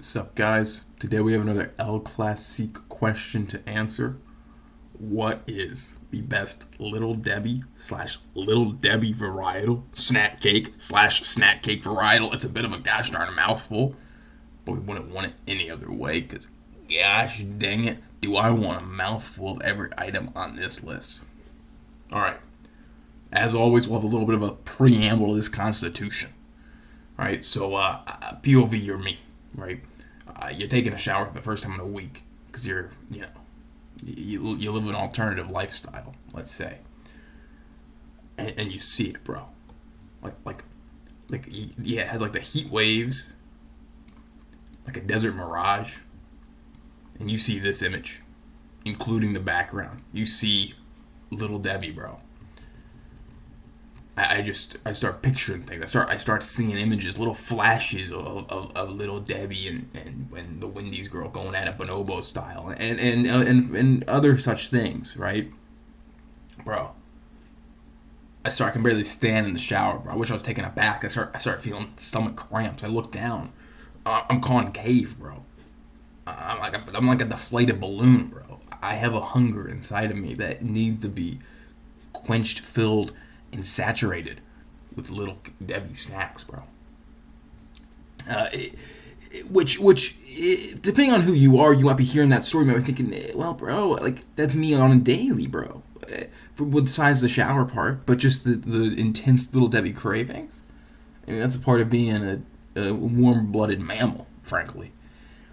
What's up, guys? Today we have another El Clasique question to answer. What is the best Little Debbie slash Little Debbie varietal snack cake slash snack cake varietal? It's a bit of a gosh darn mouthful, but we wouldn't want it any other way because, gosh dang it, do I want a mouthful of every item on this list. Alright, as always, we'll have a little bit of a preamble to this constitution. Right, so POV, you're me, right? You're taking a shower for the first time in a week because you live an alternative lifestyle, let's say, and you see it, bro. Yeah, it has like the heat waves, like a desert mirage, and you see this image, including the background. You see Little Debbie, bro. I start picturing things. I start seeing images, little flashes of Little Debbie and when the Wendy's girl going at it bonobo style and other such things, right, bro? I can barely stand in the shower, bro. I wish I was taking a bath. I start feeling stomach cramps. I look down. I'm concave, bro. I'm like a deflated balloon, bro. I have a hunger inside of me that needs to be quenched, filled, and saturated with Little Debbie snacks, bro. Depending on who you are, you might be hearing that story, you might be thinking, well, bro, like that's me on a daily, bro. Besides the shower part, but just the intense Little Debbie cravings. I mean, that's a part of being a warm-blooded mammal, frankly.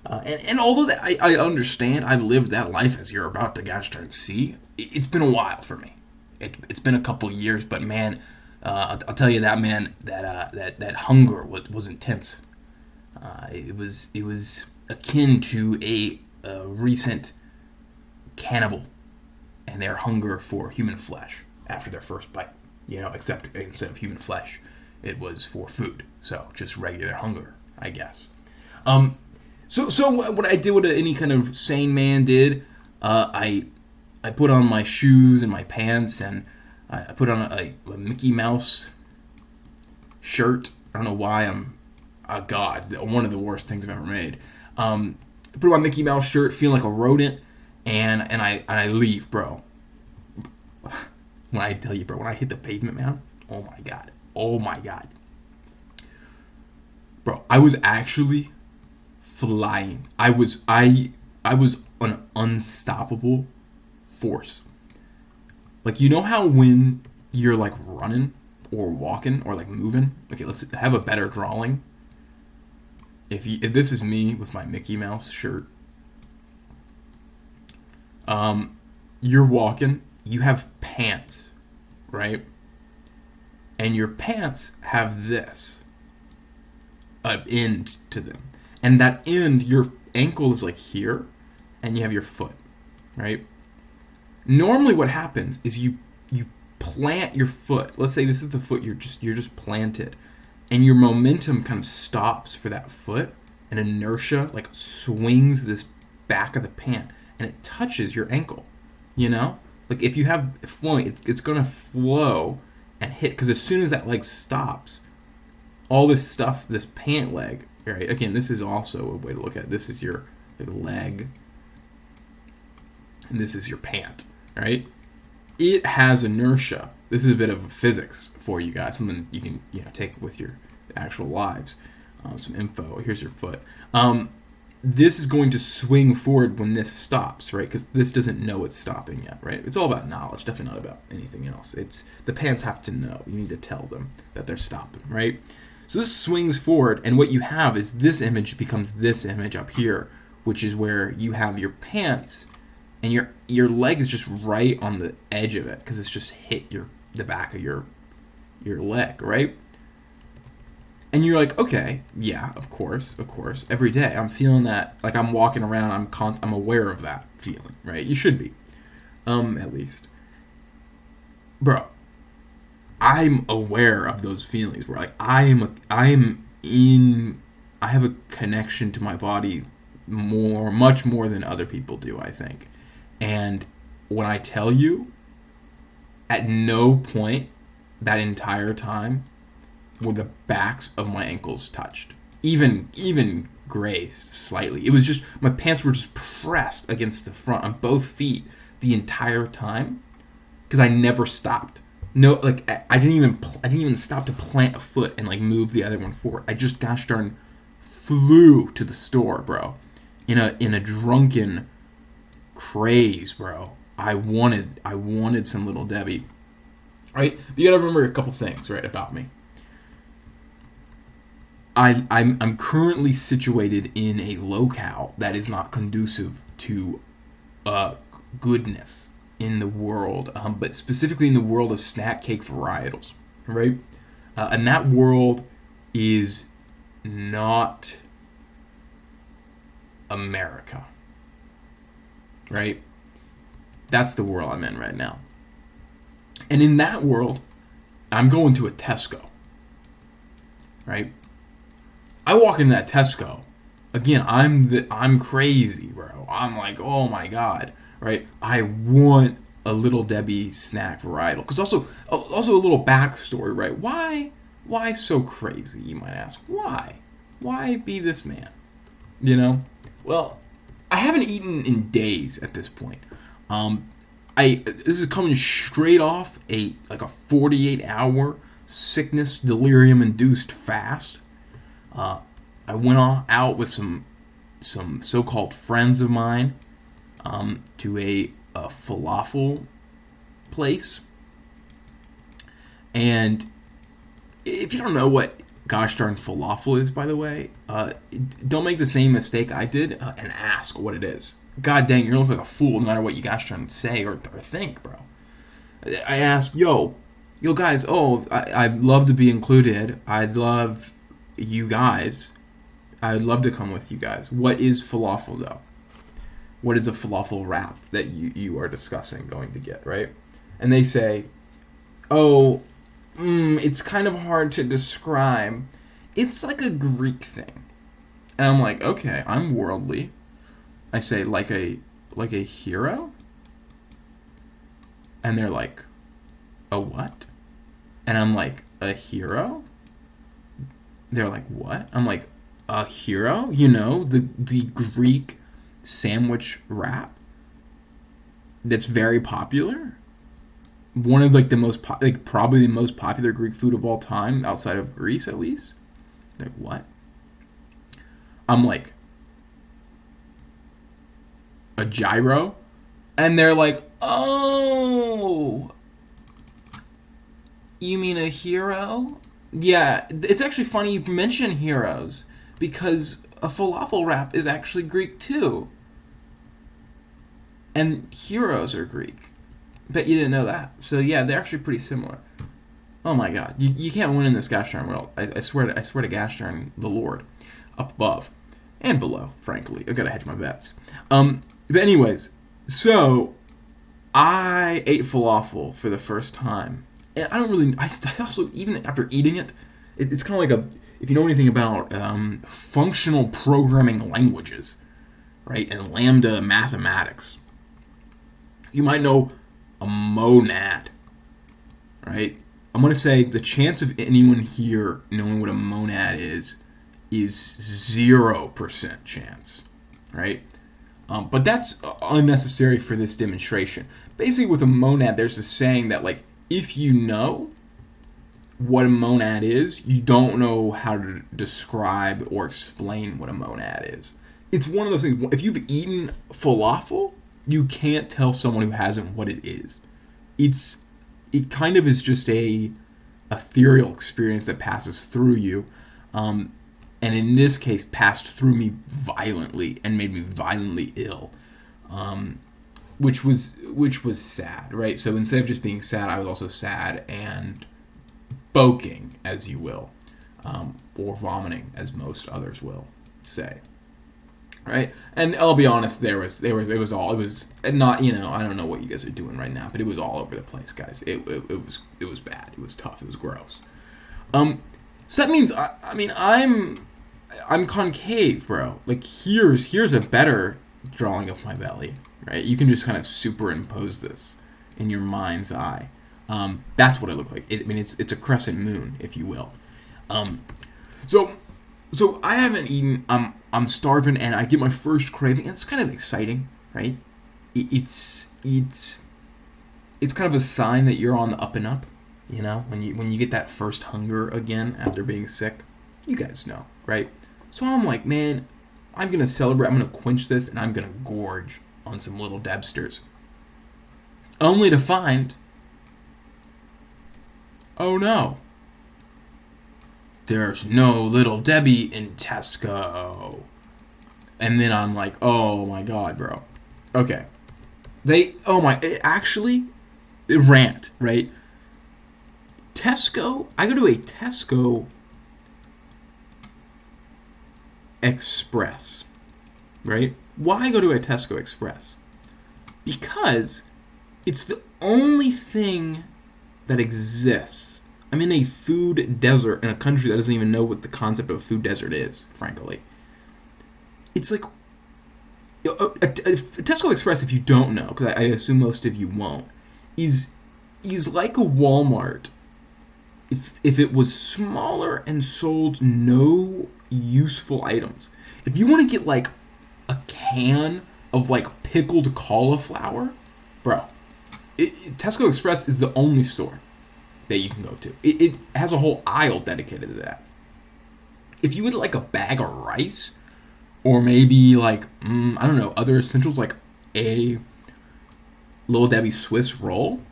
And although that I understand, I've lived that life as you're about to gosh darn see. It's been a while for me. It's been a couple years, but man, I'll tell you that, man, that hunger was intense. It was akin to a recent cannibal and their hunger for human flesh after their first bite. Except instead of human flesh, it was for food. So just regular hunger, I guess. So what I did, what any kind of sane man did, I put on my shoes and my pants, and I put on a Mickey Mouse shirt. I don't know why one of the worst things I've ever made. I put on my Mickey Mouse shirt, feeling like a rodent, and I leave, bro. When I tell you, bro, when I hit the pavement, man, oh my god, bro, I was actually flying. I was an unstoppable force. Like, you know how when you're like running or walking or like moving, okay, let's have a better drawing. If this is me with my Mickey Mouse shirt, you're walking, you have pants, right? And your pants have this an end to them, and that end, your ankle is like here, and you have your foot, right? Normally what happens is you plant your foot. Let's say this is the foot you're just planted, and your momentum kind of stops for that foot, and inertia like swings this back of the pant, and it touches your ankle. Like if you have flowing, it's gonna flow and hit, because as soon as that leg stops, all this stuff, this pant leg, right? Again, this is also a way to look at it. This is your leg, and this is your pant. Right? It has inertia. This is a bit of physics for you guys, something you can take with your actual lives. Some info. Here's your foot. This is going to swing forward when this stops, right? Because this doesn't know it's stopping yet, right? It's all about knowledge, definitely not about anything else. It's the pants have to know. You need to tell them that they're stopping, right? So this swings forward, and what you have is this image becomes this image up here, which is where you have your pants. And your leg is just right on the edge of it because it's just hit the back of your leg, right? And you're like, okay, yeah, of course. Every day I'm feeling that, like I'm walking around, I'm aware of that feeling, right? You should be, at least, bro. I'm aware of those feelings where like I have a connection to my body much more than other people do, I think. And when I tell you, at no point that entire time were the backs of my ankles touched. even grazed slightly. It was just my pants were just pressed against the front on both feet the entire time because I never stopped. No, like I didn't even stop to plant a foot and like move the other one forward. I just gosh darn flew to the store, bro, in a drunken craze, bro. I wanted some Little Debbie, right? But you gotta remember a couple things, right, about me. I'm currently situated in a locale that is not conducive to goodness in the world, but specifically in the world of snack cake varietals, right? And that world is not America, right? That's the world I'm in right now. And in that world, I'm going to a Tesco, right? I walk into that Tesco. Again, I'm crazy, bro. I'm like, oh my god, right? I want a Little Debbie snack varietal. Because also a little backstory, right? Why so crazy? You might ask. Why be this man? You know? Well, I haven't eaten in days at this point. This is coming straight off a 48-hour sickness delirium induced fast. I went out with some so-called friends of mine to a falafel place. And if you don't know what gosh darn falafel is, by the way, don't make the same mistake I did and ask what it is. God dang, you're gonna look like a fool no matter what you gosh darn say or think, bro. I asked, yo guys, I'd love to be included. I'd love you guys. I'd love to come with you guys. What is falafel, though? What is a falafel wrap that you are discussing going to get, right? And they say, it's kind of hard to describe. It's like a Greek thing. And I'm like, okay, I'm worldly. I say, like a hero? And they're like, a what? And I'm like, a hero? They're like, what? I'm like, a hero? You know, the Greek sandwich wrap that's very popular. One of like the most probably the most popular Greek food of all time, outside of Greece at least. Like, what? I'm like, a gyro? And they're like, oh, you mean a hero? Yeah, it's actually funny you mention heroes because a falafel wrap is actually Greek too. And heroes are Greek. Bet you didn't know that. So yeah, they're actually pretty similar. Oh my god, you can't win in this gosh darn world. I swear to gosh darn the Lord, up above and below. Frankly, I gotta hedge my bets. But anyways, so I ate falafel for the first time. And I don't really. I also, even after eating it, it's kind of like if you know anything about functional programming languages, right, and lambda mathematics, you might know a monad, right? I'm gonna say the chance of anyone here knowing what a monad is 0% chance, right? But that's unnecessary for this demonstration. Basically, with a monad, there's this saying that like, if you know what a monad is, you don't know how to describe or explain what a monad is. It's one of those things. If you've eaten falafel, you can't tell someone who hasn't what it is. It kind of is just a ethereal experience that passes through you, and in this case, passed through me violently and made me violently ill. Which was sad, right? So instead of just being sad, I was also sad and boking, as you will, or vomiting, as most others will say, right? And I'll be honest, it was not, I don't know what you guys are doing right now, but it was all over the place, guys. It was bad. It was tough. It was gross. So that means I'm concave, bro. Like here's a better drawing of my belly. Right, you can just kind of superimpose this in your mind's eye. That's what it looked like. It's a crescent moon, if you will. So So I haven't eaten. I'm starving, and I get my first craving. And it's kind of exciting, right? It's kind of a sign that you're on the up and up. You know, when you get that first hunger again after being sick, you guys know, right? So I'm like, man, I'm gonna celebrate. I'm gonna quench this, and I'm gonna gorge on some little Debsters. Only to find, oh no, there's no Little Debbie in Tesco. And then I'm like, oh my god, bro. Okay. Actually, rant, right? Tesco, I go to a Tesco Express, right? Why go to a Tesco Express? Because it's the only thing that exists. I'm in a food desert in a country that doesn't even know what the concept of a food desert is, frankly. It's like a Tesco Express, if you don't know, because I assume most of you won't, is like a Walmart if it was smaller and sold no useful items. If you want to get like a can of like pickled cauliflower, bro, Tesco Express is the only store that you can go to. It has a whole aisle dedicated to that. If you would like a bag of rice, or maybe like I don't know, other essentials like a Little Debbie Swiss roll,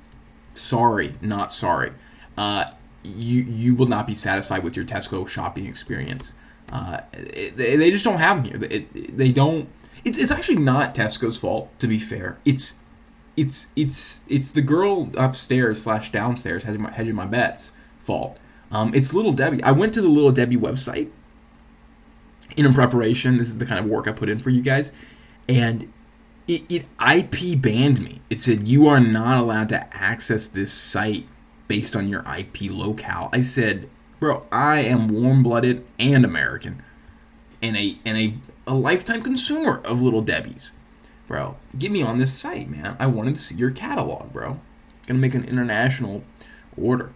sorry, not sorry. You will not be satisfied with your Tesco shopping experience. They just don't have them here. They don't. It's actually not Tesco's fault, to be fair. It's the girl upstairs / downstairs hedging my bets fault. It's Little Debbie. I went to the Little Debbie website in preparation. This is the kind of work I put in for you guys, and it IP banned me. It said you are not allowed to access this site based on your IP locale. I said, bro, I am warm-blooded and American, and a lifetime consumer of Little Debbie's. Bro, get me on this site, man. I wanted to see your catalog, bro. Gonna make an international order.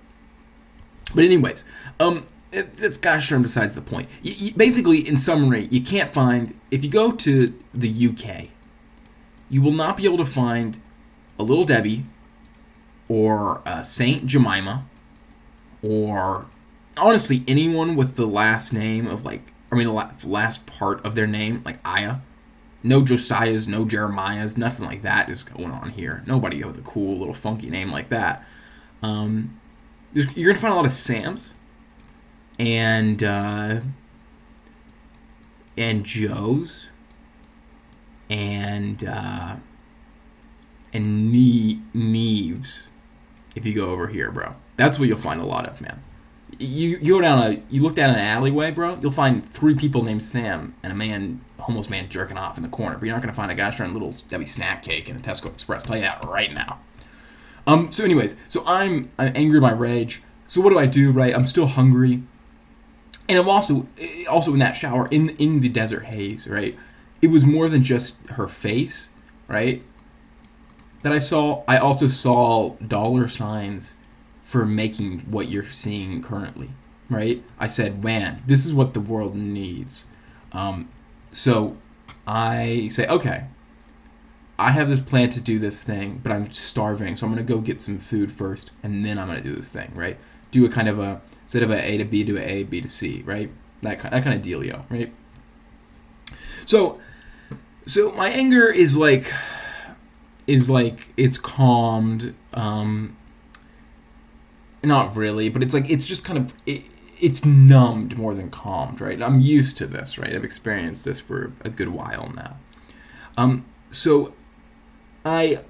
But anyways, that's gosh darn besides the point. Basically, in summary, you can't find, if you go to the UK, you will not be able to find a Little Debbie or Saint Jemima or honestly anyone with the last name of the last part of their name, like Aya. No Josiahs, no Jeremiahs, nothing like that is going on here. Nobody with a cool little funky name like that. You're gonna find a lot of Sams and Joes and Neves if you go over here, bro. That's what you'll find a lot of, man. You look down an alleyway, bro, you'll find 3 people named Sam and a homeless man jerking off in the corner, but you're not going to find a gosh darn Little Debbie snack cake in a Tesco Express. I'll tell you that right now. So anyways, so I'm angry at my rage. So what do, right? I'm still hungry. And I'm also in that shower, in the desert haze, right? It was more than just her face, right? That I saw. I also saw dollar signs for making what you're seeing currently, right? I said, man, this is what the world needs. So I say, okay, I have this plan to do this thing, but I'm starving, so I'm going to go get some food first, and then I'm going to do this thing, right? Do a kind of instead of a to B, do a B to C, right? That kind of dealio, right? So my anger is like it's calmed. Not really, but it's just kind of it's numbed more than calmed, right? I'm used to this, right? I've experienced this for a good while now. So I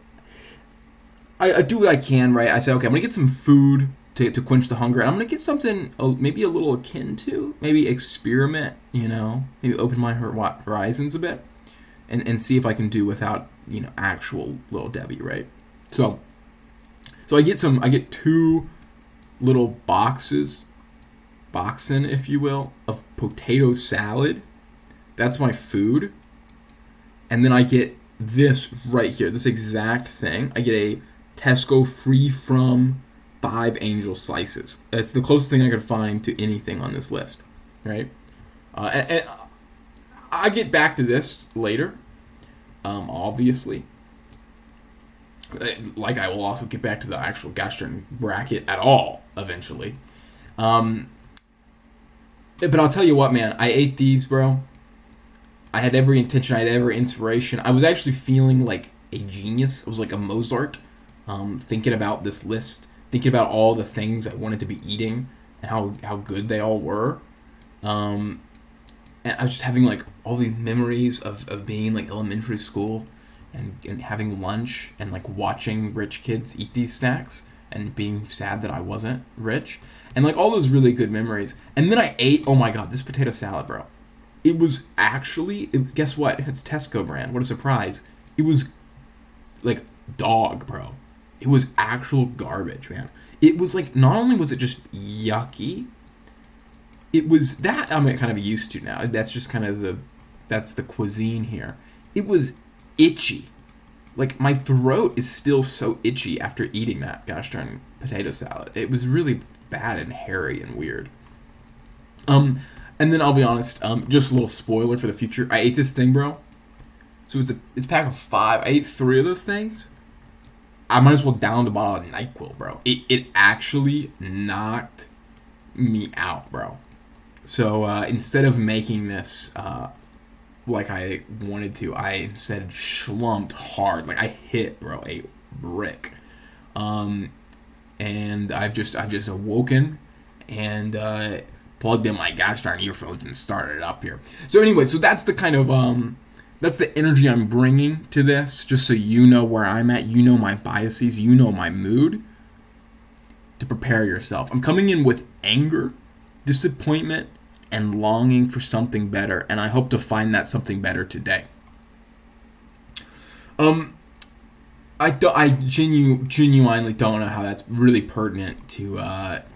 do what I can, right? I say, okay, I'm gonna get some food to quench the hunger, and I'm gonna get something maybe a little akin to, maybe experiment, maybe open my horizons a bit, and see if I can do without actual Little Debbie, right? So I get 2 little boxen, if you will, of potato salad. That's my food. And then I get this right here, this exact thing. I get a Tesco free from 5 angel slices. That's the closest thing I could find to anything on this list, right? And I get back to this later, obviously. Like I will also get back to the actual gastron bracket at all eventually. Um, but I'll tell you what, man. I ate these, bro. I had every intention. I had every inspiration. I was actually feeling like a genius. I was like a Mozart, thinking about this list, thinking about all the things I wanted to be eating and how good they all were. Um, and I was just having like all these memories of being in like elementary school and having lunch and like watching rich kids eat these snacks and being sad that I wasn't rich and like all those really good memories. And then I ate, oh my god, this potato salad, bro. It was actually, guess what? It's Tesco brand. What a surprise. It was like dog, bro. It was actual garbage, man. It was like, not only was it just yucky, it was that I'm kind of used to now. That's just kind of that's the cuisine here. It was itchy. Like my throat is still so itchy after eating that gosh darn potato salad. It was really bad and hairy and weird. And then I'll be honest, just a little spoiler for the future. I ate this thing, bro. So it's a pack of 5. I ate 3 of those things. I might as well down the bottle of NyQuil, bro. It actually knocked me out, bro. So instead of making this like I wanted to, I instead schlumped hard. Like I hit, bro, a brick. And I've just awoken and plugged in my gosh darn earphones and started it up here. So anyway, so that's the kind of that's the energy I'm bringing to this. Just so you know where I'm at, you know my biases, you know my mood. To prepare yourself, I'm coming in with anger, disappointment, and longing for something better, and I hope to find that something better today. I genuinely don't know how that's really pertinent to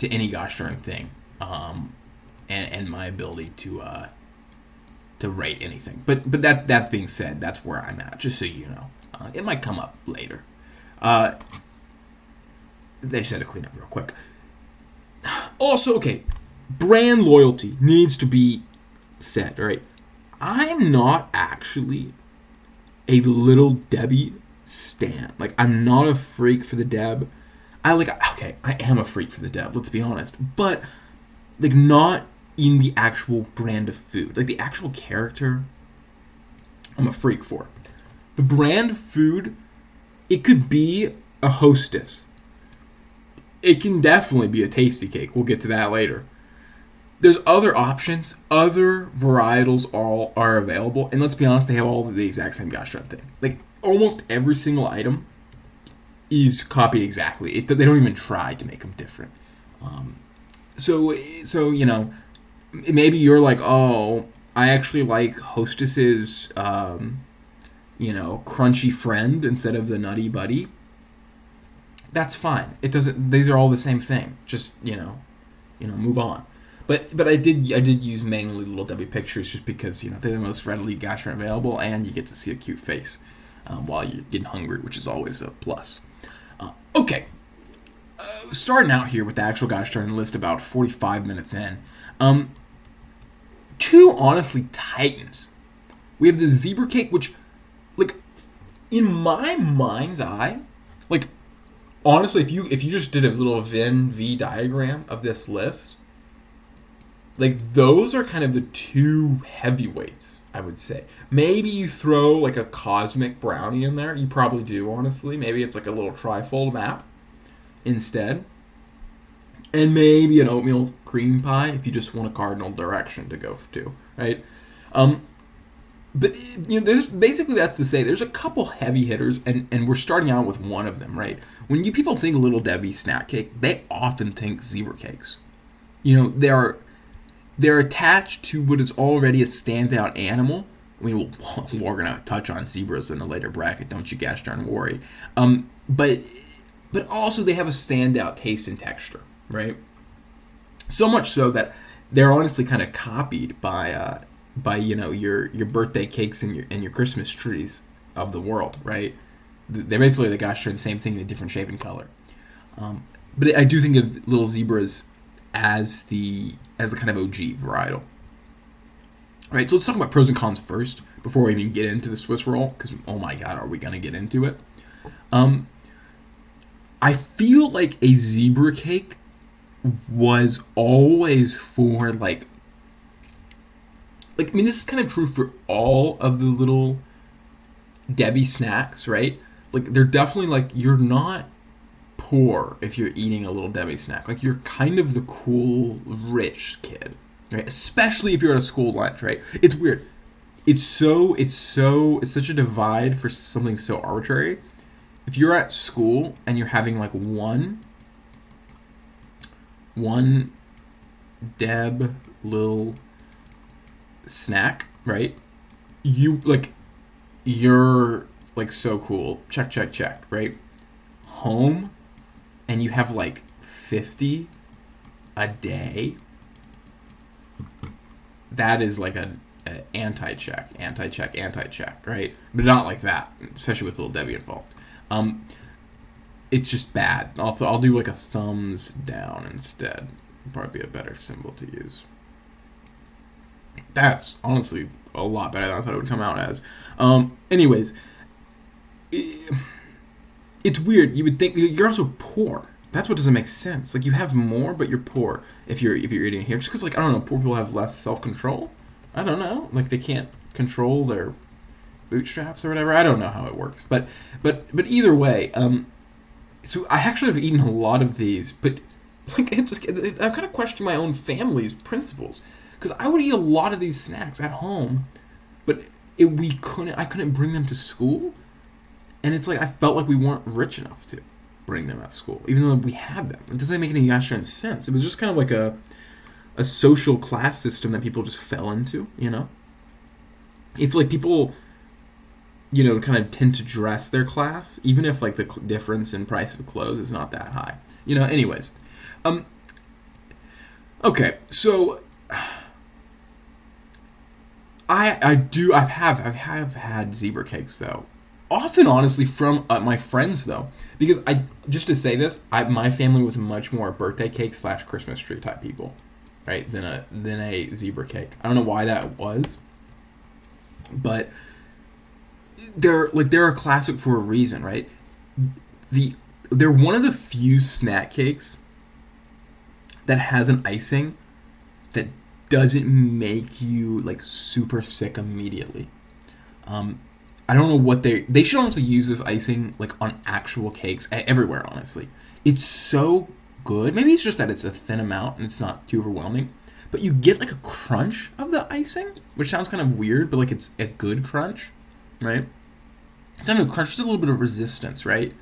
any gosh darn thing, and my ability to rate anything. But that being said, that's where I'm at. Just so you know, it might come up later. They just had to clean up real quick. Also, okay, brand loyalty needs to be said, right? I'm not actually a Little Debbie stan. Like, I'm not a freak for the Deb. I am a freak for the Deb, let's be honest. But, like, not in the actual brand of food. Like, the actual character, I'm a freak for. The brand of food, it could be a Hostess. It can definitely be a Tasty Cake. We'll get to that later. There's other options. Other varietals are available. And let's be honest, they have all the exact same gosh darn thing. Like, almost every single item is copied exactly. They don't even try to make them different. So you know, maybe you're like, oh, I actually like Hostess's, crunchy friend instead of the Nutty Buddy. That's fine. It doesn't. These are all the same thing. Just move on. But I did use mainly Little Debbie pictures just because they're the most readily gosh darn available, and you get to see a cute face while you're getting hungry, which is always a plus. Okay, starting out here with the actual gosh darn list, about 45 minutes in. Two honestly titans. We have the zebra cake, which, like, in my mind's eye, like, honestly, if you just did a little Venn V diagram of this list, like, those are kind of the two heavyweights, I would say. Maybe you throw, like, a cosmic brownie in there. You probably do, honestly. Maybe it's like a little trifold map instead. And maybe an oatmeal cream pie if you just want a cardinal direction to go to, right? But, basically that's to say there's a couple heavy hitters, and we're starting out with one of them, right? When you people think Little Debbie snack cake, they often think zebra cakes. They're attached to what is already a standout animal. I mean, we're going to touch on zebras in a later bracket, don't you gosh darn worry. But also they have a standout taste and texture, right? So much so that they're honestly kind of copied by your birthday cakes and your Christmas trees of the world, right? They're basically the gosh darn same thing in a different shape and color. But I do think of Little Zebras as the kind of OG varietal. All right, so let's talk about pros and cons first before we even get into the Swiss roll, because oh my god, are we gonna get into it? Um, I feel like a zebra cake was always for like I mean, this is kind of true for all of the little Debbie snacks, right? Like they're definitely like you're not poor if you're eating a little Debbie snack. Like you're kind of the cool rich kid, right? Especially if you're at a school lunch, right? It's weird. It's such a divide for something so arbitrary. If you're at school and you're having like one Deb little snack, right? You're like so cool. Check, check, check, right? Home and you have like 50 a day. That is like a anti-check, anti-check, anti-check, right? But not like that, especially with little Debbie involved. Um, it's just bad. I'll do like a thumbs down instead. Probably be a better symbol to use. That's honestly a lot better than I thought it would come out as. Anyways, it's weird. You would think you're also poor. That's what doesn't make sense. Like you have more, but you're poor if you're eating here. Just because like I don't know, poor people have less self control. I don't know. Like they can't control their bootstraps or whatever. I don't know how it works, but either way, so I actually have eaten a lot of these, but like I'm kind of questioning my own family's principles because I would eat a lot of these snacks at home, but I couldn't bring them to school, and it's like I felt like we weren't rich enough to bring them at school, even though we had them. It doesn't make any gosh darn sense. It was just kind of like a social class system that people just fell into, you know? It's like people, you know, kind of tend to dress their class, even if like the difference in price of clothes is not that high. You know, anyways. Okay, so I have had zebra cakes though. Often, honestly, from my friends though, because I just to say this, my family was much more birthday cake / Christmas tree type people, right? Than a zebra cake. I don't know why that was, but they're a classic for a reason, right? They're one of the few snack cakes that has an icing that doesn't make you like super sick immediately. I don't know what they should honestly use this icing like on actual cakes everywhere. Honestly, it's so good. Maybe it's just that it's a thin amount and it's not too overwhelming. But you get like a crunch of the icing, which sounds kind of weird, but like it's a good crunch, right? It's not a crunch, it's a little bit of resistance, right?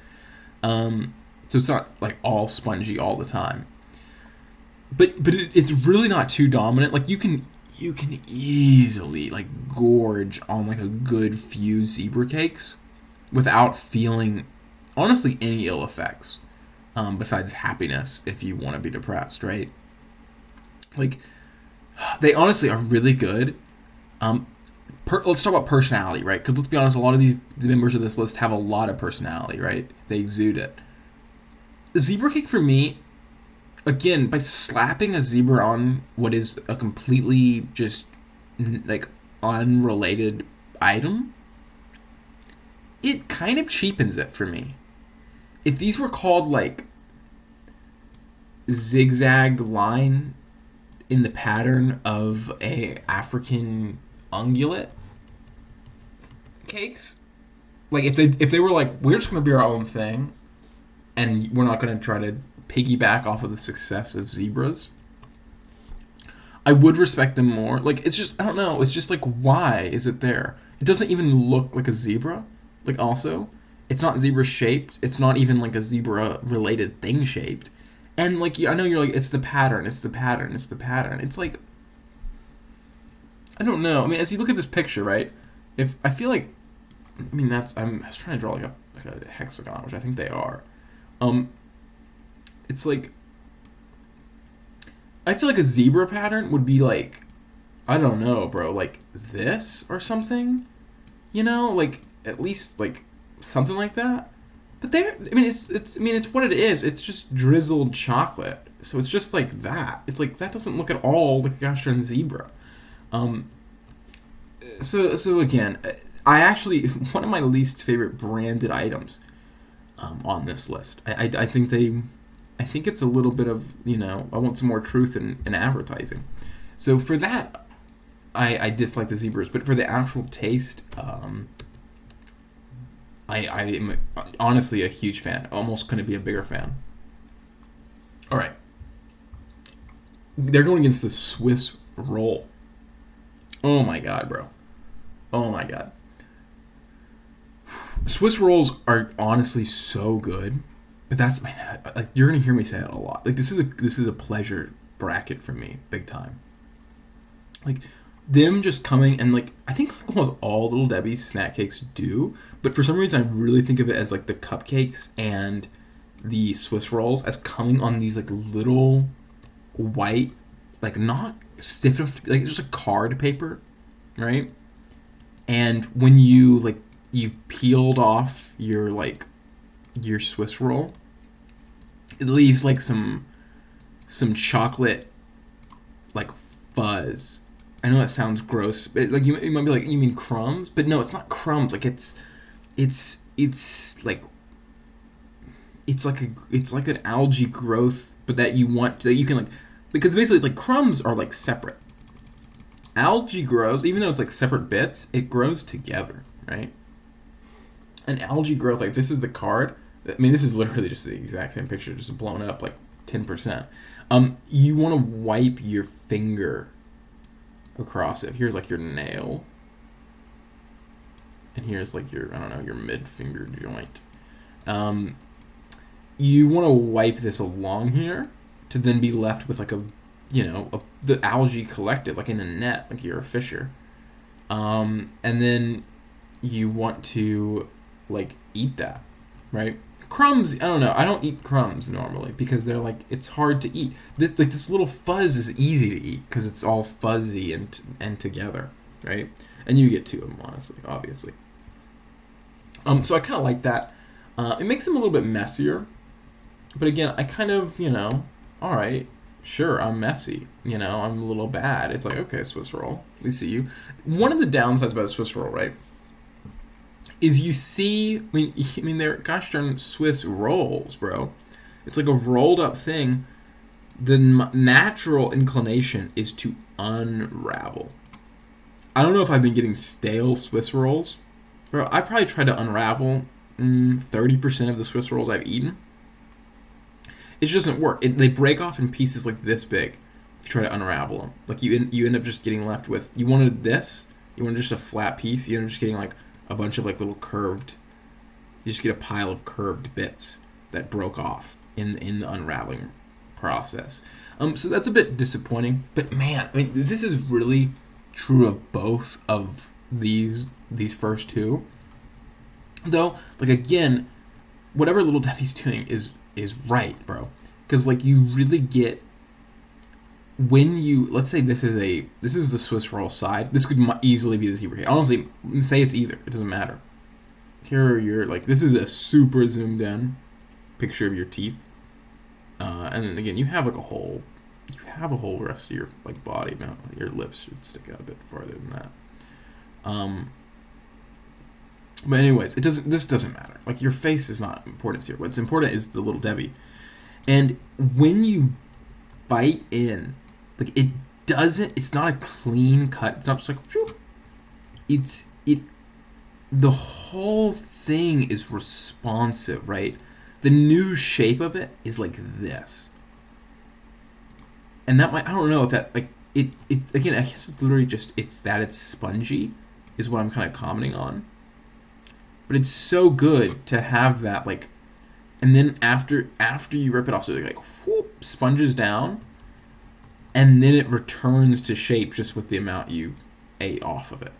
So it's not like all spongy all the time. But it's really not too dominant. Like you can easily like gorge on like a good few zebra cakes without feeling honestly any ill effects, besides happiness if you want to be depressed, right? Like they honestly are really good. Let's talk about personality, right? Because let's be honest, a lot of the members of this list have a lot of personality, right? They exude it. The zebra cake for me, again, by slapping a zebra on what is a completely just like unrelated item, it kind of cheapens it for me. If these were called like zigzag line in the pattern of a African ungulate cakes, like if they were like we're just gonna be our own thing and we're not gonna try to piggyback off of the success of zebras, I would respect them more. Like it's just I don't know, it's just like why is it there? It doesn't even look like a zebra. Like also, it's not zebra shaped. It's not even like a zebra related thing shaped. And like I know you're like it's the pattern, it's the pattern, it's the pattern. It's like I don't know. I mean, as you look at this picture, right? If I feel like, I mean, I was trying to draw like a hexagon, which I think they are. It's like, I feel like a zebra pattern would be like, I don't know, bro, like this or something, you know, like at least like something like that. But it's what it is. It's just drizzled chocolate, so it's just like that. It's like that doesn't look at all like a gosh darn zebra. So again, I actually one of my least favorite branded items on this list. I think it's a little bit of I want some more truth in advertising. So for that, I dislike the zebras, but for the actual taste, I am honestly a huge fan. Almost couldn't be a bigger fan. All right, they're going against the Swiss roll. Oh my god, bro. Oh my god. Swiss rolls are honestly so good, but that's like you're gonna hear me say that a lot. Like this is a pleasure bracket for me, big time. Like them just coming and like I think almost all Little Debbie's snack cakes do, but for some reason I really think of it as like the cupcakes and the Swiss rolls as coming on these like little white, like not stiff enough to be like it's just a card paper, right? And when you like you peeled off your Swiss roll, it leaves like some chocolate like fuzz. I know that sounds gross, but like you might be like, you mean crumbs? But no, it's not crumbs. Like it's like it's like an algae growth, but that you can like because basically it's like crumbs are like separate. Algae grows, even though it's like separate bits, it grows together, right? An algae growth, like this is the card. I mean, this is literally just the exact same picture, just blown up like 10%. You want to wipe your finger across it. Here's like your nail, and here's like your I don't know your mid finger joint. You want to wipe this along here to then be left with like the algae collected like in a net, like you're a fisher. And then you want to like eat that, right? Crumbs, I don't know. I don't eat crumbs normally because they're like it's hard to eat. This little fuzz is easy to eat because it's all fuzzy and together, right? And you get two of them, honestly, obviously. So I kind of like that. It makes them a little bit messier, but again, I kind of all right, sure, I'm messy. I'm a little bad. It's like okay, Swiss roll, we see you. One of the downsides about a Swiss roll, right? Is you see, I mean, they're gosh darn Swiss rolls, bro. It's like a rolled up thing. The natural inclination is to unravel. I don't know if I've been getting stale Swiss rolls, bro. I probably tried to unravel 30% of the Swiss rolls I've eaten. It just doesn't work. They break off in pieces like this big. If you try to unravel them, like you end up just getting left with. You wanted this. You wanted just a flat piece. You end up just getting like a bunch of like little curved. You just get a pile of curved bits that broke off in the unraveling process. So that's a bit disappointing. But man, I mean, this is really true of both of these first two. Though, like again, whatever Little Debbie's doing is right, bro. Because like you really get when you let's say this is the Swiss roll side. This could easily be the zebra cake. Honestly, say it's either. It doesn't matter. Here are your like this is a super zoomed in picture of your teeth, and then again you have like a whole rest of your like body. Now your lips should stick out a bit farther than that. But anyways, this doesn't matter. Like your face is not important here. What's important is the Little Debbie, and when you bite in. Like it's not a clean cut. It's not just like, phew. The whole thing is responsive, right? The new shape of it is like this. And I don't know if that, like, it's again, I guess it's literally just, it's spongy, is what I'm kind of commenting on. But it's so good to have that, like, and then after you rip it off, so it like, whoop, sponges down. And then it returns to shape just with the amount you ate off of it.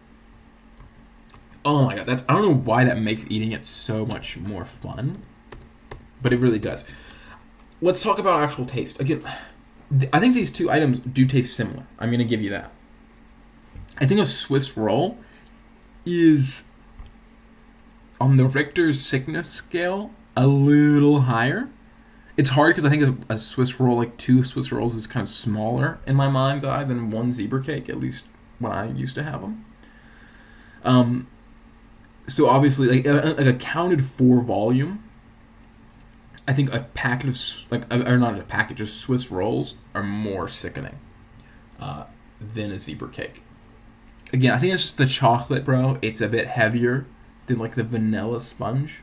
Oh my god, I don't know why that makes eating it so much more fun, but it really does. Let's talk about actual taste. Again, I think these two items do taste similar. I'm going to give you that. I think a Swiss roll is, on the Richter's sickness scale, a little higher. It's hard because I think a Swiss roll, like two Swiss rolls, is kind of smaller in my mind's eye than one zebra cake, at least when I used to have them. So obviously, like accounted for volume, I think a packet of or not a package of Swiss rolls are more sickening than a zebra cake. Again, I think it's just the chocolate, bro. It's a bit heavier than like the vanilla sponge.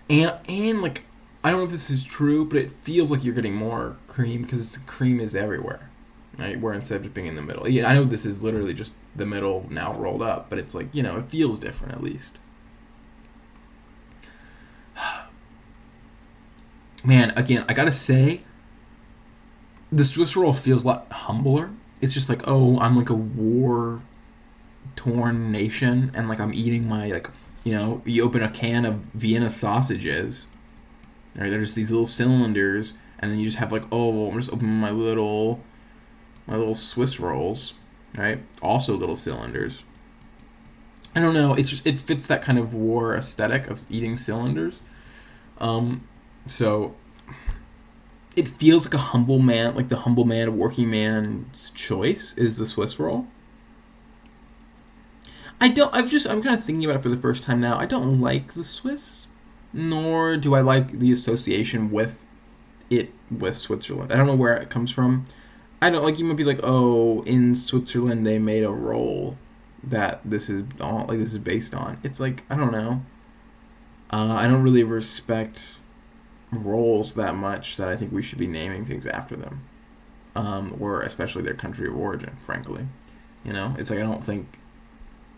And like I don't know if this is true, but it feels like you're getting more cream because the cream is everywhere, right? Where instead of just being in the middle. Yeah, I know this is literally just the middle now rolled up, but it's like, it feels different at least. Man, again, I gotta say, the Swiss roll feels a lot humbler. It's just like, oh, I'm like a war torn nation, and like I'm eating my like, you open a can of Vienna sausages, right? They're just these little cylinders, and then you just have like, oh, I'm just opening my little Swiss rolls, right? Also little cylinders. I don't know. It fits that kind of war aesthetic of eating cylinders. So it feels like a humble man, like the humble man, working man's choice is the Swiss roll. I'm kind of thinking about it for the first time now. I don't like the Swiss, nor do I like the association with Switzerland. I don't know where it comes from. I don't like. You might be like, oh, in Switzerland they made a roll that this is based on. It's like, I don't know. I don't really respect rolls that much that I think we should be naming things after them, or especially their country of origin. Frankly, it's like I don't think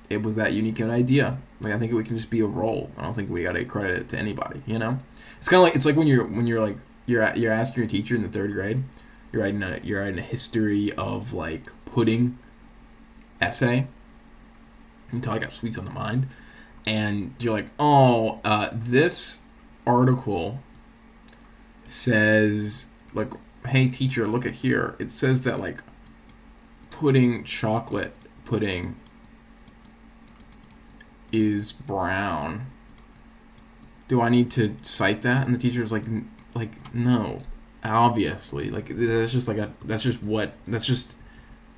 it was that unique an idea. Like I think it can just be a roll. I don't think we gotta credit it to anybody. It's kind of like you're asking your teacher in the third grade. You're writing a history of like pudding essay until I got sweets on the mind, and you're like, oh, this article says like, hey teacher, look at here. It says that like chocolate pudding is brown. Do I need to cite that? And the teacher's like no, obviously, like that's just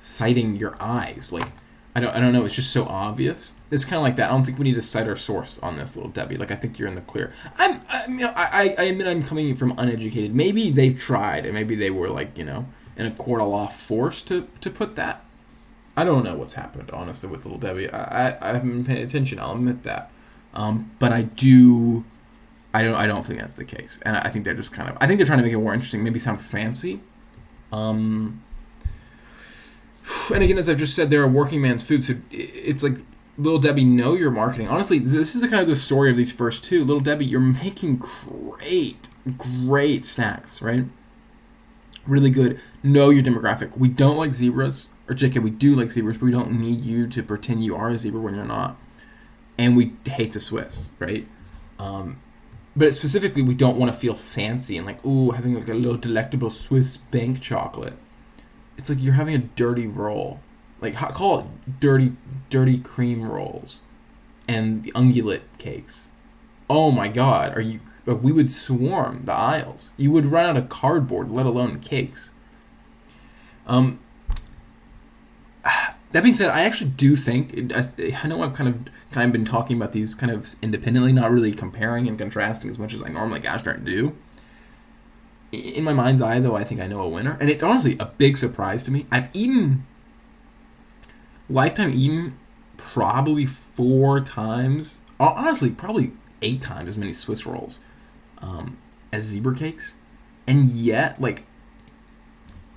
citing your eyes. Like I don't know. It's just so obvious. It's kind of like that. I don't think we need to cite our source on this, little Debbie. Like I think you're in the clear. I admit I'm coming from uneducated. Maybe they've tried, and maybe they were like in a court of law forced to put that. I don't know what's happened, honestly, with little Debbie. I haven't been paying attention. I'll admit that. But I don't think that's the case, and I think they're just I think they're trying to make it more interesting, maybe sound fancy. And again, as I've just said, they're a working man's food, so it's like, Little Debbie, know your marketing. Honestly, this is kind of the story of these first two. Little Debbie, you're making great snacks, right? Really good. Know your demographic. We don't like zebras, or JK, we do like zebras, but we don't need you to pretend you are a zebra when you're not. And we hate the Swiss, right? But specifically, we don't want to feel fancy and like, ooh, having like a little delectable Swiss bank chocolate. It's like you're having a dirty roll. Like, call it dirty cream rolls and ungulate cakes. Oh my God, we would swarm the aisles. You would run out of cardboard, let alone cakes. That being said, I actually do think, I know I've kind of been talking about these kind of independently, not really comparing and contrasting as much as I normally gosh darn do. In my mind's eye, though, I think I know a winner. And it's honestly a big surprise to me. Lifetime eaten probably 4 times, honestly, probably 8 times as many Swiss rolls as zebra cakes. And yet, like,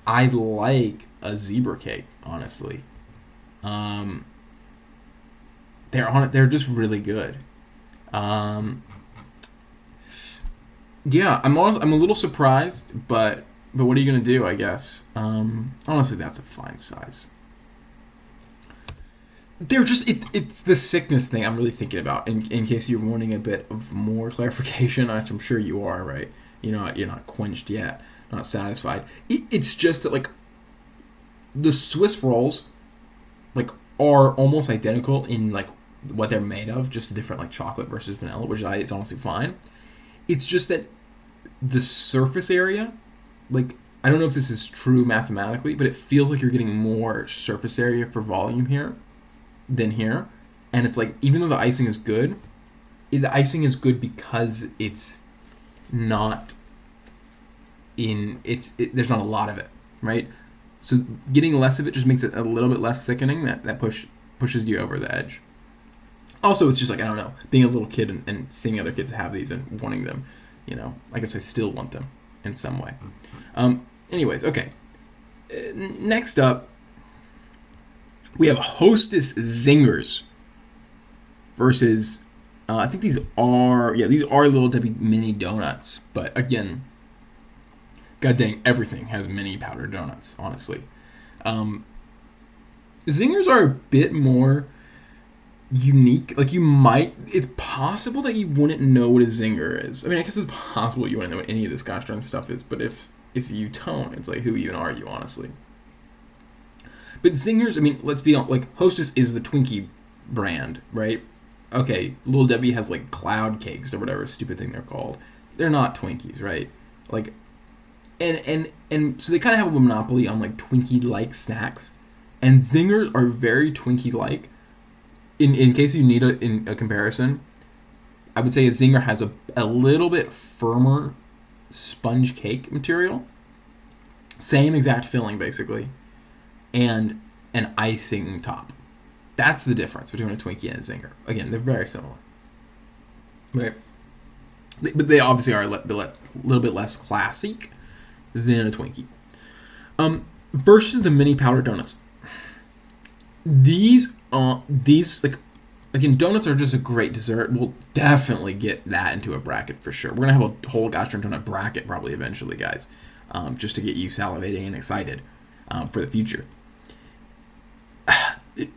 I like a zebra cake, honestly. They're just really good. Yeah, I'm a little surprised, but what are you gonna do? I guess. Honestly, that's a fine size. They're just it's the sickness thing I'm really thinking about. In case you're wanting a bit of more clarification, which I'm sure you are, right? You're not quenched yet, not satisfied. It's just that like the Swiss rolls, like, are almost identical in like what they're made of, just a different like chocolate versus vanilla, which it's honestly fine. It's just that the surface area, like, I don't know if this is true mathematically, but it feels like you're getting more surface area for volume here. than here. And it's like, even though the icing is good, the icing is good because it's not there's not a lot of it, right? So getting less of it just makes it a little bit less sickening. That pushes you over the edge. Also, it's just like, I don't know, being a little kid and seeing other kids have these and wanting them, I guess I still want them in some way. Anyways, okay. Next up, we have Hostess Zingers versus, I think these are Little Debbie mini donuts. But again, god dang, everything has mini powdered donuts, honestly. Zingers are a bit more unique. Like, it's possible that you wouldn't know what a zinger is. I mean, I guess it's possible you wouldn't know what any of this gosh darn stuff is, but if you don't, it's like, who even are you, honestly? But zingers, I mean, let's be honest, like, Hostess is the Twinkie brand, right? Okay, Little Debbie has, like, cloud cakes or whatever stupid thing they're called. They're not Twinkies, right? Like, and so they kind of have a monopoly on, like, Twinkie-like snacks. And zingers are very Twinkie-like. In case you need a comparison, I would say a zinger has a little bit firmer sponge cake material. Same exact filling, basically. And an icing top. That's the difference between a Twinkie and a zinger. Again, they're very similar. Right? But they obviously are a little bit less classic than a Twinkie. Versus the mini powder donuts. These like, again, donuts are just a great dessert. We'll definitely get that into a bracket for sure. We're gonna have a whole gosh darn donut bracket probably eventually, guys, just to get you salivating and excited for the future.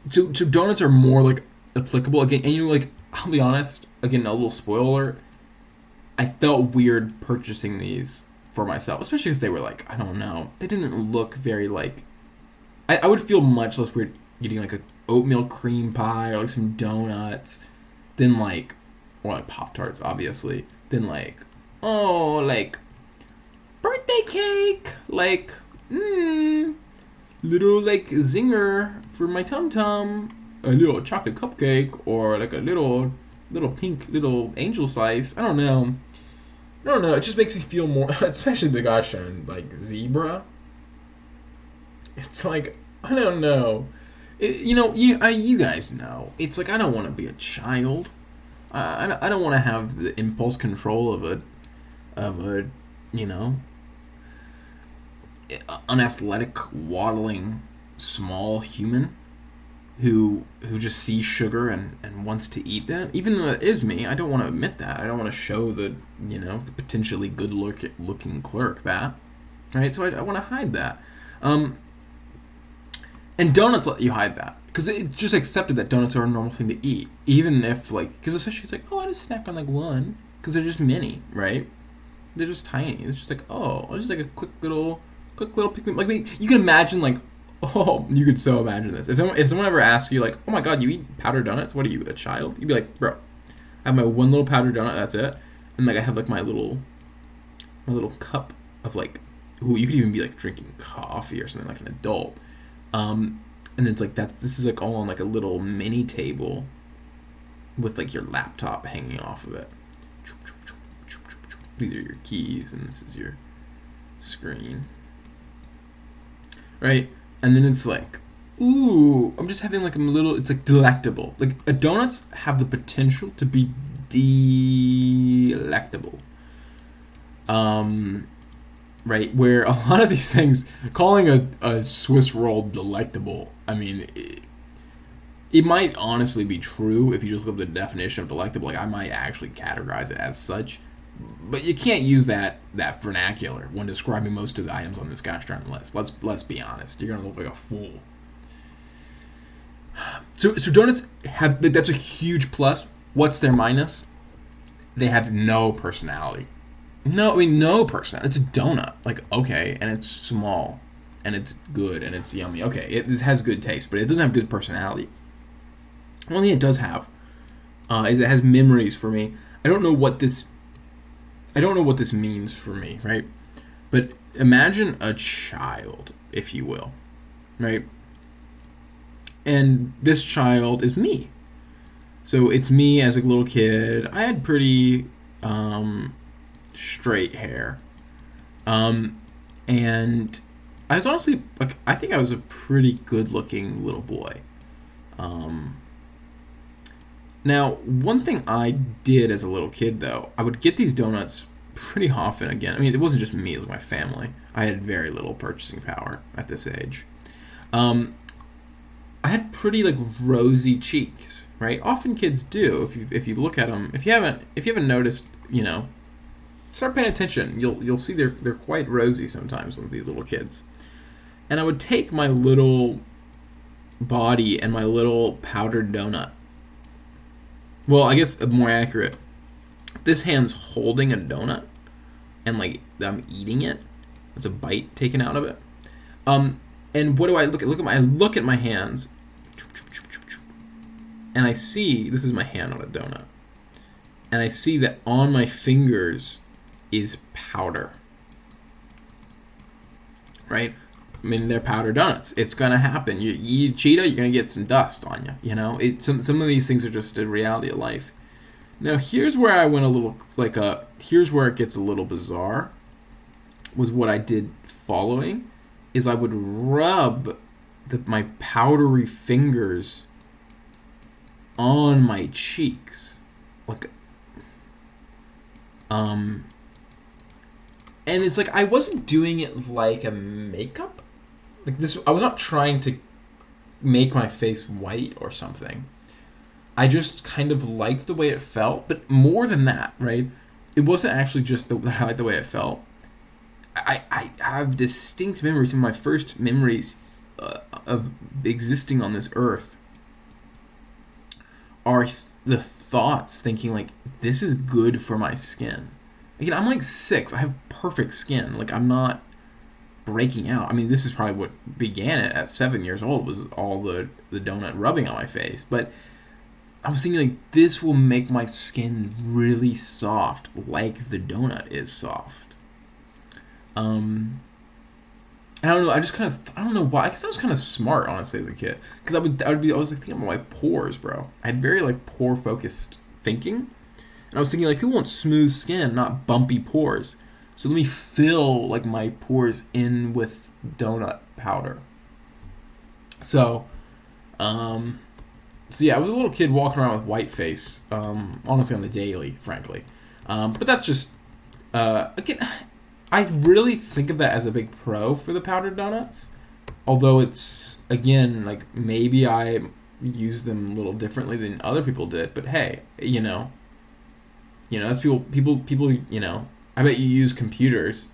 So donuts are more like applicable again, and like, I'll be honest, again, a little spoiler alert, I felt weird purchasing these for myself, especially because they were like, I don't know, they didn't look very like. I would feel much less weird getting like a oatmeal cream pie or like some donuts than like, or like Pop-Tarts, obviously, than like, oh, like birthday cake, like little like zinger for my tum tum, a little chocolate cupcake, or like a little pink little angel slice. I don't know. It just makes me feel more, especially the gosh darn like zebra. It's like, I don't know. You guys know. It's like, I don't want to be a child. I don't want to have the impulse control of a unathletic, waddling, small human who just sees sugar and wants to eat that. Even though that is me, I don't want to admit that. I don't want to show the potentially good looking clerk that. Right? So I want to hide that. And donuts let you hide that. Because it's just accepted that donuts are a normal thing to eat. Even if, like, because especially it's like, oh, I just snack on, like, one. Because they're just mini, right? They're just tiny. It's just like, oh, it's just like a quick little pick. Like, you can imagine, like, oh, you could so imagine this. If someone ever asks you, like, oh my god, you eat powdered donuts? What are you, a child? You'd be like, bro, I have my one little powdered donut, that's it. And, like, I have, like, my little cup of, like, ooh, you could even be, like, drinking coffee or something like an adult. And then it's like this is like all on like a little mini table with like your laptop hanging off of it. These are your keys and this is your screen. Right? And then it's like, ooh, I'm just having like it's like delectable. Like, donuts have the potential to be delectable. Right, where a lot of these things, calling a Swiss roll delectable, I mean, it might honestly be true if you just look up the definition of delectable. Like, I might actually categorize it as such, but you can't use that vernacular when describing most of the items on this gosh darn list. Let's be honest. You're gonna look like a fool. So donuts have, that's a huge plus. What's their minus? They have no personality. No personality. It's a donut. Like, okay, and it's small, and it's good, and it's yummy. Okay, it has good taste, but it doesn't have good personality. One thing it does have is it has memories for me. I don't know what this means for me, right? But imagine a child, if you will, right? And this child is me. So it's me as a little kid. I had pretty straight hair. And I was honestly, like, I think I was a pretty good looking little boy. Now, one thing I did as a little kid, though, I would get these donuts pretty often again. I mean, it wasn't just me, it was my family. I had very little purchasing power at this age. I had pretty, like, rosy cheeks, right? Often kids do. If you look at them, if you haven't noticed, start paying attention. You'll see they're quite rosy sometimes with these little kids. And I would take my little body and my little powdered donut. Well, I guess more accurate. This hand's holding a donut, and like I'm eating it. There's a bite taken out of it. And what do I look at? I look at my hands, and I see this is my hand on a donut, and I see that on my fingers is powder. Right? I mean, they're powder donuts. It's gonna happen. You eat cheetah, you're gonna get some dust on you. Some of these things are just a reality of life. Now, here's where I went a little here's where it gets a little bizarre. Was what I did following, is I would rub my powdery fingers on my cheeks, and it's like I wasn't doing it like a makeup. Like this, I was not trying to make my face white or something. I just kind of liked the way it felt, but more than that, right? It wasn't actually just I liked the way it felt. I have distinct memories. Some of my first memories of existing on this earth are the thoughts thinking like, this is good for my skin. Again, I'm like 6. I have perfect skin. Like, I'm not breaking out. I mean, this is probably what began it at 7 years old, was all the donut rubbing on my face. But I was thinking, like, this will make my skin really soft, like the donut is soft. I don't know. I don't know why. I guess I was kind of smart, honestly, as a kid, because I was like thinking about my pores, bro. I had very like pore focused thinking, and I was thinking like people want smooth skin, not bumpy pores. So let me fill like my pores in with donut powder. So yeah, I was a little kid walking around with white face, honestly on the daily, frankly. But that's just again. I really think of that as a big pro for the powdered donuts. Although it's, again, like, maybe I use them a little differently than other people did. But hey, that's people, I bet you use computers,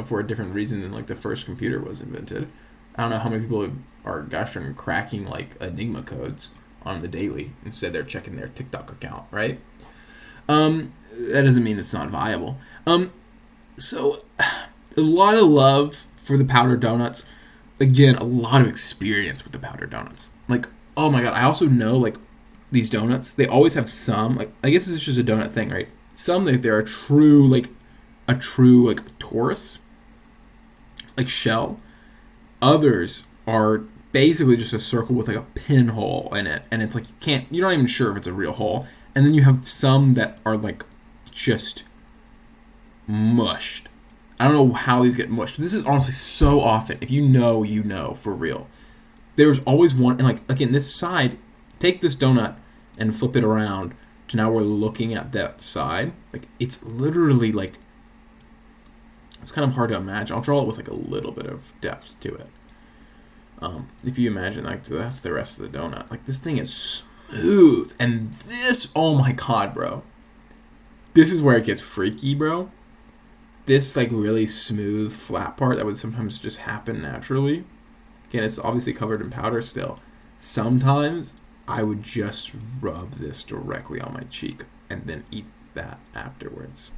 for a different reason than, like, the first computer was invented. I don't know how many people are, gosh darn, cracking, like, Enigma codes on the daily. Instead, they're checking their TikTok account, right? That doesn't mean it's not viable. So, a lot of love for the powdered donuts. Again, a lot of experience with the powdered donuts. Like, oh my god, I also know, like, these donuts, they always have some, like, I guess this is just a donut thing, right? Some, they're a true, like, torus, like, shell. Others are basically just a circle with, like, a pinhole in it. And it's like, you're not even sure if it's a real hole. And then you have some that are, like, just mushed. I don't know how these get mushed. This is honestly so often. If you know for real. There's always one, and like, again, this side, take this donut and flip it around to now we're looking at that side. Like, it's literally like, it's kind of hard to imagine. I'll draw it with like a little bit of depth to it. If you imagine, like, that's the rest of the donut. Like, this thing is smooth. And this, oh my god, bro. This is where it gets freaky, bro. This, like, really smooth, flat part that would sometimes just happen naturally. Again, it's obviously covered in powder still. Sometimes I would just rub this directly on my cheek and then eat that afterwards.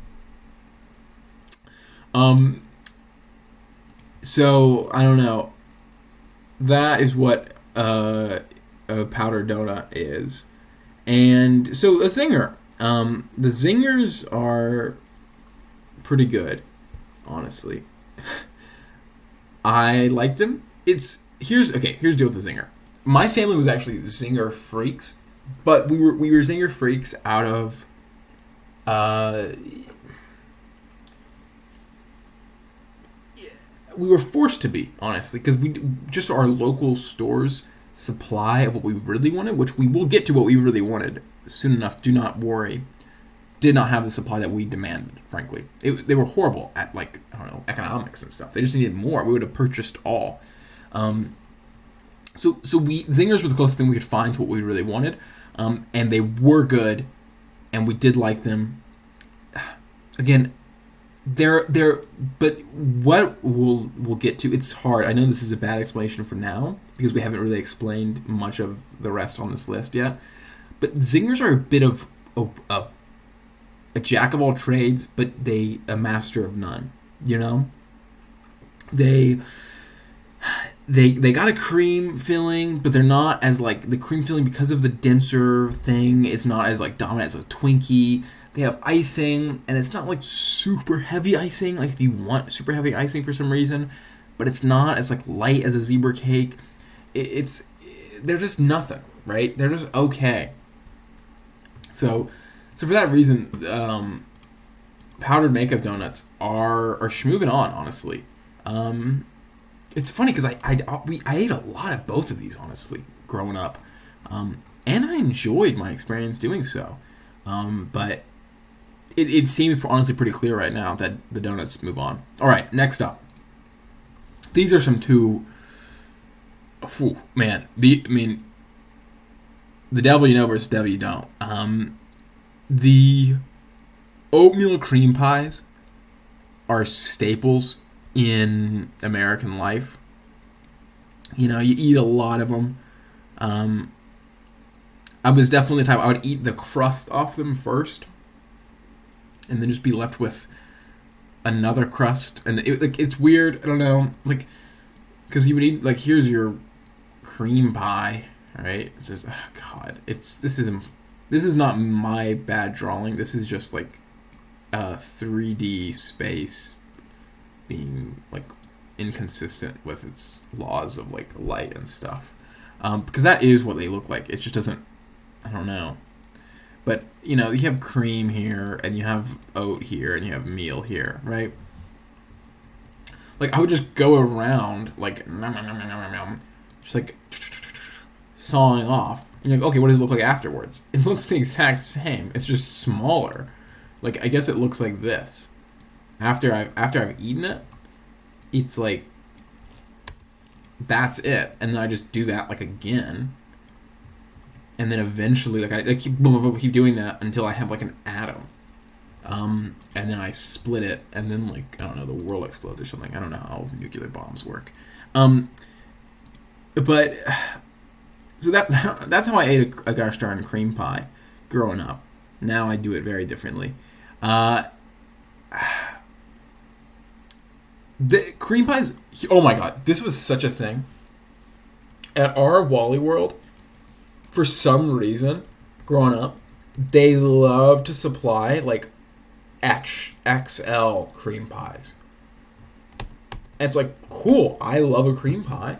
So, I don't know. That is what a powdered donut is. And so, a zinger. The zingers are pretty good, honestly. I like them. Here's the deal with the zinger. my family was actually Zinger freaks, but we were Zinger freaks out of uh, we were forced to be, honestly, because we just our local stores supply of what we really wanted, which we will get to what we really wanted soon enough. Do not worry. Did not have the supply that we demanded. Frankly, they were horrible at, like, I don't know, economics and stuff. They just needed more. We would have purchased all. So we Zingers were the closest thing we could find to what we really wanted, and they were good, and we did like them. Again, but what we'll get to, it's hard. I know this is a bad explanation for now because we haven't really explained much of the rest on this list yet. But Zingers are a bit of a jack of all trades, but a master of none. You know, they got a cream filling, but they're not as, like, the cream filling, because of the denser thing. It's not as, like, dominant as a Twinkie. They have icing, and it's not, like, super heavy icing, like if you want super heavy icing for some reason, but it's not as, like, light as a zebra cake. They're just nothing, right? They're just okay. So for that reason, powdered makeup donuts are schmoovin' on, honestly. It's funny because I ate a lot of both of these, honestly, growing up, and I enjoyed my experience doing so. But it seems honestly pretty clear right now that the donuts move on. All right, next up, these are some two. Whew, man, the devil you know versus the devil you don't. The oatmeal cream pies are staples in American life. You know, you eat a lot of them. I was definitely the type, I would eat the crust off them first, and then just be left with another crust. And it's weird. I don't know, like, because you would eat, like, here's your cream pie, right? It's just, oh god, this is not my bad drawing. This is just like 3D space being, like, inconsistent with its laws of, like, light and stuff, because that is what they look like. It just doesn't, I don't know, but you know, you have cream here and you have oat here and you have meal here, right? Like, I would just go around, like, just like sawing off, and you're like, okay, what does it look like afterwards? It looks the exact same. It's just smaller. Like, I guess it looks like this after I've eaten it. It's like, that's it, and then I just do that, like, again, and then eventually, like, I keep doing that until I have, like, an atom, and then I split it, and then, like, I don't know, the world explodes or something. I don't know how nuclear bombs work, but so that's how I ate a gosh darn cream pie growing up. Now I do it very differently. The cream pies, oh my god, this was such a thing. At our Wally World, for some reason, growing up, they love to supply, like, XL cream pies. And it's like, cool, I love a cream pie.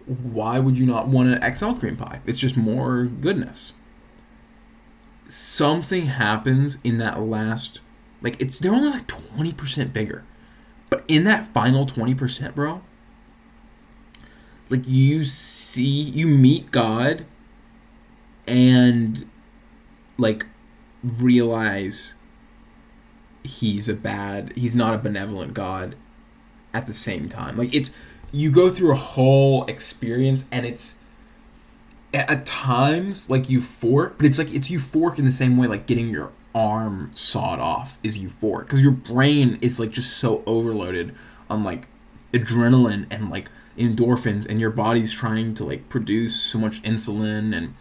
Why would you not want an XL cream pie? It's just more goodness. Something happens in that last, like, they're only like 20% bigger. But in that final 20%, bro, like, you meet God and, like, realize he's not a benevolent God at the same time. Like, you go through a whole experience, and it's at times, like, euphoric, but it's euphoric in the same way, like, getting your arm sawed off is euphoric, because your brain is, like, just so overloaded on, like, adrenaline and, like, endorphins, and your body's trying to, like, produce so much insulin and,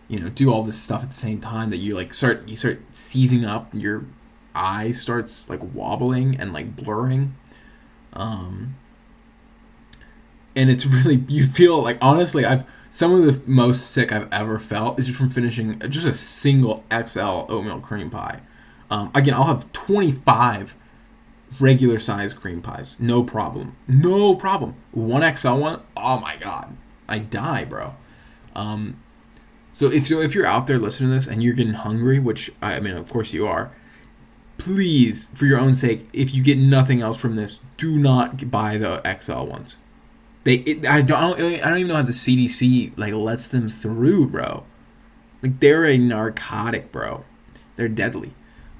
you know, do all this stuff at the same time that you, like, start seizing up. Your eye starts, like, wobbling and, like, blurring, and it's really, you feel like, honestly, some of the most sick I've ever felt is just from finishing just a single XL oatmeal cream pie. Again, I'll have 25 regular size cream pies. No problem. No problem. One XL one, oh my god. I die, bro. So if you're out there listening to this and you're getting hungry, which I mean, of course you are, please, for your own sake, if you get nothing else from this, do not buy the XL ones. I don't even know how the CDC like lets them through, bro. Like they're a narcotic, bro. They're deadly.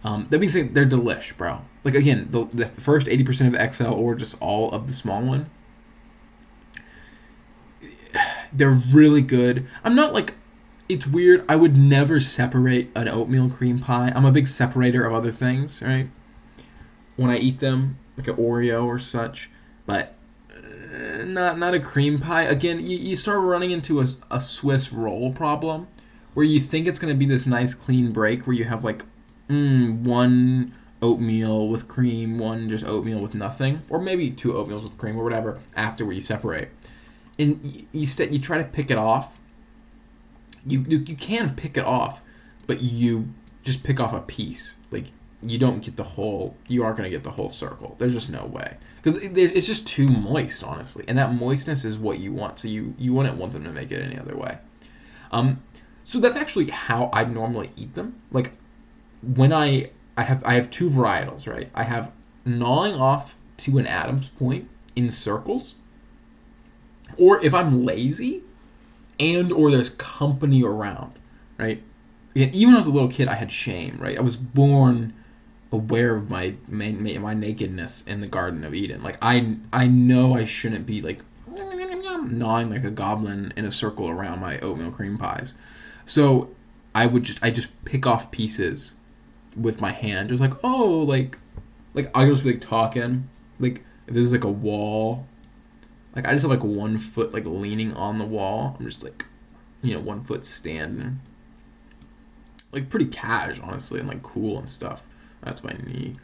That means they're delish, bro. Like again, the first 80% of XL or just all of the small one, they're really good. I'm not like, it's weird. I would never separate an oatmeal cream pie. I'm a big separator of other things, right? When I eat them, like an Oreo or such, but not a cream pie. Again, you start running into a Swiss roll problem where you think it's going to be this nice clean break where you have like one oatmeal with cream, one just oatmeal with nothing, or maybe two oatmeals with cream or whatever after where you separate. And you try to pick it off. You can pick it off, but you just pick off a piece. Like you don't get the whole. You aren't going to get the whole circle. There's just no way because it's just too moist, honestly. And that moistness is what you want. So you wouldn't want them to make it any other way. So that's actually how I normally eat them. Like when I have two varietals, right? I have gnawing off to an Adam's point in circles, or if I'm lazy, and or there's company around, right? Even when I was a little kid, I had shame, right? I was born aware of my nakedness in the Garden of Eden. Like I know I shouldn't be like gnawing like a goblin in a circle around my oatmeal cream pies. So I just pick off pieces with my hand, just like I just be like talking, like if there's like a wall, like I just have like 1 foot like leaning on the wall. I'm just like, 1 foot standing, like pretty cash honestly, and like cool and stuff. That's my knee.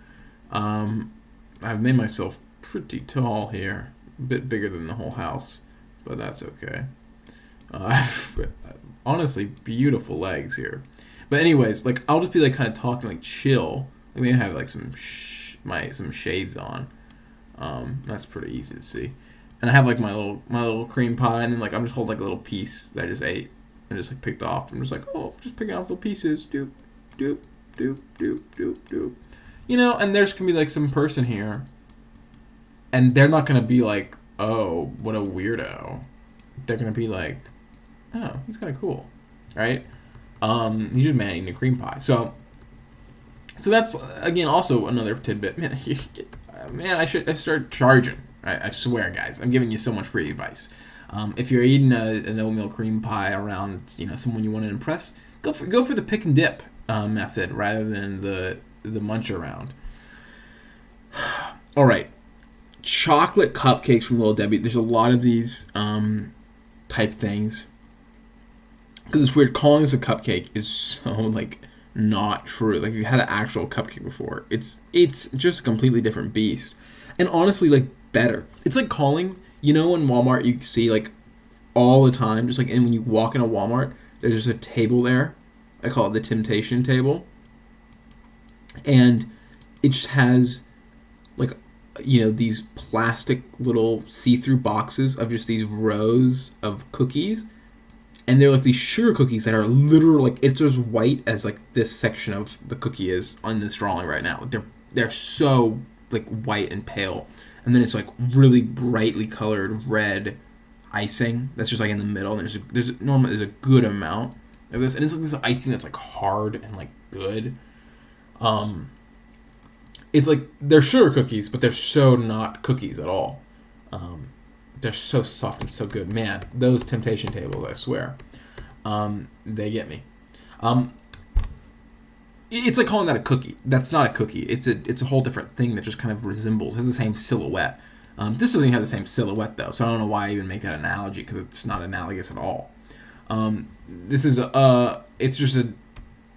I've made myself pretty tall here, a bit bigger than the whole house, but that's okay. Honestly, beautiful legs here. But anyways, like I'll just be like kind of talking like chill. Like maybe I have like some shades on. That's pretty easy to see. And I have like my little cream pie, and then like I'm just holding like a little piece that I just ate and just like picked off. I'm just like, oh, just picking off little pieces. Doop, doop, doop, doop, doop, doop. And there's gonna be like some person here, and they're not gonna be like, oh, what a weirdo. They're gonna be like, oh, he's kind of cool, right? He's just man eating a cream pie. So that's again also another tidbit. Man, I start charging. I swear, guys, I'm giving you so much free advice. If you're eating an oatmeal cream pie around, someone you want to impress, go for the pick and dip method rather than the munch around. All right, chocolate cupcakes from Little Debbie. There's a lot of these type things because it's weird. Calling this a cupcake is so like not true. Like if you had an actual cupcake before, it's just a completely different beast. And honestly, like better. It's like calling, in Walmart you see like all the time, just like, and when you walk in a Walmart, there's just a table there. I call it the temptation table. And it just has like, these plastic little see-through boxes of just these rows of cookies. And they're like these sugar cookies that are literally like, it's as white as like this section of the cookie is on this drawing right now. They're so like white and pale. And then it's like really brightly colored red icing that's just like in the middle. And there's a good amount of this, and it's like this icing that's like hard and like good. It's like they're sugar cookies, but they're so not cookies at all. They're so soft and so good, man. Those temptation tables, I swear, they get me. It's like calling that a cookie. That's not a cookie. It's a whole different thing that just kind of has the same silhouette. This doesn't even have the same silhouette though, so I don't know why I even make that analogy because it's not analogous at all. This is it's just a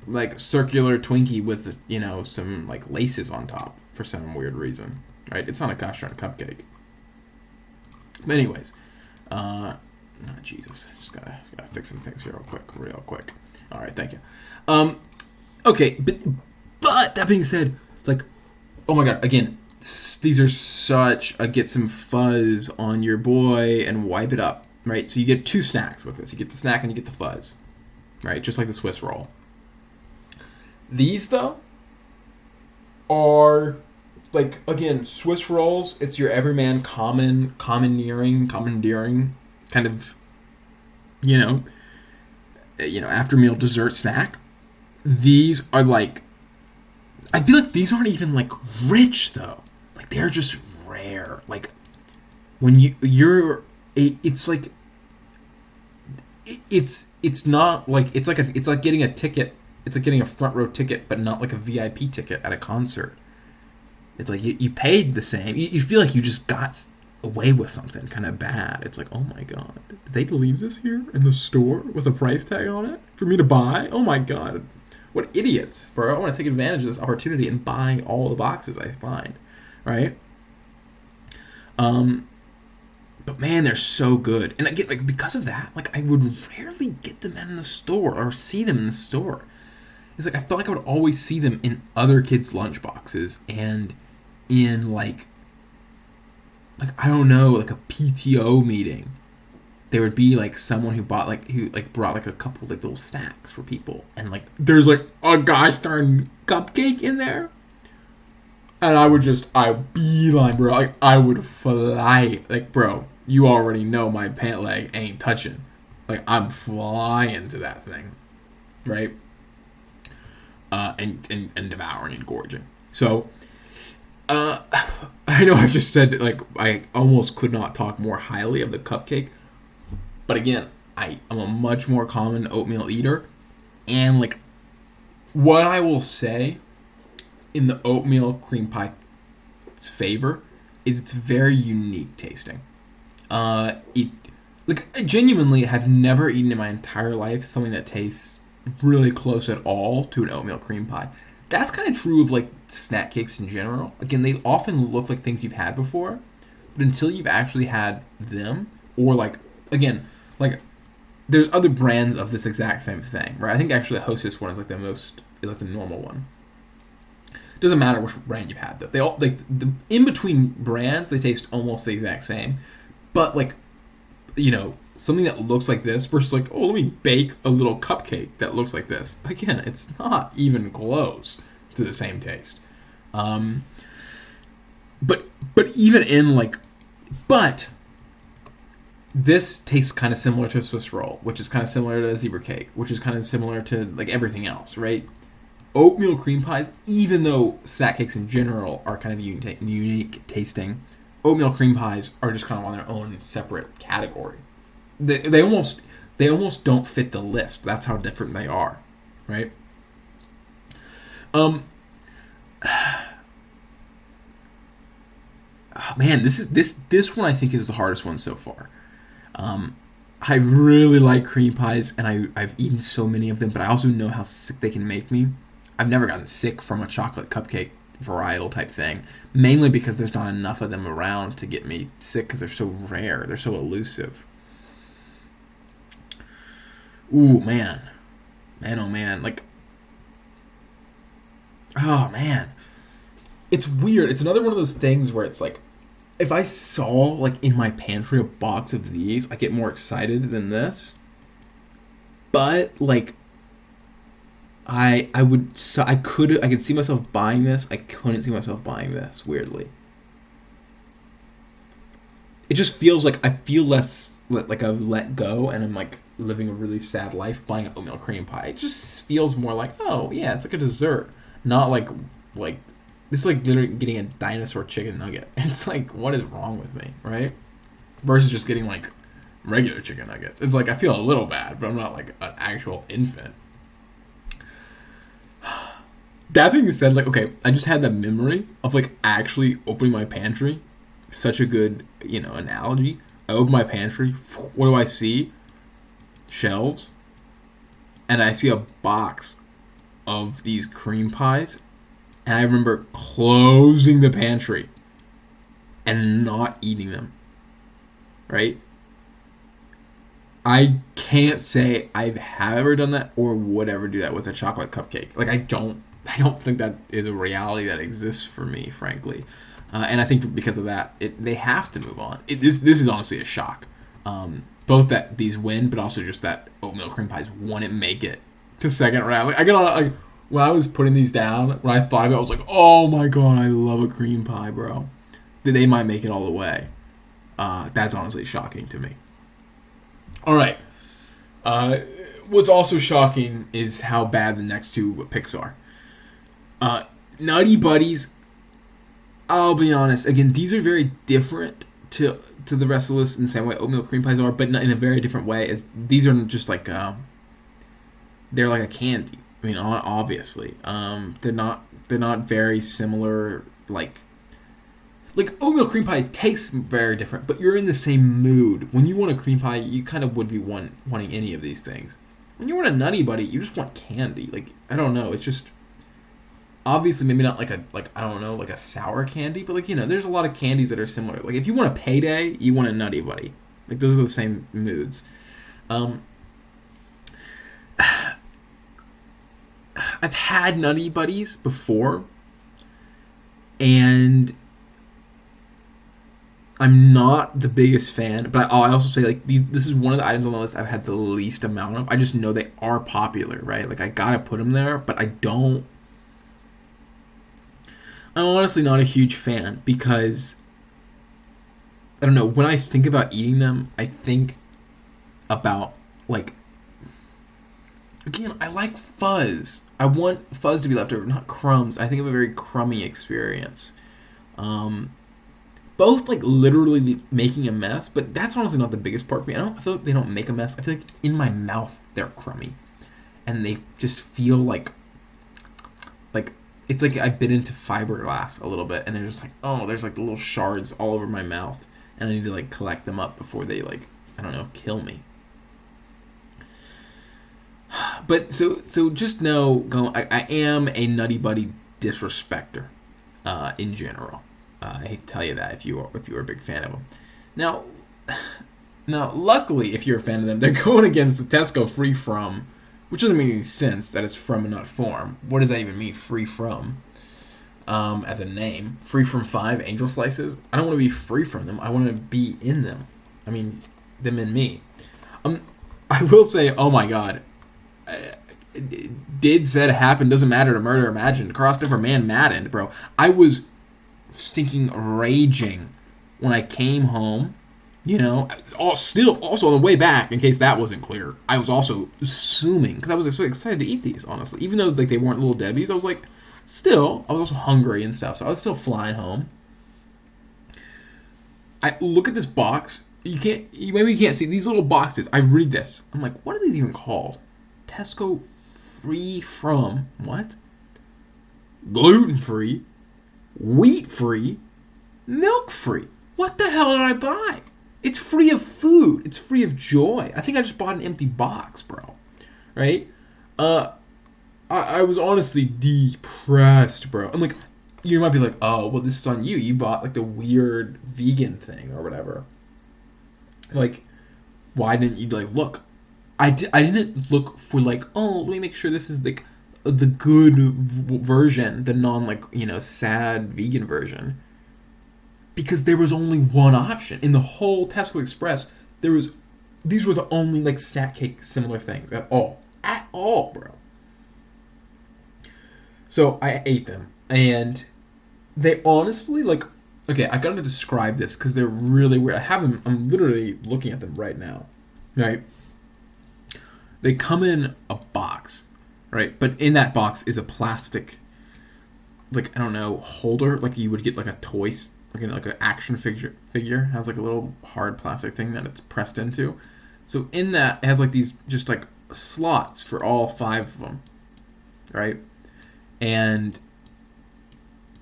like circular Twinkie with some like laces on top for some weird reason, right? It's not a gosh darn cupcake. But anyways, Jesus, just gotta fix some things here real quick. All right, thank you. Okay, but that being said, like, oh my god, again, these are such a get some fuzz on your boy and wipe it up, right? So you get two snacks with this. You get the snack and you get the fuzz, right? Just like the Swiss roll. These, though, are, like, again, Swiss rolls. It's your everyman commandeering kind of, after meal dessert snack. These are like, I feel like these aren't even like rich though. Like they're just rare. Like when it's like, it's not like, it's like getting a ticket. It's like getting a front row ticket, but not like a VIP ticket at a concert. It's like you paid the same. You feel like you just got away with something kind of bad. It's like, oh my god, did they leave this here in the store with a price tag on it for me to buy? Oh my god, what idiots, bro. I want to take advantage of this opportunity and buy all the boxes I find, right? But man, they're so good. And again, like, because of that, like, I would rarely get them in the store or see them in the store. It's like I felt like I would always see them in other kids' lunch boxes and in like I don't know, like a PTO meeting. There would be like someone who brought like a couple like little snacks for people, and like there's like a gosh darn cupcake in there, and I beeline, bro. Like I would fly, like, bro, you already know my pant leg ain't touching. Like I'm flying to that thing, right? And devouring and gorging. So, I know I've just said that, like, I almost could not talk more highly of the cupcake, but again, I'm a much more common oatmeal eater, and like, what I will say in the oatmeal cream pie's favor is it's very unique tasting. I genuinely have never eaten in my entire life something that tastes really close at all to an oatmeal cream pie. That's kind of true of like snack cakes in general. Again, they often look like things you've had before, but until you've actually had them, or like, again, like there's other brands of this exact same thing, right? I think actually the Hostess one is like the normal one. Doesn't matter which brand you've had though. They all, like, the in between brands, they taste almost the exact same, but like, something that looks like this versus like, oh, let me bake a little cupcake that looks like this. Again, it's not even close to the same taste. But even in like, but this tastes kind of similar to a Swiss roll, which is kind of similar to a zebra cake, which is kind of similar to like everything else, right? Oatmeal cream pies, even though snack cakes in general are kind of unique tasting, oatmeal cream pies are just kind of on their own separate category. They almost don't fit the list. That's how different they are, right? Man, this one I think is the hardest one so far. I really like cream pies, and I've eaten so many of them, but I also know how sick they can make me. I've never gotten sick from a chocolate cupcake varietal type thing, mainly because there's not enough of them around to get me sick because they're so rare, they're so elusive. Ooh, man, oh man, like, oh man, it's weird. It's another one of those things where it's like, if I saw like in my pantry a box of these, I get more excited than this. But like, I could see myself buying this. I couldn't see myself buying this, weirdly. It just feels like I feel less like I've let go, and I'm like living a really sad life buying an oatmeal cream pie. It just feels more like, oh yeah, it's like a dessert, not like it's like literally getting a dinosaur chicken nugget. It's like, what is wrong with me, right? Versus just getting like regular chicken nuggets. It's like I feel a little bad, but I'm not like an actual infant. That being said, like, okay, I just had that memory of like actually opening my pantry. Such a good, analogy. I open my pantry. What do I see? Shelves. And I see a box of these cream pies. And I remember closing the pantry and not eating them. Right? I can't say I have ever done that or would ever do that with a chocolate cupcake. Like, I don't think that is a reality that exists for me, frankly. And I think because of that, they have to move on. This is honestly a shock. both that these win, but also just that oatmeal cream pies wouldn't make it to second round. Like I get on like when I was putting these down, when I thought of it, I was like, oh my god, I love a cream pie, bro. That they might make it all the way. That's honestly shocking to me. All right. What's also shocking is how bad the next two picks are. Nutty Buddies. I'll be honest. Again, these are very different to the rest of the list in the same way oatmeal cream pies are, but in a very different way. As these are just like they're like a candy. I mean, obviously, they're not very similar. Like oatmeal cream pie tastes very different, but you're in the same mood. When you want a cream pie, you kind of would be wanting any of these things. When you want a Nutty Buddy, you just want candy. Like I don't know, it's just obviously maybe not like I don't know, like a sour candy, but like there's a lot of candies that are similar. Like if you want a Payday, you want a Nutty Buddy. Like those are the same moods. I've had Nutty Buddies before, and I'm not the biggest fan, but I also say like this is one of the items on the list I've had the least amount of. I just know they are popular, right? Like I gotta put them there, but I'm honestly not a huge fan because I don't know, when I think about eating them, I think about like, again, I like fuzz. I want fuzz to be left over, not crumbs. I think of a very crummy experience. Both like literally making a mess, but that's honestly not the biggest part for me. I feel like they don't make a mess. I feel like in my mouth they're crummy, and they just feel like it's like I bit into fiberglass a little bit, and they're just like, oh, there's like little shards all over my mouth, and I need to like collect them up before they like, I don't know, kill me. But so just know, I am a Nutty Buddy disrespecter, in general. I hate to tell you that if you are a big fan of them. Now, luckily, if you're a fan of them, they're going against the Tesco Free From, which doesn't make any sense that it's from and not form. What does that even mean, free from? As a name, free from 5 angel slices. I don't want to be free from them. I want to be in them. I mean, them and me. I will say, oh my god. Did, said, happened, doesn't matter to murder imagined. Crossed over man maddened, bro. I was stinking raging when I came home, also on the way back, in case that wasn't clear, I was also assuming, because I was so excited to eat these, honestly, even though like they weren't Little Debbie's, I was like, still, I was also hungry and stuff, so I was still flying home. I look at this box, maybe you can't see these little boxes, I read this, I'm like, what are these even called? Tesco Free From, what? Gluten-free, wheat-free, milk-free. What the hell did I buy? It's free of food. It's free of joy. I think I just bought an empty box, bro. Right? I was honestly depressed, bro. I'm like, you might be like, oh, well, this is on you. You bought like the weird vegan thing or whatever. Like, why didn't you like look? I didn't look for like, oh, let me make sure this is like the good version, the non sad vegan version, because there was only one option in the whole Tesco Express. These were the only like snack cake similar things at all, bro. So I ate them, and they honestly like, okay, I gotta describe this because they're really weird. I have them. I'm literally looking at them right now, right? They come in a box. Right, but in that box is a plastic, like, I don't know, holder, like you would get like a toy, like an action figure has like a little hard plastic thing that it's pressed into. So in that, it has like these just like slots for all 5 of them, right? And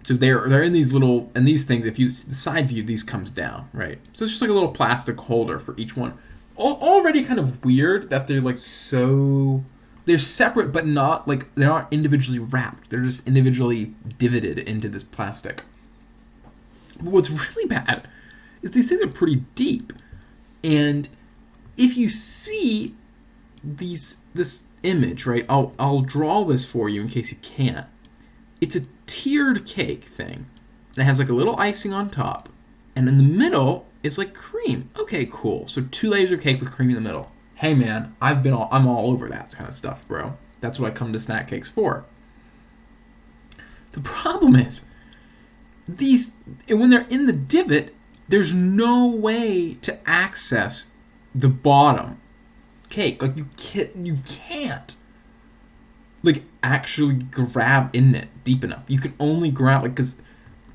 so they're in these little, and these things, if you, the side view, these comes down, right? So it's just like a little plastic holder for each one. Already kind of weird that they're like so... They're separate, but not like they're not individually wrapped. They're just individually divoted into this plastic. But what's really bad is these things are pretty deep, and if you see this image, right? I'll draw this for you in case you can't. It's a tiered cake thing, and it has like a little icing on top, and in the middle is like cream. Okay, cool. So 2 layers of cake with cream in the middle. Hey man, I'm all over that kind of stuff, bro. That's what I come to snack cakes for. The problem is, these when they're in the divot, there's no way to access the bottom cake. Like you can't like actually grab in it deep enough. You can only grab like because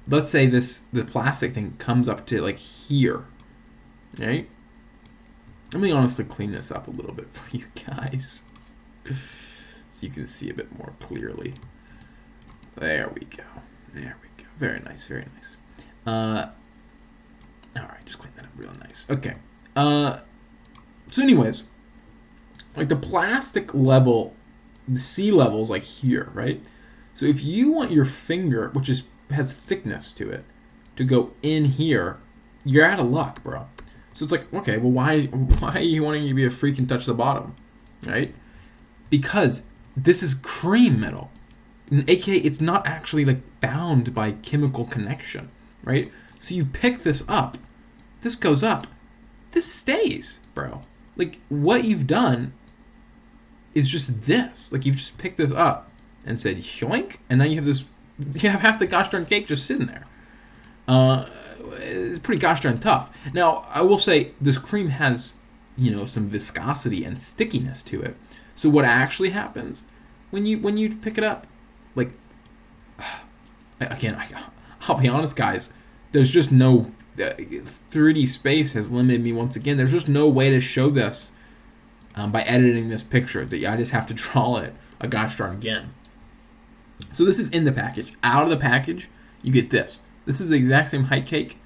let's say the plastic thing comes up to like here, right? Let me honestly clean this up a little bit for you guys so you can see a bit more clearly. There we go. There we go. Very nice. Very nice. All right, just clean that up real nice. Okay. So anyways, like the plastic level, the sea level is like here, right? So if you want your finger, which has thickness to it, to go in here, you're out of luck, bro. So it's like, okay, well, why are you wanting to be a freak and touch the bottom, right? Because this is cream metal, aka it's not actually like bound by chemical connection, right? So you pick this up, this goes up, this stays, bro. Like what you've done is just this. Like you've just picked this up and said yoink, and then you have half the gosh darn cake just sitting there. It's pretty gosh darn tough. Now I will say this cream has some viscosity and stickiness to it. So what actually happens when you pick it up, like again, I'll be honest, guys. There's just no 3D space has limited me once again. There's just no way to show this by editing this picture. That I just have to draw it a gosh darn again. So this is in the package. Out of the package, you get this. This is the exact same height cake,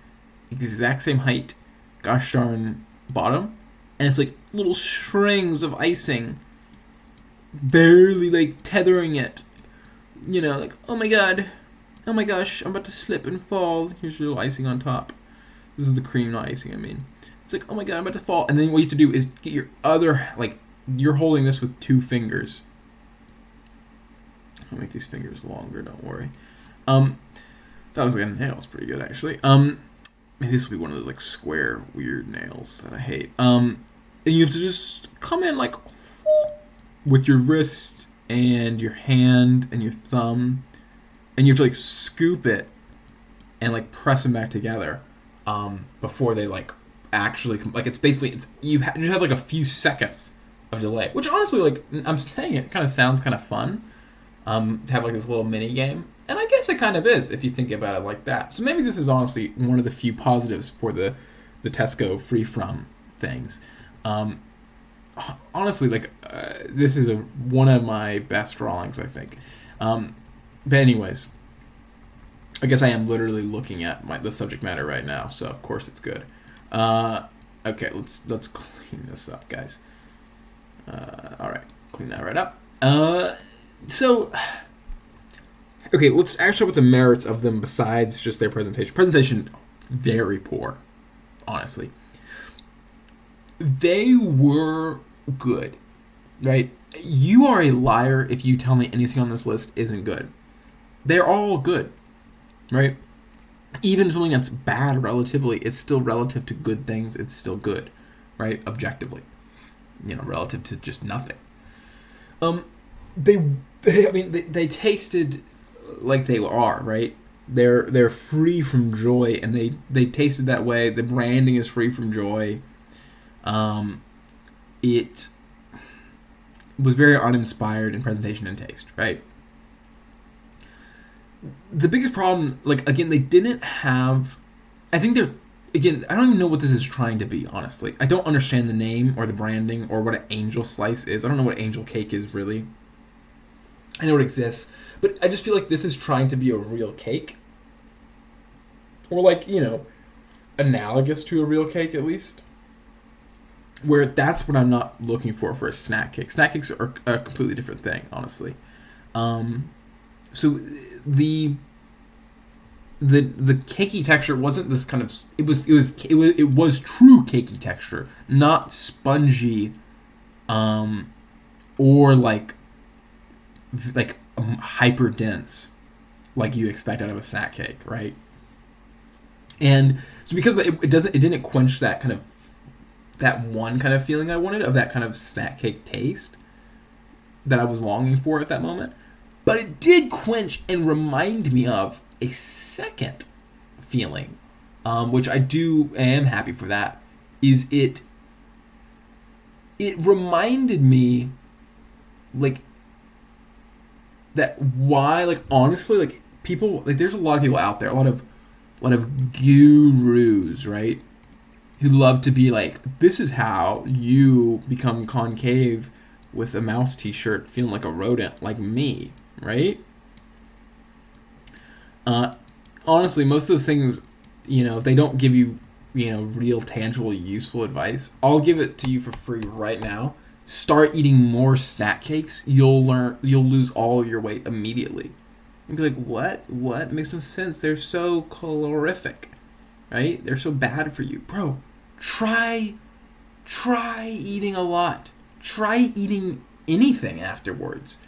exact same height, gosh darn bottom, and it's like little strings of icing, barely like tethering it. Like oh my god, oh my gosh, I'm about to slip and fall. Here's your little icing on top. This is the cream, not icing. I mean, it's like oh my god, I'm about to fall. And then what you have to do is get your other you're holding this with 2 fingers. I'll make these fingers longer. Don't worry. That was like a nail. It's pretty good actually. Maybe this will be one of those like square weird nails that I hate. And you have to just come in like whoop, with your wrist and your hand and your thumb, and you have to like scoop it and like press them back together before they like actually like it's basically you have like a few seconds of delay, which honestly like I'm saying it kind of sounds kind of fun to have like this little mini game. And I guess it kind of is if you think about it like that. So maybe this is honestly one of the few positives for the Tesco free from things. Honestly, like this is one of my best drawings, I think. But anyways, I guess I am literally looking at the subject matter right now, so of course it's good. Okay, let's clean this up, guys. All right, clean that right up. So. Okay, let's actually talk about the merits of them besides just their presentation. Presentation, very poor, honestly. They were good, right? You are a liar if you tell me anything on this list isn't good. They're all good, right? Even something that's bad relatively, it's still relative to good things. It's still good, right? Objectively, relative to just nothing. They tasted like they are, right? They're free from joy, and they tasted that way. The branding is free from joy. It was very uninspired in presentation and taste, right? The biggest problem, like again, they didn't have. I think they're again. I don't even know what this is trying to be. Honestly, I don't understand the name or the branding or what an angel slice is. I don't know what angel cake is really. I know it exists, but I just feel like this is trying to be a real cake. Or like, analogous to a real cake at least. Where that's what I'm not looking for a snack cake. Snack cakes are a completely different thing, honestly. So the cakey texture wasn't this kind of it was true cakey texture, not spongy or like hyper dense like you expect out of a snack cake, right? And so because it didn't quench that kind of, that one kind of feeling I wanted of that kind of snack cake taste that I was longing for at that moment. But it did quench and remind me of a second feeling, which I am happy for that, is it reminded me, like, that why, like, honestly, like, people, like, there's a lot of people out there, a lot of gurus, right, who love to be like, this is how you become concave with a mouse t-shirt feeling like a rodent like me, right? Honestly, most of those things, they don't give you, real, tangible, useful advice. I'll give it to you for free right now. Start eating more snack cakes. You'll lose all of your weight immediately. You'll be like, what? What? It makes no sense. They're so calorific, right? They're so bad for you. Bro, try eating a lot. Try eating anything afterwards.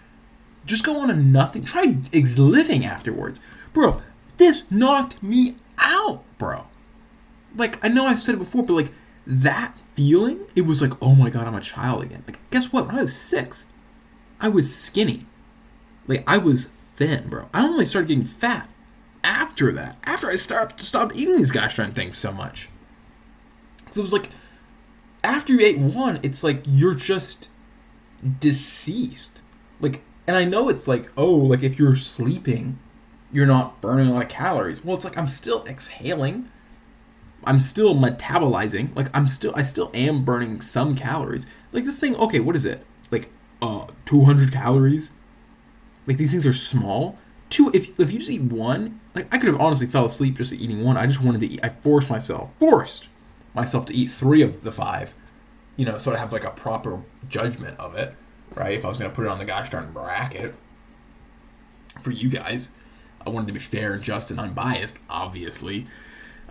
Just go on a nothing. Try living afterwards. Bro, this knocked me out, bro. Like, I know I've said it before, but, like, that feeling, it was like, oh my god, I'm a child again. Like, guess what? When I was 6, I was skinny. Like, I was thin, bro. I only started getting fat after that. After I stopped eating these gosh darn things so much. So it was like, after you ate one, it's like you're just deceased. Like, and I know it's like, oh, like, if you're sleeping, you're not burning a lot of calories. Well, it's like, I'm still exhaling. I'm still metabolizing. Like, I still am burning some calories. Like, this thing, okay, what is it? Like, 200 calories? Like, these things are small. If you just eat one, like, I could have honestly fell asleep just eating one. I just wanted to eat. I forced myself to eat 3 of the 5, so to have, like, a proper judgment of it, right? If I was going to put it on the gosh darn bracket for you guys, I wanted to be fair and just and unbiased, obviously.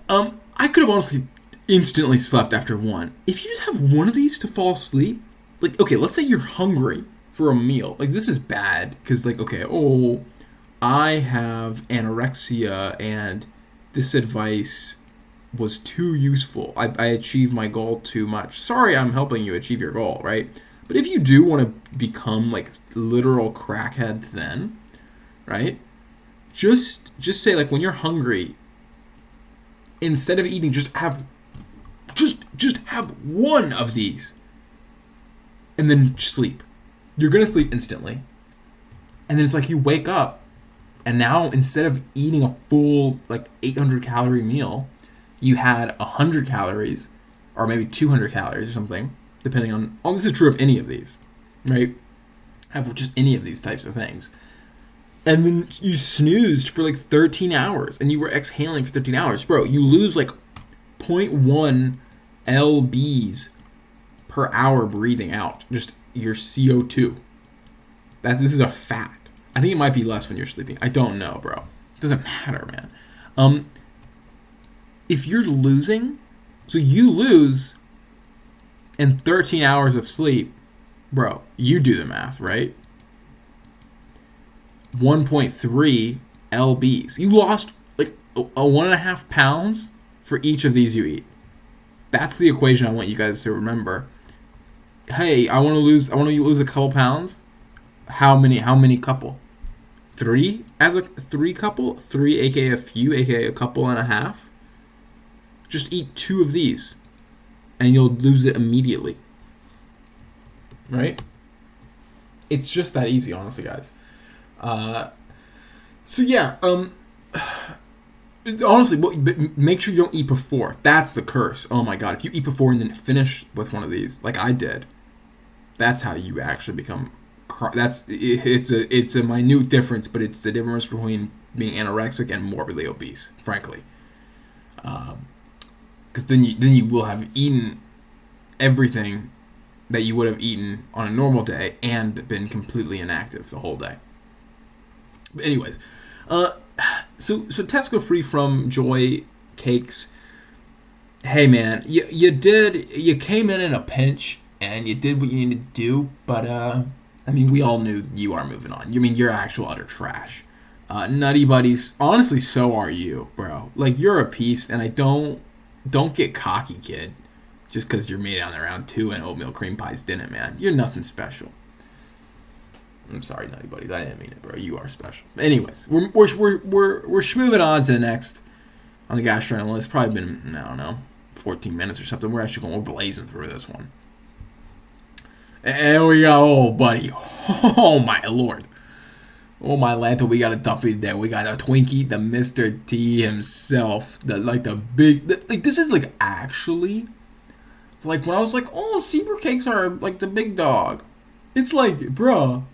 I could have honestly instantly slept after one. If you just have one of these to fall asleep, like, okay, let's say you're hungry for a meal. Like, this is bad, because, like, okay, I have anorexia, and this advice was too useful. I achieved my goal too much. Sorry, I'm helping you achieve your goal, right? But if you do want to become, like, literal crackhead thin, right? Just say, like, when you're hungry, instead of eating, just have one of these, and then sleep. You're gonna sleep instantly, and then it's like you wake up, and now instead of eating a full, like, 800 calorie meal, you had 100 calories, or maybe 200 calories or something, depending on. Oh, this is true of any of these, right? Have just any of these types of things. And then you snoozed for like 13 hours, and you were exhaling for 13 hours. Bro, you lose like 0.1 lbs per hour breathing out, just your CO2. This is a fact. I think it might be less when you're sleeping. I don't know, bro. It doesn't matter, man. If you're losing, so you lose in 13 hours of sleep, bro, you do the math, right? 1.3 lbs. You lost like a 1.5 pounds for each of these you eat. That's the equation I want you guys to remember. Hey, I want to lose a couple pounds. How many couple? 3 as a 3 couple? 3 aka a few, aka a couple and a half. Just eat 2 of these and you'll lose it immediately. Right? It's just that easy, honestly, guys. So yeah, honestly, make sure you don't eat before. That's the curse. Oh my god, if you eat before and then finish with one of these, like I did, that's how you actually become. It's a minute difference, but it's the difference between being anorexic and morbidly obese, frankly. Because then you will have eaten everything that you would have eaten on a normal day and been completely inactive the whole day. But anyways, so Tesco Free From Joy cakes. Hey man, you came in a pinch and you did what you needed to do, but I mean, we all knew you are moving on. You mean you're actual utter trash. Nutty Buddies, honestly, so are you, bro. Like, you're a piece, and I don't get cocky, kid, just because you're made on the round 2 and oatmeal cream pies didn't, man. You're nothing special. I'm sorry, Nutty Buddies, I didn't mean it, bro. You are special. Anyways, we're moving on to the next on the gastronomic list. It's probably been, I don't know, 14 minutes or something. We're blazing through this one. And we got, oh, buddy. Oh, my lord. Oh, my Lanta, we got a toughie there. We got a Twinkie, the Mr. T himself. This is, like, actually, like, when I was like, oh, zebra cakes are, like, the big dog. It's like, bro.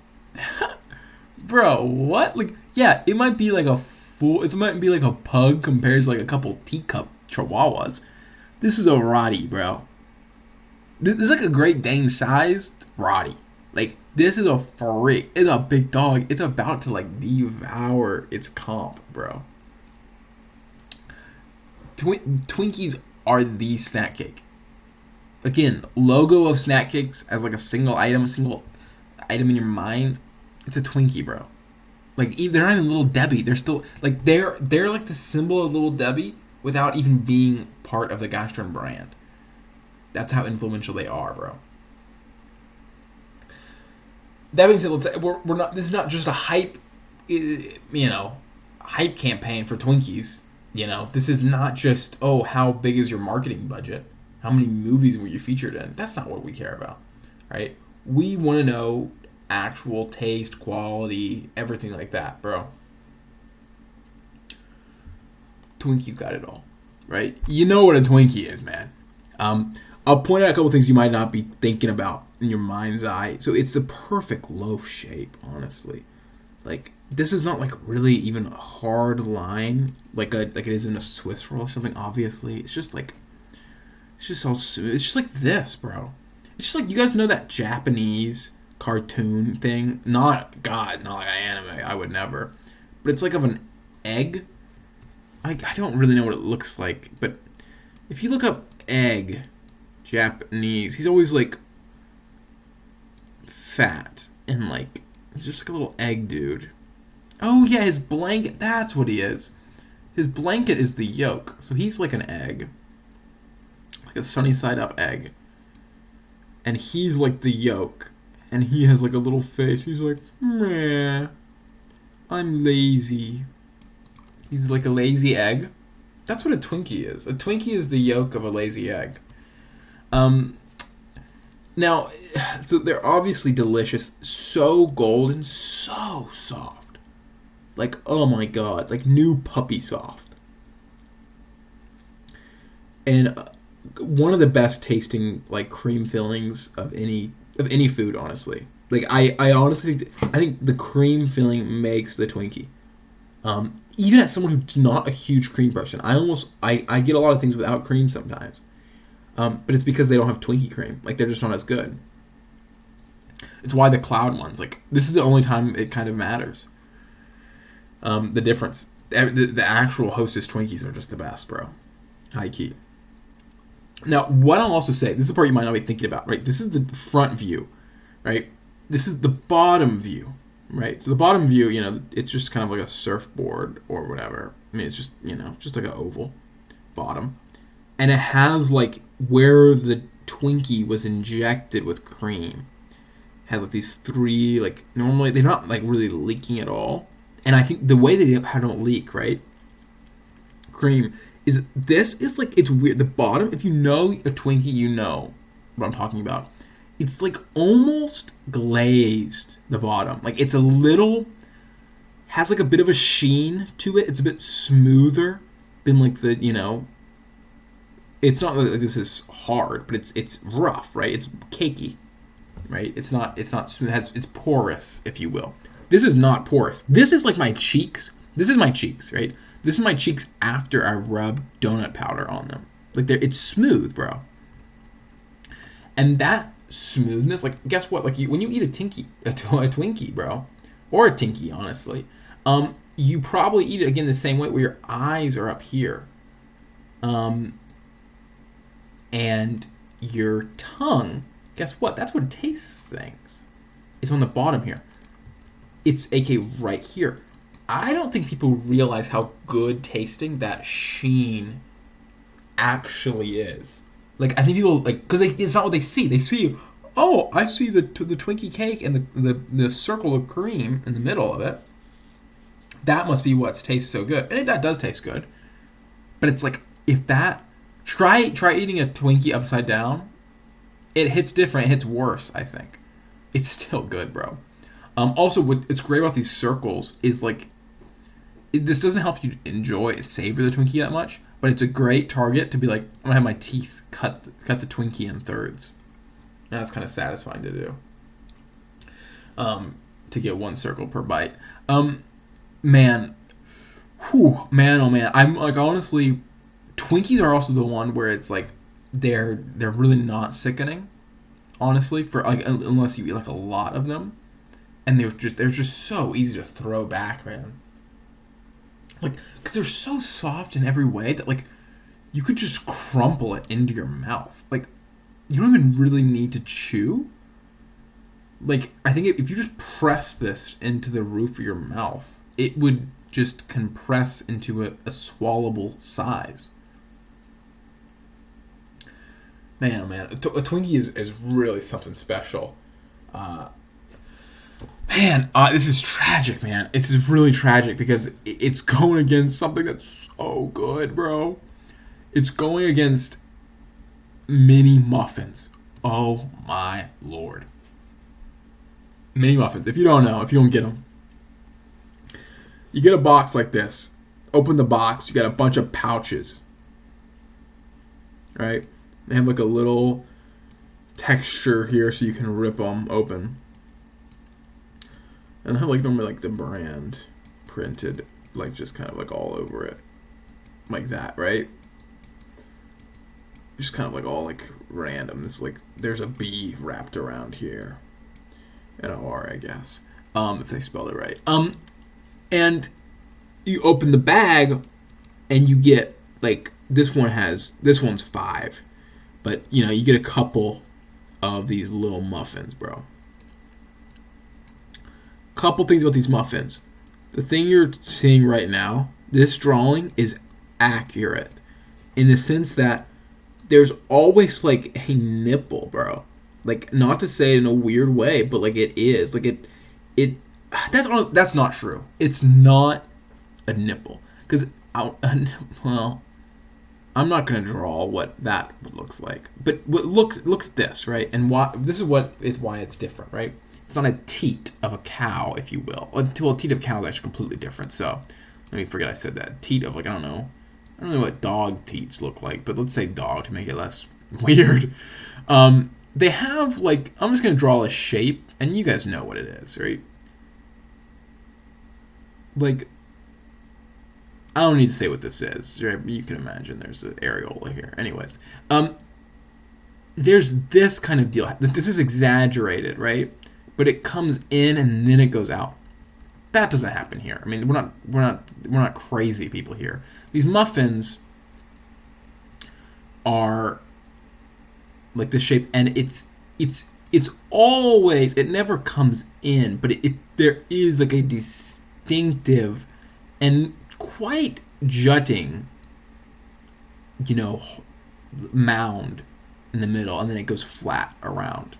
Bro, what? Like, yeah, it might be, like, it might be, like, a pug compared to, like, a couple teacup chihuahuas. This is a Rottie, bro. This is, like, a Great Dane-sized Rottie. Like, this is a freak. It's a big dog. It's about to, like, devour its comp, bro. Twinkies are the snack cake. Again, logo of snack cakes as, like, a single item in your mind. It's a Twinkie, bro. Like, they're not even Little Debbie. They're still, like, they're like the symbol of Little Debbie without even being part of the Gastron brand. That's how influential they are, bro. That being said, we're not. This is not just a hype campaign for Twinkies. This is not just, oh, how big is your marketing budget? How many movies were you featured in? That's not what we care about, right? We want to know actual taste, quality, everything like that, bro. Twinkies got it all, right? You know what a Twinkie is, man. I'll point out a couple things you might not be thinking about in your mind's eye. So it's the perfect loaf shape, honestly. Like, this is not, like, really even a hard line like it is in a Swiss roll or something, obviously. It's just, like, it's just all smooth. It's just like this, bro. It's just like, you guys know that Japanese cartoon thing? Not like an anime. I would never. But it's, like, of an egg. I don't really know what it looks like. But if you look up egg... Japanese. He's always, like, fat and, like, he's just like a little egg dude. Oh yeah, his blanket. That's what he is. His blanket is the yolk, so he's like an egg, like a sunny side up egg. And he's like the yolk, and he has like a little face. He's like, meh, I'm lazy. He's like a lazy egg. That's what a Twinkie is. A Twinkie is the yolk of a lazy egg. Now, so they're obviously delicious, so golden, so soft. Like, oh my god, like new puppy soft. And one of the best tasting, like, cream fillings of any food, honestly. Like, I honestly think the cream filling makes the Twinkie. Even as someone who's not a huge cream person, I get a lot of things without cream sometimes. But it's because they don't have Twinkie cream. Like, they're just not as good. It's why the cloud ones, like, this is the only time it kind of matters. The difference. The actual Hostess Twinkies are just the best, bro. High key. Now, what I'll also say, this is the part you might not be thinking about, right? This is the front view, right? This is the bottom view, right? So the bottom view, it's just kind of like a surfboard or whatever. I mean, it's just, just like an oval bottom. And it has, like, where the Twinkie was injected with cream. It has, like, these three, like, normally they're not, like, really leaking at all. And I think the way they don't leak, right? Cream is, this is, like, it's weird. The bottom, if you know a Twinkie, you know what I'm talking about. It's, like, almost glazed, the bottom. Like, it's a little, has, like, a bit of a sheen to it. It's a bit smoother than, like, the, it's not like this is hard, but it's rough, right? It's cakey, right? It's not smooth. It's porous, if you will. This is not porous. This is like my cheeks. This is my cheeks, right? This is my cheeks after I rub donut powder on them. Like, it's smooth, bro. And that smoothness, like, guess what? Like, when you eat a Twinkie, bro, or a Tinkie, honestly, you probably eat it again the same way, where your eyes are up here. And your tongue, guess what? That's what tastes things. It's on the bottom here. It's AK right here. I don't think people realize how good tasting that sheen actually is. Like, I think people, like, because it's not what they see. They see, oh, I see the Twinkie cake and the circle of cream in the middle of it. That must be what tastes so good. And that does taste good. But it's like, if that, try eating a Twinkie upside down. It hits different. It hits worse, I think. It's still good, bro. Also, what's great about these circles is, like, this doesn't help you savor the Twinkie that much, but it's a great target to be like, I'm gonna have my teeth cut the Twinkie in thirds. And that's kind of satisfying to do. To get one circle per bite. Man, oh man. I'm like, honestly, Twinkies are also the one where it's like they're really not sickening. Honestly, for like unless you eat like a lot of them, and they're just so easy to throw back, man. Like, because they're so soft in every way that, like, you could just crumple it into your mouth. Like, you don't even really need to chew. Like, I think if you just press this into the roof of your mouth, it would just compress into a swallowable size. Man, oh man, a Twinkie is really something special. This is tragic, man. This is really tragic because it's going against something that's so good, bro. It's going against mini muffins. Oh my lord. Mini muffins. If you don't know, if you don't get them, you get a box like this. Open the box. You got a bunch of pouches. Right? They have like a little texture here so you can rip them open. And they have like normally like the brand printed like just kind of like all over it. Like that, right? Just kind of like all like random. It's like there's a B wrapped around here. And an R, I guess. If they spelled it right. And you open the bag and you get like this one's 5. But you know, you get a couple of these little muffins, bro. Couple things about these muffins. The thing you're seeing right now, this drawing is accurate in the sense that there's always like a nipple, bro. Like, not to say it in a weird way, but like it is. Like that's not true. It's not a nipple. Because, well, I'm not going to draw what that looks like. But what looks this, right? And this is why it's different, right? It's not a teat of a cow, if you will. Well, a teat of a cow is actually completely different. So, let me forget I said that. Teat of, like, I don't know what dog teats look like, but let's say dog to make it less weird. They have, like, I'm just going to draw a shape, and you guys know what it is, right? Like, I don't need to say what this is, right? You can imagine there's an areola here. Anyways, there's this kind of deal. This is exaggerated, right? But it comes in and then it goes out. That doesn't happen here. I mean, we're not crazy people here. These muffins are like this shape, and it's always, it never comes in, but there is like a distinctive and quite jutting, you know, mound in the middle, and then it goes flat around.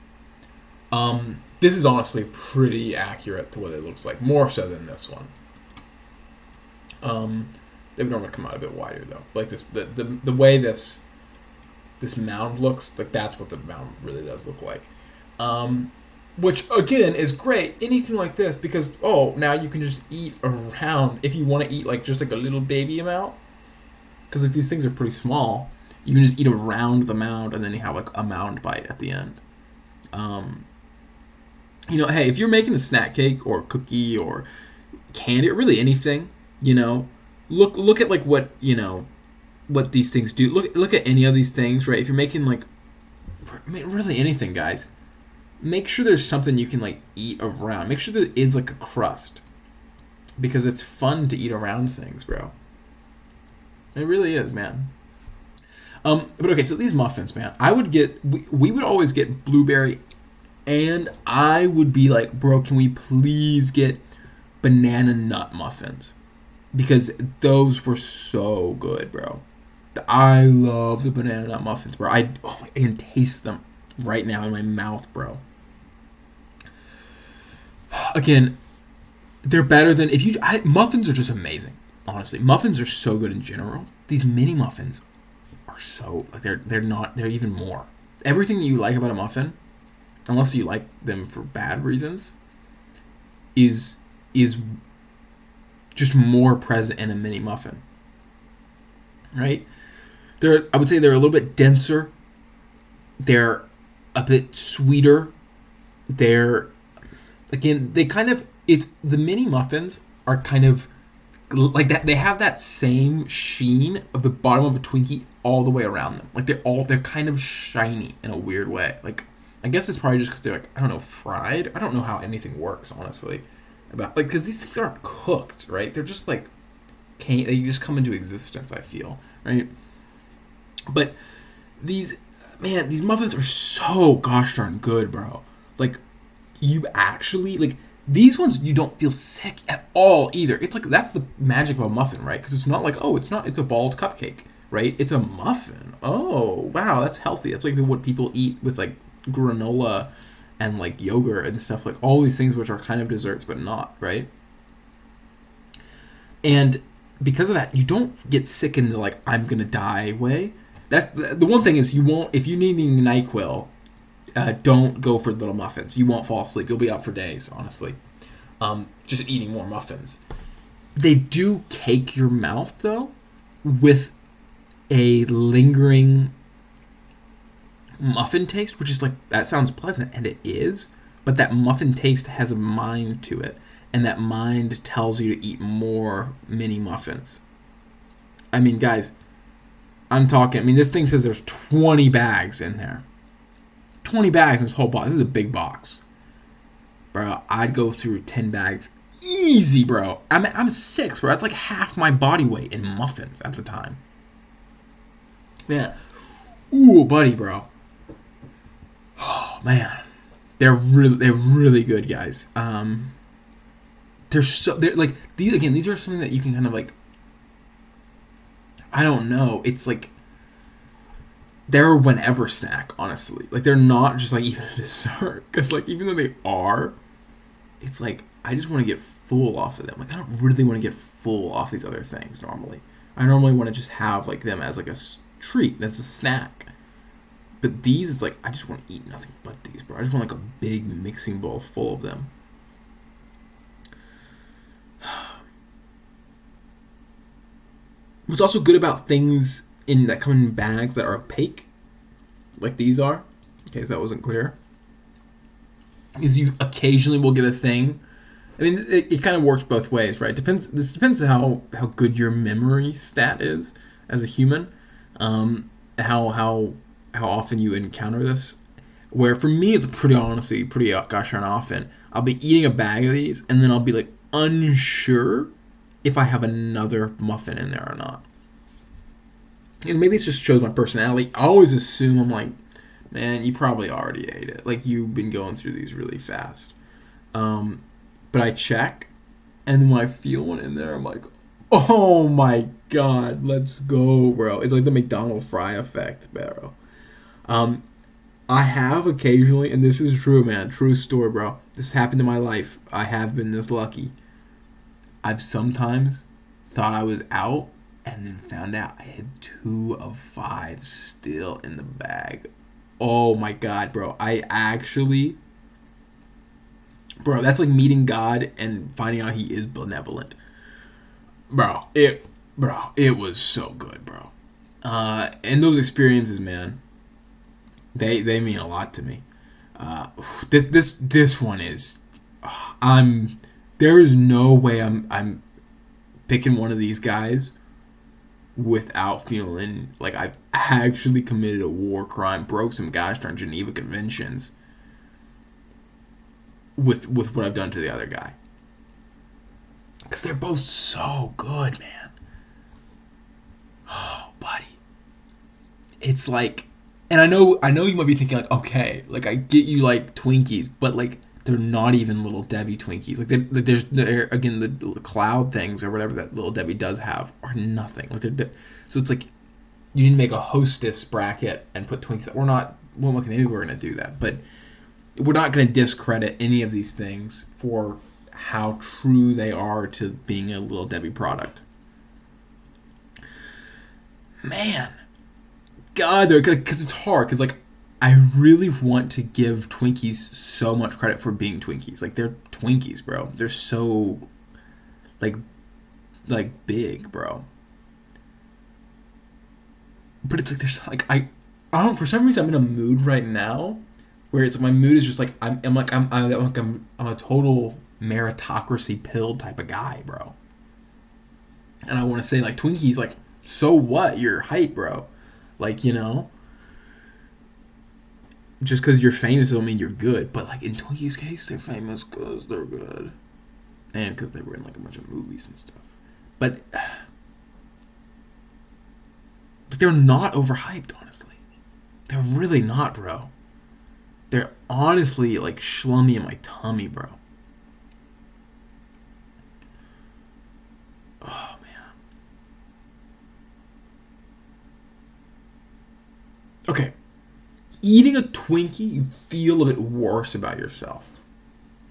This is honestly pretty accurate to what it looks like, more so than this one. They would normally come out a bit wider though. Like this, the way this mound looks, like that's what the mound really does look like. Which again is great. Anything like this, because now you can just eat around if you want to eat like just like a little baby amount. Because like these things are pretty small, you can just eat around the mound, and then you have like a mound bite at the end. You know, hey, if you're making a snack cake or cookie or candy or really anything, you know, look at like what, you know, what these things do. Look at any of these things, right? If you're making like really anything, guys, make sure there's something you can like eat around. Make sure there is like a crust, because it's fun to eat around things, bro. It really is, man. But okay, so these muffins, man, we would always get blueberry, and I would be like, bro, can we please get banana nut muffins because those were so good, bro. I love the banana nut muffins, bro. I can taste them right now in my mouth, bro. Again, they're better than muffins are just amazing. Honestly, muffins are so good in general. These mini muffins are so they're even more. Everything that you like about a muffin, unless you like them for bad reasons, is just more present in a mini muffin. Right? I would say they're a little bit denser. They're a bit sweeter. They're they kind of the mini muffins are kind of like that. They have that same sheen of the bottom of a Twinkie all the way around them. Like they're kind of shiny in a weird way. Like I guess it's probably just because they're I don't know, fried. I don't know how anything works, honestly. Because these things aren't cooked, right? They're just they just come into existence, I feel, right? But these muffins are so gosh darn good, bro. Like you actually these ones, you don't feel sick at all either. It's that's the magic of a muffin, right? Because it's not it's a bald cupcake, right? It's a muffin. Oh wow, that's healthy. That's what people eat with granola and yogurt and stuff, all these things which are kind of desserts but not, right? And because of that, you don't get sick in the I'm gonna die way. That's the one thing is you won't, if you're needing NyQuil, don't go for little muffins. You won't fall asleep. You'll be up for days, honestly. Just eating more muffins. They do cake your mouth though with a lingering muffin taste, which is that sounds pleasant, and it is, but that muffin taste has a mind to it, and that mind tells you to eat more mini muffins. I mean, guys, this thing says there's 20 bags in there. 20 bags in this whole box. This is a big box. Bro, I'd go through 10 bags easy, bro. I'm 6, bro. That's half my body weight in muffins at the time. Yeah. Ooh, buddy, bro. Oh, man. They're really good, guys. These are something that you can kind of I don't know. It's they're a whenever snack, honestly. They're not just even a dessert. Because even though they are, it's I just want to get full off of them. I don't really want to get full off these other things normally. I normally want to just have them as a treat. That's a snack. But these is I just want to eat nothing but these, bro. I just want a big mixing bowl full of them. What's also good about things that come in bags that are opaque, like these are, in case that wasn't clear, is you occasionally will get a thing. I mean, it kind of works both ways, right? This depends on how good your memory stat is as a human, how often you encounter this. Where for me, it's pretty gosh darn often. I'll be eating a bag of these, and then I'll be unsure if I have another muffin in there or not. And maybe it just shows my personality. I always assume I'm man, you probably already ate it. You've been going through these really fast. But I check, and when I feel one in there, I'm oh my god, let's go, bro. It's the McDonald's fry effect, bro. I have occasionally, and this is true, man, true story, bro. This happened in my life. I have been this lucky. I've sometimes thought I was out and then found out I had 2 of 5 still in the bag. Oh my god, bro. Bro, that's meeting God and finding out he is benevolent. Bro, it was so good, bro. And those experiences, man, they mean a lot to me. This one is, there is no way I'm picking one of these guys without feeling I've actually committed a war crime, broke some gosh darn Geneva Conventions with what I've done to the other guy. Because they're both so good, man. Oh, buddy. It's and I know you might be thinking okay, I get you Twinkies, but They're not even Little Debbie Twinkies. Like they're again the cloud things or whatever that Little Debbie does have are nothing. Like so it's like you need to make a Hostess bracket and put Twinkies. We're not. Well, okay, maybe we're gonna do that, but we're not gonna discredit any of these things for how true they are to being a Little Debbie product. Man, God, they're good because it's hard. Because like, I really want to give Twinkies so much credit for being Twinkies. Like they're Twinkies, bro. They're so like big, bro. But it's like there's like I don't, for some reason I'm in a mood right now where it's like my mood is just like I'm a total meritocracy pill type of guy, bro. And I want to say like Twinkies, like, so what? You're hype, bro. Like, you know, just because you're famous doesn't mean you're good. But like in Twinkies' case, they're famous because they're good, and because they were in like a bunch of movies and stuff. But they're not overhyped, honestly. They're really not, bro. They're honestly like schlummy in my tummy, bro. Oh man. Okay. Eating a Twinkie, you feel a bit worse about yourself,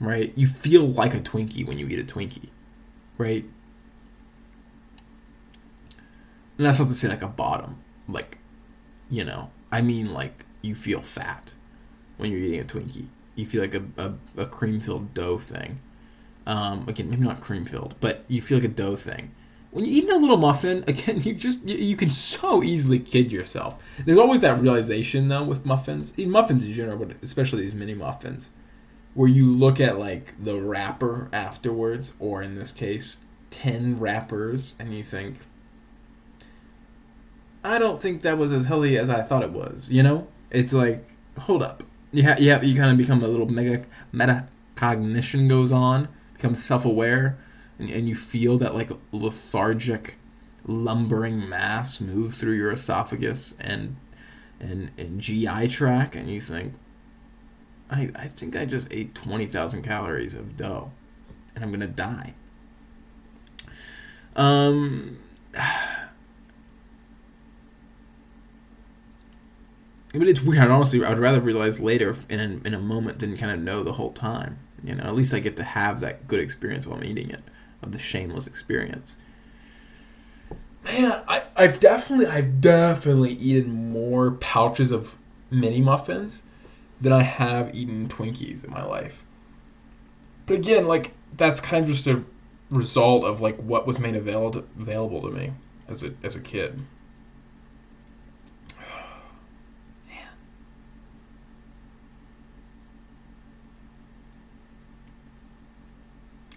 right? You feel like a Twinkie when you eat a Twinkie, right? And that's not to say like a bottom, like, you know, I mean like you feel fat when you're eating a Twinkie. You feel like a cream-filled dough thing. Again, maybe not cream-filled, but you feel like a dough thing. When you're eating a little muffin, again, you can so easily kid yourself. There's always that realization, though, with muffins. Eating muffins in general, but especially these mini muffins, where you look at, like, the wrapper afterwards, or in this case, 10 wrappers, and you think, I don't think that was as healthy as I thought it was, you know? It's like, hold up. You kind of become a little metacognition goes on, become self-aware, and you feel that like lethargic, lumbering mass move through your esophagus and GI tract, and you think, I think I just ate 20,000 calories of dough, and I'm gonna die. But it's weird. Honestly, I would rather realize later in a moment than kind of know the whole time. You know, at least I get to have that good experience while I'm eating it, of the shameless experience. Man, I've definitely eaten more pouches of mini muffins than I have eaten Twinkies in my life. But again, like, that's kind of just a result of like what was made available to me as a kid.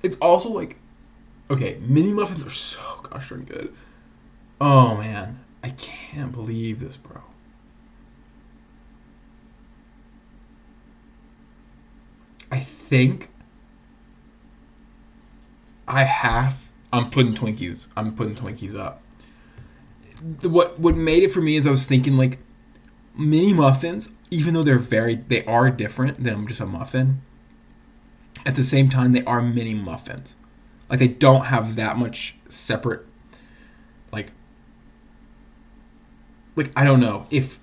It's also like, okay, mini muffins are so gosh darn good. Oh man, I can't believe this, bro. I think I'm putting Twinkies. I'm putting Twinkies up. What made it for me is I was thinking like mini muffins, even though they are different than just a muffin. At the same time, they are mini muffins. Like, they don't have that much separate, like I don't know, if,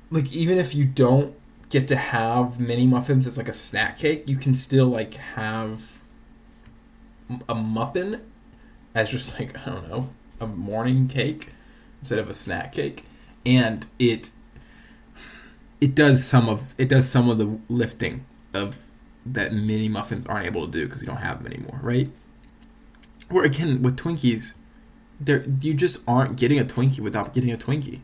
like, even if you don't get to have mini muffins as, like, a snack cake, you can still, like, have a muffin as just, like, I don't know, a morning cake instead of a snack cake. And it does some of the lifting of that mini muffins aren't able to do because you don't have them anymore, right? Where again with Twinkies, you just aren't getting a Twinkie without getting a Twinkie.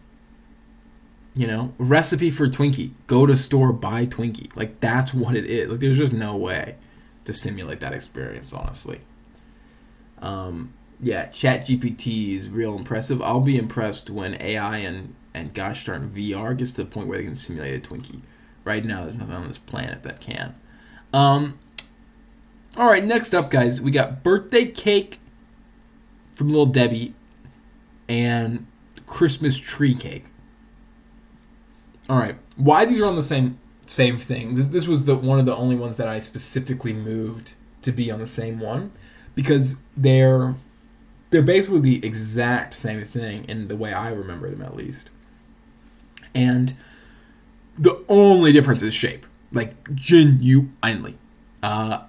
You know, recipe for Twinkie: go to store, buy Twinkie. Like, that's what it is. Like, there's just no way to simulate that experience, honestly. Yeah, ChatGPT is real impressive. I'll be impressed when AI and gosh darn VR gets to the point where they can simulate a Twinkie. Right now, there's nothing on this planet that can. Alright, next up, guys, we got birthday cake from Little Debbie and Christmas tree cake. Alright, why these are on the same same thing. This was the one of the only ones that I specifically moved to be on the same one, because they're basically the exact same thing in the way I remember them, at least. And the only difference is shape, like genuinely. I'll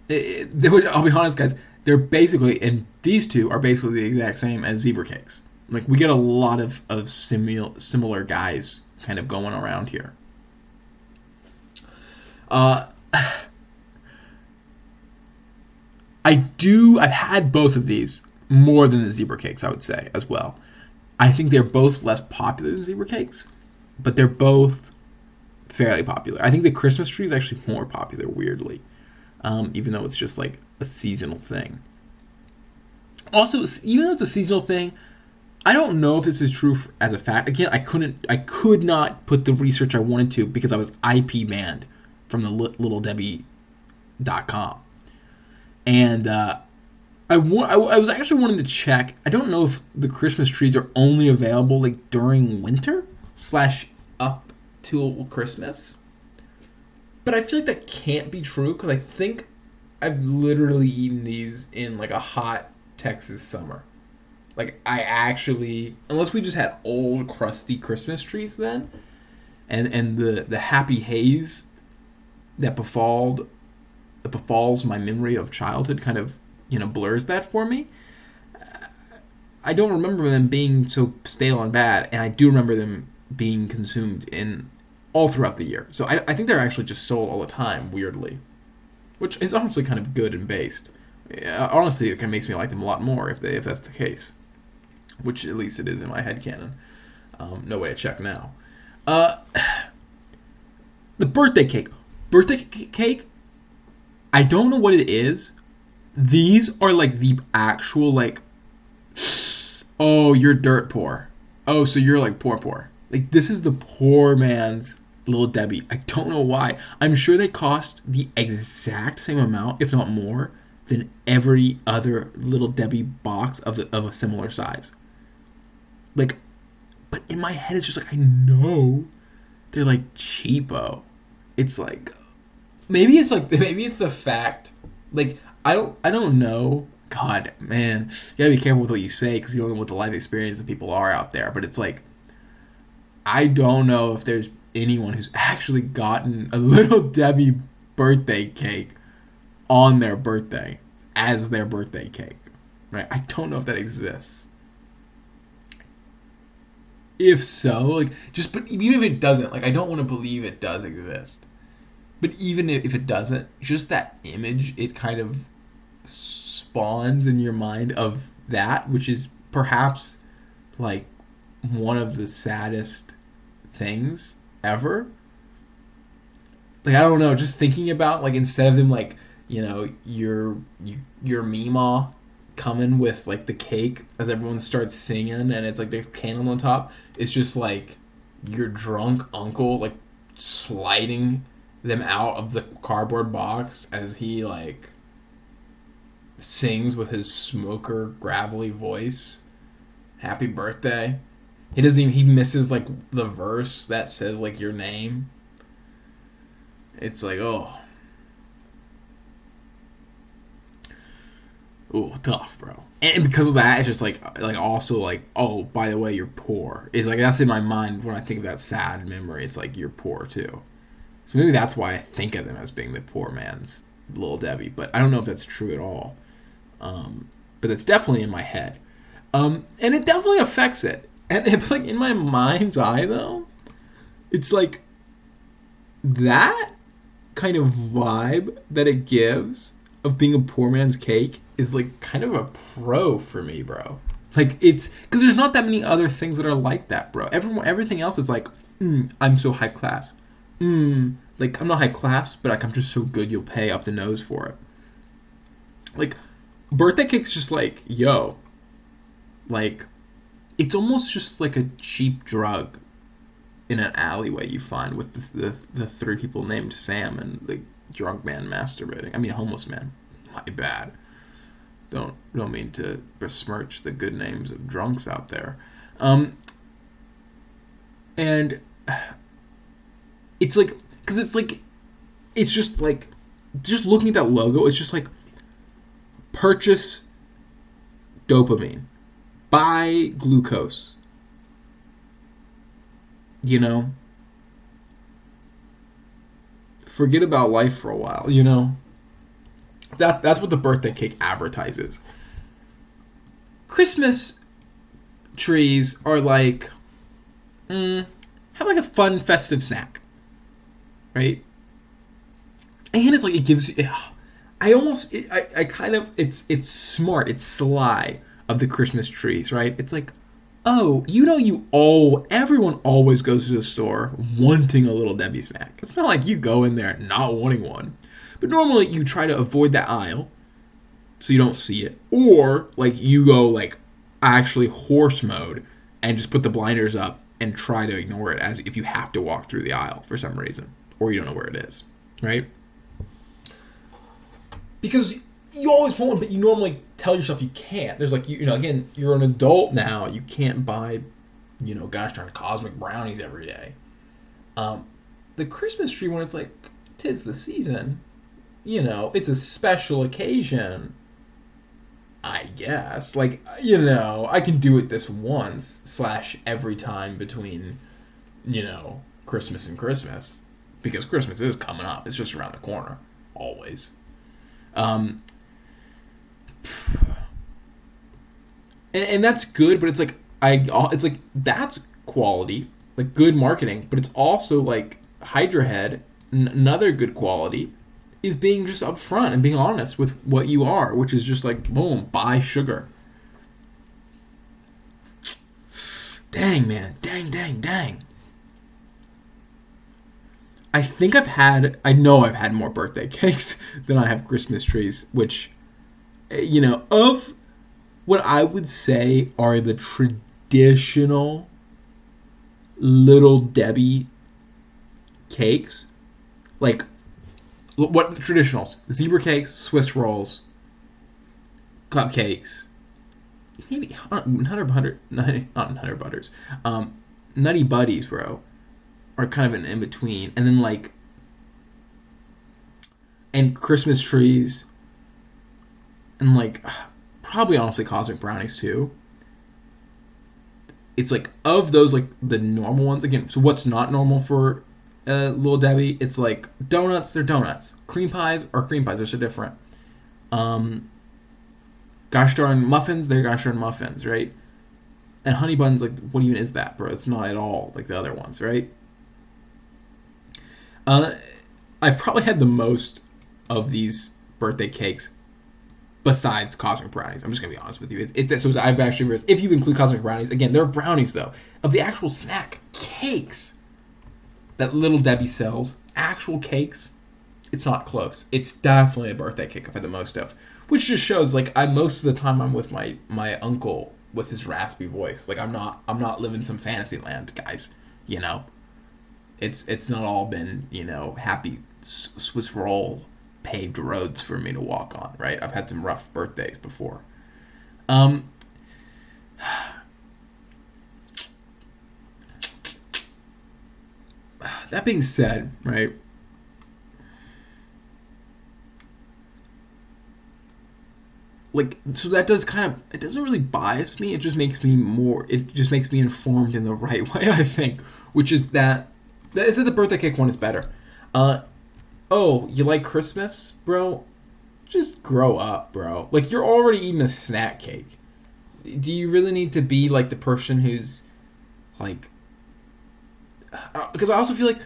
be honest, guys. They're basically, and these two are basically the exact same as zebra cakes. Like, we get a lot of similar guys kind of going around here. I've had both of these more than the zebra cakes, I would say, as well. I think they're both less popular than zebra cakes, but they're both fairly popular. I think the Christmas tree is actually more popular, weirdly, even though it's just like a seasonal thing. Also, even though it's a seasonal thing, I don't know if this is true as a fact. Again, I could not put the research I wanted to because I was IP banned from the littledebbie.com. And I was actually wanting to check. I don't know if the Christmas trees are only available like during winter / up till Christmas. But I feel like that can't be true because I think I've literally eaten these in like a hot Texas summer. Like, I actually, unless we just had old crusty Christmas trees then, and the happy haze that befalls my memory of childhood kind of, blurs that for me. I don't remember them being so stale and bad, and I do remember them being consumed in all throughout the year. So I think they're actually just sold all the time, weirdly, which is honestly kind of good and based. Honestly, it kind of makes me like them a lot more if that's the case, which at least it is in my headcanon. No way to check now. The birthday cake. I don't know what it is. These are like the actual like, oh, you're dirt poor. Oh, so you're like poor. Like, this is the poor man's Little Debbie. I don't know why. I'm sure they cost the exact same amount, if not more, than every other Little Debbie box of a similar size. Like, but in my head, it's just like, I know they're like cheapo. It's like, maybe it's the fact, like, I don't know. God, man, you gotta be careful with what you say because you don't know what the life experience of people are out there. But it's like, I don't know if there's anyone who's actually gotten a Little Debbie birthday cake on their birthday as their birthday cake, right? I don't know if that exists. If so, but even if it doesn't, I don't want to believe it does exist. But even if it doesn't, just that image, it kind of spawns in your mind of that, which is perhaps like one of the saddest things ever. Like, I don't know, just thinking about, like, instead of them, like, your Meemaw coming with, like, the cake as everyone starts singing and it's like there's candle on top, it's just like your drunk uncle, like, sliding them out of the cardboard box as he, like, sings with his smoker gravelly voice, happy birthday. He misses, like, the verse that says, like, your name. It's like, oh. Ooh, tough, bro. And because of that, it's just, like also, like, oh, by the way, you're poor. It's, like, that's in my mind when I think of that sad memory. It's, like, you're poor, too. So maybe that's why I think of them as being the poor man's Little Debbie. But I don't know if that's true at all. But it's definitely in my head. And it definitely affects it. And it's like, in my mind's eye, though, it's like that kind of vibe that it gives of being a poor man's cake is like kind of a pro for me, bro. Like, it's because there's not that many other things that are like that, bro. Everything else is like, I'm so high class. Like, I'm not high class, but like, I'm just so good you'll pay up the nose for it. Like, birthday cake's just like, yo, like, it's almost just like a cheap drug in an alleyway you find with the three people named Sam and the drunk man masturbating. I mean, homeless man. My bad. Don't mean to besmirch the good names of drunks out there. And It's like, because it's just looking at that logo, it's just like, purchase dopamine, buy glucose, you know? Forget about life for a while, you know? That's what the birthday cake advertises. Christmas trees are like, have like a fun festive snack, right? And it's like it gives you. I kind of it's smart, it's sly of the Christmas trees, right? It's like, oh, everyone always goes to the store wanting a little Debbie snack. It's not like you go in there not wanting one, but normally you try to avoid that aisle so you don't see it, or like you go like actually horse mode and just put the blinders up and try to ignore it as if you have to walk through the aisle for some reason, or you don't know where it is, right? Because you always want one, but you normally tell yourself you can't. There's like, again, you're an adult now. You can't buy, gosh darn cosmic brownies every day. The Christmas tree one, it's like, 'tis the season. It's a special occasion. I guess. Like, I can do it this once / every time between, Christmas and Christmas. Because Christmas is coming up. It's just around the corner. Always. And that's good, but it's like that's quality, like good marketing, but it's also like Hydra Head, another good quality is being just upfront and being honest with what you are, which is just like, boom, buy sugar. Dang, man, dang. I know I've had more birthday cakes than I have Christmas trees, which, of what I would say are the traditional Little Debbie cakes, like, what traditionals? Zebra cakes, Swiss rolls, cupcakes, maybe Nutty Buddies, bro, are kind of an in-between. And then, like, and Christmas trees, and, like, probably, honestly, cosmic brownies, too. It's, like, of those, like, the normal ones, again, so what's not normal for Little Debbie? It's, like, donuts, they're donuts. Cream pies are cream pies, they're so different. Gosh darn muffins, they're gosh darn muffins, right? And honey buns, like, what even is that, bro? It's not at all like the other ones, right? I've probably had the most of these birthday cakes besides cosmic brownies. I'm just gonna be honest with you. So I've actually realized, if you include cosmic brownies, again, they're brownies though. Of the actual snack cakes that Little Debbie sells, actual cakes, it's not close. It's definitely a birthday cake I've had the most of, which just shows like most of the time I'm with my uncle with his raspy voice. Like I'm not living some fantasy land, guys. It's not all been happy Swiss roll paved roads for me to walk on, right? I've had some rough birthdays before. That being said, right? Like, so that does it doesn't really bias me. It just makes me informed in the right way, I think, which is that the birthday cake one is better. Oh, you like Christmas, bro? Just grow up, bro. Like, you're already eating a snack cake. Do you really need to be, like, the person who's, like... Because I also feel like,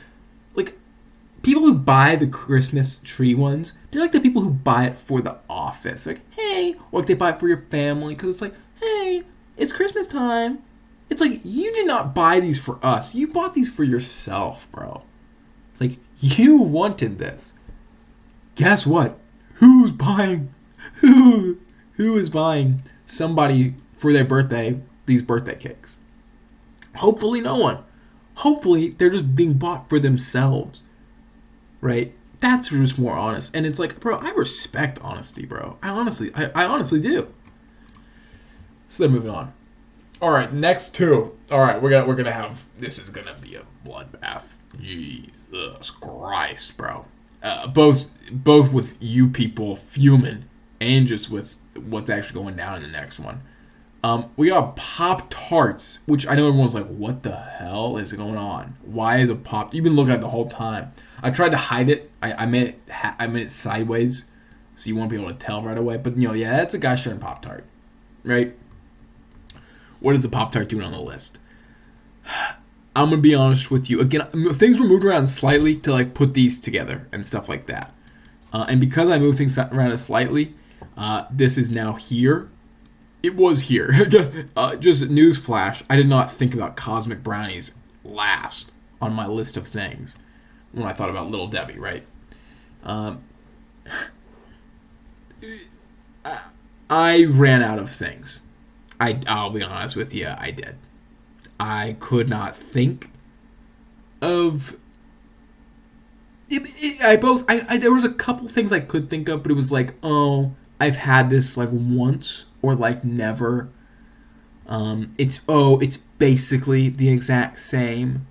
people who buy the Christmas tree ones, they're like the people who buy it for the office. Like, hey, or like they buy it for your family, because it's like, hey, it's Christmas time. It's like, you did not buy these for us. You bought these for yourself, bro. Like, you wanted this. Guess what? Who is buying somebody for their birthday these birthday cakes? Hopefully no one. Hopefully they're just being bought for themselves. Right? That's just more honest. And it's like, bro, I respect honesty, bro. I honestly do. So then moving on. Alright, next two. Alright, we're gonna have, this is gonna be a bloodbath. Jesus Christ, bro. Both with you people fuming and just with what's actually going down in the next one. We got Pop Tarts, which I know everyone's like, what the hell is going on? Why is a Pop? You've been looking at it the whole time. I tried to hide it. I made it sideways, so you won't be able to tell right away. But yeah, that's a gosh darn Pop Tart, right? What is the Pop Tart doing on the list? I'm gonna be honest with you. Again, things were moved around slightly to like put these together and stuff like that. And because I moved things around slightly, this is now here. It was here. Just news flash. I did not think about Cosmic Brownies last on my list of things when I thought about Little Debbie, right? I ran out of things. I'll be honest with you, I did. I could not think of. There was a couple things I could think of, but it was like, oh, I've had this like once or like never. It's basically the exact same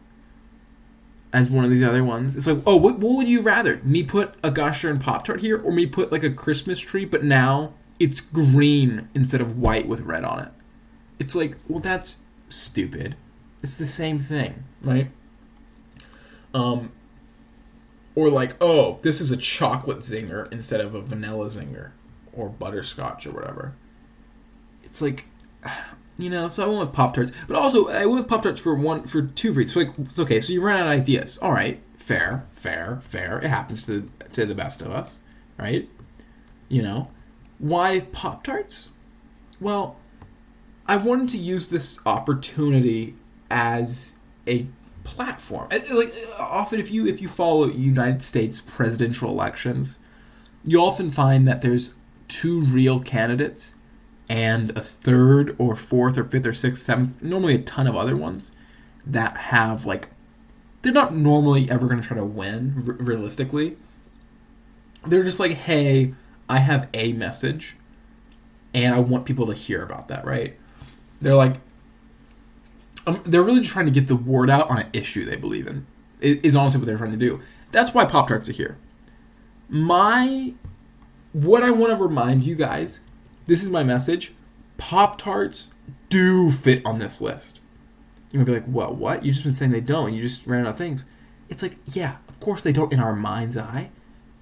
as one of these other ones. It's like, oh, what would you rather? Me put a gosh darn Pop-Tart here, or me put like a Christmas tree, but now it's green instead of white with red on it? It's like, well, that's stupid. It's the same thing, right? Or like, oh, this is a chocolate zinger instead of a vanilla zinger, or butterscotch or whatever. It's like, so I went with Pop-Tarts. But also, I went with Pop-Tarts for two reasons. So like, it's okay, so you ran out of ideas. All right, fair. It happens to the best of us, right? Why Pop-Tarts? Well, I wanted to use this opportunity as a platform. Like, often if you follow United States presidential elections, you often find that there's two real candidates and a third or fourth or fifth or sixth, seventh, normally a ton of other ones that have, like, they're not normally ever going to try to win, realistically. They're just like, hey, I have a message, and I want people to hear about that, right? They're like, they're really just trying to get the word out on an issue they believe in, is honestly what they're trying to do. That's why Pop-Tarts are here. What I want to remind you guys, this is my message, Pop-Tarts do fit on this list. You might be like, well, what? You've just been saying they don't, you just ran out of things. It's like, yeah, of course they don't in our mind's eye,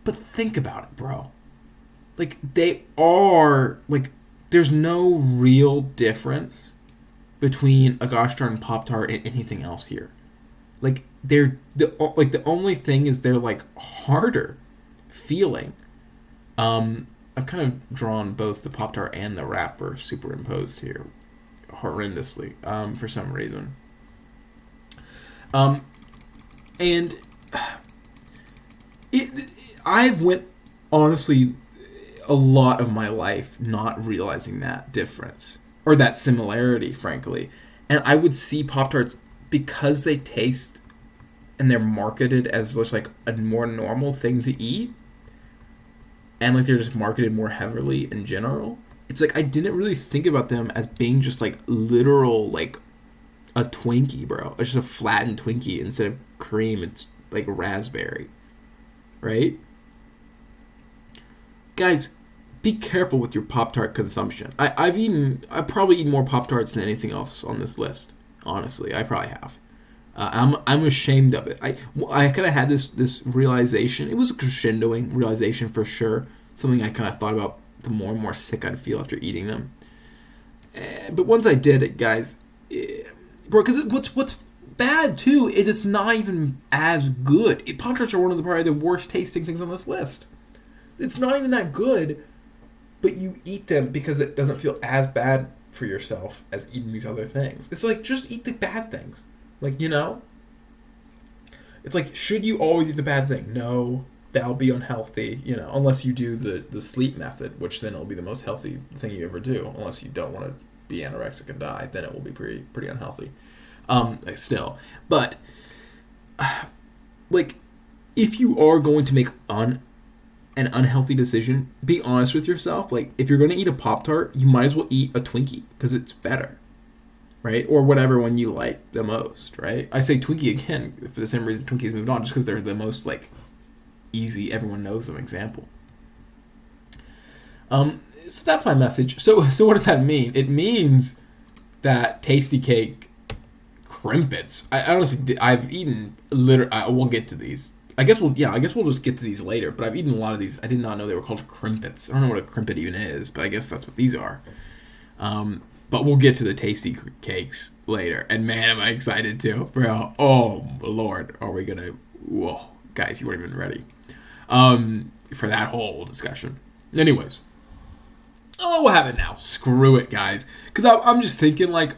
but think about it, bro. Like, they are, like, there's no real difference between a gosh darn Pop-Tart and anything else here. Like, the only thing is they're, like, harder feeling. I've kind of drawn both the Pop-Tart and the wrapper superimposed here horrendously, for some reason. And I've went, honestly, a lot of my life not realizing that difference, or that similarity, frankly. And I would see Pop-Tarts, because they taste and they're marketed as just like a more normal thing to eat, and like they're just marketed more heavily in general, it's like I didn't really think about them as being just like literal, like a Twinkie, bro. It's just a flattened Twinkie. Instead of cream, it's like raspberry, right? Guys, be careful with your Pop-Tart consumption. I've probably eaten more Pop-Tarts than anything else on this list. Honestly, I probably have. I'm ashamed of it. I kind of had this realization. It was a crescendoing realization for sure. Something I kind of thought about the more and more sick I'd feel after eating them. But once I did it, guys, bro, because what's bad too is it's not even as good. Pop-Tarts are one of probably the worst tasting things on this list. It's not even that good, but you eat them because it doesn't feel as bad for yourself as eating these other things. It's like, just eat the bad things. Like, it's like, should you always eat the bad thing? No, that'll be unhealthy, unless you do the sleep method, which then it'll be the most healthy thing you ever do. Unless you don't want to be anorexic and die, then it will be pretty unhealthy. Still. But, like, if you are going to make an unhealthy decision, be honest with yourself. Like, if you're going to eat a Pop-Tart, you might as well eat a Twinkie, because it's better. right? Or whatever one you like the most, right? I say Twinkie again for the same reason Twinkie's moved on, just because they're the most like easy, everyone knows them example. So that's my message. So what does that mean? It means that Tasty Cake Crimpets. I honestly, I've eaten we'll get to these. I guess we'll just get to these later. But I've eaten a lot of these. I did not know they were called crimpets. I don't know what a crimpet even is, but I guess that's what these are. But we'll get to the Tasty Cakes later. And man, am I excited too, bro. Oh Lord, are we gonna? Whoa, guys, you weren't even ready for that whole discussion. Anyways. Oh, we'll have it now. Screw it, guys. Because I'm just thinking, like,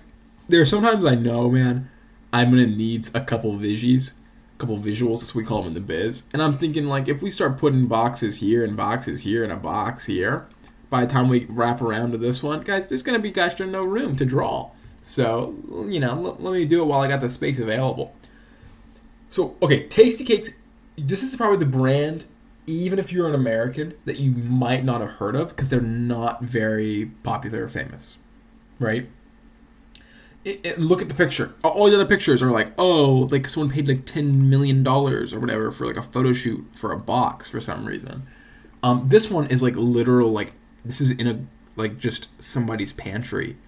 there's sometimes I know, man, I'm going to need a couple visuals. That's what we call them in the biz. And I'm thinking, like, if we start putting boxes here and boxes here and a box here, by the time we wrap around to this one, guys, there's going to be gosh darn no room to draw. So, you know, let me do it while I got the space available. So, okay, Tasty Cakes. This is probably the brand, even if you're an American, that you might not have heard of because they're not very popular or famous, right? Look at the picture. All the other pictures are like, oh, like someone paid like $10 million or whatever for like a photo shoot for a box for some reason. This one is like literal, like this is in a like just somebody's pantry,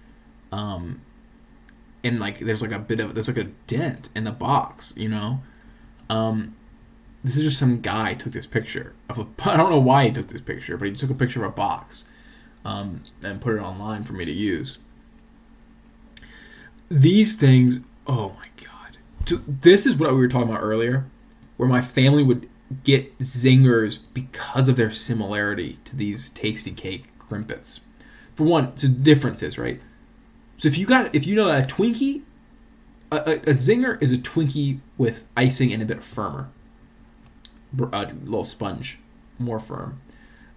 and like there's like a dent in the box, you know. This is just some guy took this picture of I don't know why he took this picture, but he took a picture of a box and put it online for me to use. These things, oh my God. So this is what we were talking about earlier, where my family would get zingers because of their similarity to these Tasty Cake Crimpets. For one, so differences, right? So if you know that a Twinkie, a zinger is a Twinkie with icing and a bit firmer. A little sponge, more firm,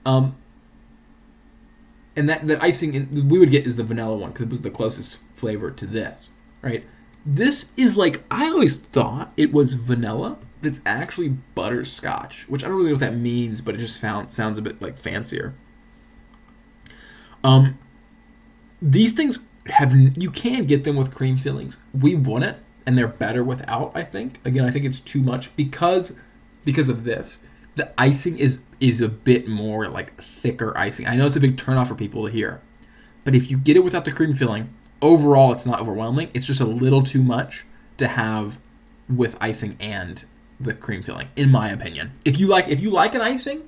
and that icing we would get is the vanilla one because it was the closest flavor to this, right? This is like I always thought it was vanilla. It's actually butterscotch, which I don't really know what that means, but it just sounds a bit like fancier. These things you can get them with cream fillings. We wouldn't, and they're better without. I think again, I think it's too much because of this. The icing is a bit more like thicker icing. I know it's a big turnoff for people to hear, but if you get it without the cream filling, overall it's not overwhelming. It's just a little too much to have with icing and the cream filling, in my opinion. If you like an icing,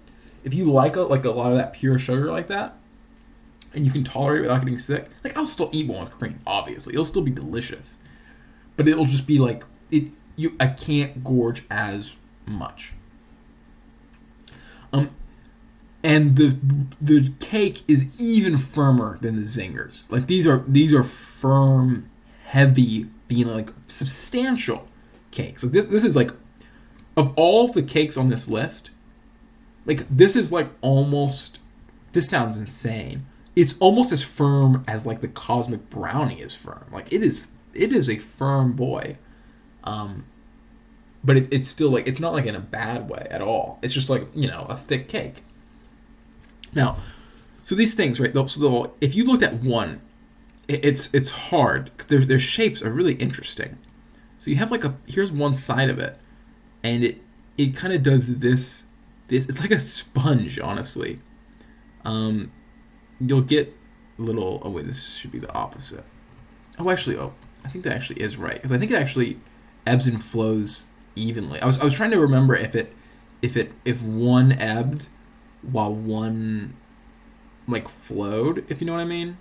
if you like a lot of that pure sugar like that, and you can tolerate it without getting sick, like I'll still eat one with cream. Obviously, it'll still be delicious, but it'll just be like it. I can't gorge as much. And the cake is even firmer than the zingers. Like these are firm, heavy, being like substantial cakes. Like this is like of all the cakes on this list, like this is like almost. This sounds insane. It's almost as firm as like the Cosmic Brownie is firm. Like it is a firm boy. But it's still like it's not like in a bad way at all. It's just like, you know, a thick cake. Now, so these things, right? So if you looked at one, it's hard because their shapes are really interesting. So you have like here's one side of it, and it kind of does this. It's like a sponge, honestly. You'll get little. Oh wait, this should be the opposite. I think that actually is right because I think it actually ebbs and flows evenly. I was trying to remember if one ebbed while one like flowed, if you know what I mean.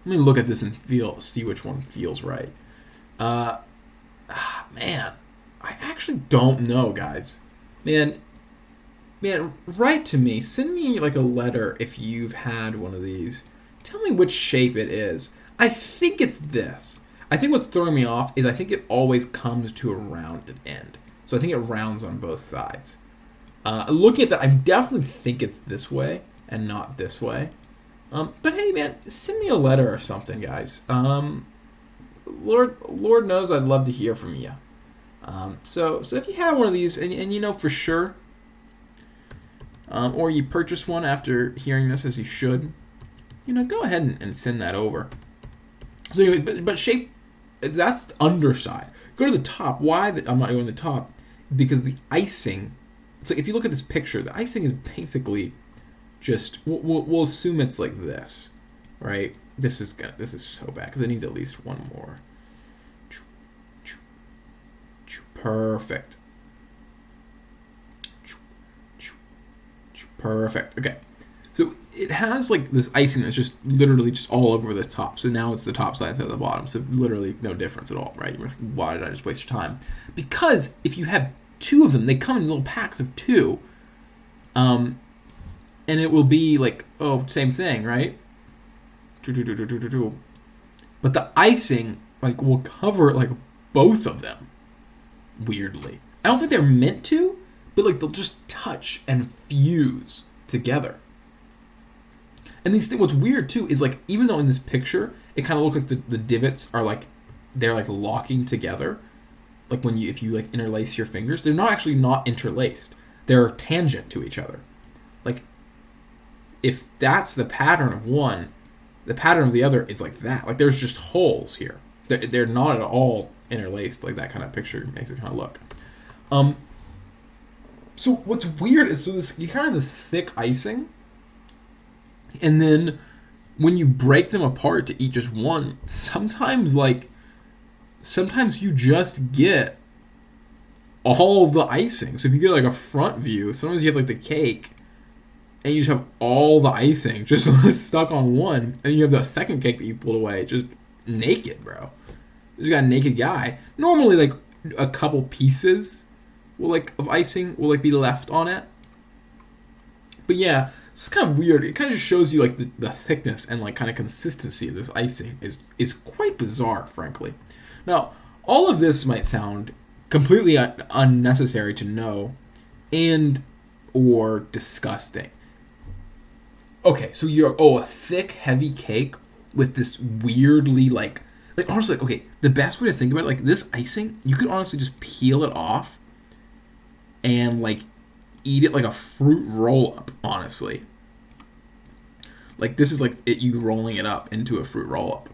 Let me look at this and see which one feels right. Man, I actually don't know, guys. Man, write to me. Send me like a letter if you've had one of these. Tell me which shape it is. I think it's this. I think what's throwing me off is I think it always comes to a rounded end. So I think it rounds on both sides. Looking at that, I definitely think it's this way and not this way. But hey, man, send me a letter or something, guys. Lord knows I'd love to hear from you. So if you have one of these and you know for sure, or you purchase one after hearing this, as you should, you know, go ahead and send that over. So anyway, but shape, that's the underside. Go to the top. Why I'm not going to the top? Because the icing. So if you look at this picture, the icing is basically just. We'll assume it's like this, right? This is so bad because it needs at least one more. Perfect. Perfect. Okay. So it has like this icing that's just literally just all over the top. So now it's the top side instead of the bottom. So literally no difference at all, right? Why did I just waste your time? Because if you have two of them, they come in little packs of two. And it will be like, oh, same thing, right? But the icing like will cover like both of them. Weirdly. I don't think they're meant to, but like they'll just touch and fuse together. And these things, what's weird too is like even though in this picture it kind of looks like the divots are like they're like locking together, like when if you like interlace your fingers, they're not interlaced. They're tangent to each other. Like if that's the pattern of one, the pattern of the other is like that. Like there's just holes here. They're not at all interlaced like that kind of picture makes it kind of look. So what's weird is you kind of have this thick icing, and then when you break them apart to eat just one, sometimes you just get all the icing. So if you get like a front view, sometimes you have like the cake, and you just have all the icing just stuck on one, and you have the second cake that you pulled away just naked, bro. You just got a naked guy. Normally, like a couple pieces of icing will like be left on it. But yeah, it's kind of weird. It kind of just shows you like the thickness and like kind of consistency of this icing is quite bizarre, frankly. Now, all of this might sound completely unnecessary to know and or disgusting. Okay, so a thick, heavy cake with this weirdly like honestly, okay, the best way to think about it, like this icing, you could honestly just peel it off and like eat it like a fruit roll up, honestly. Like this is like you rolling it up into a fruit roll up.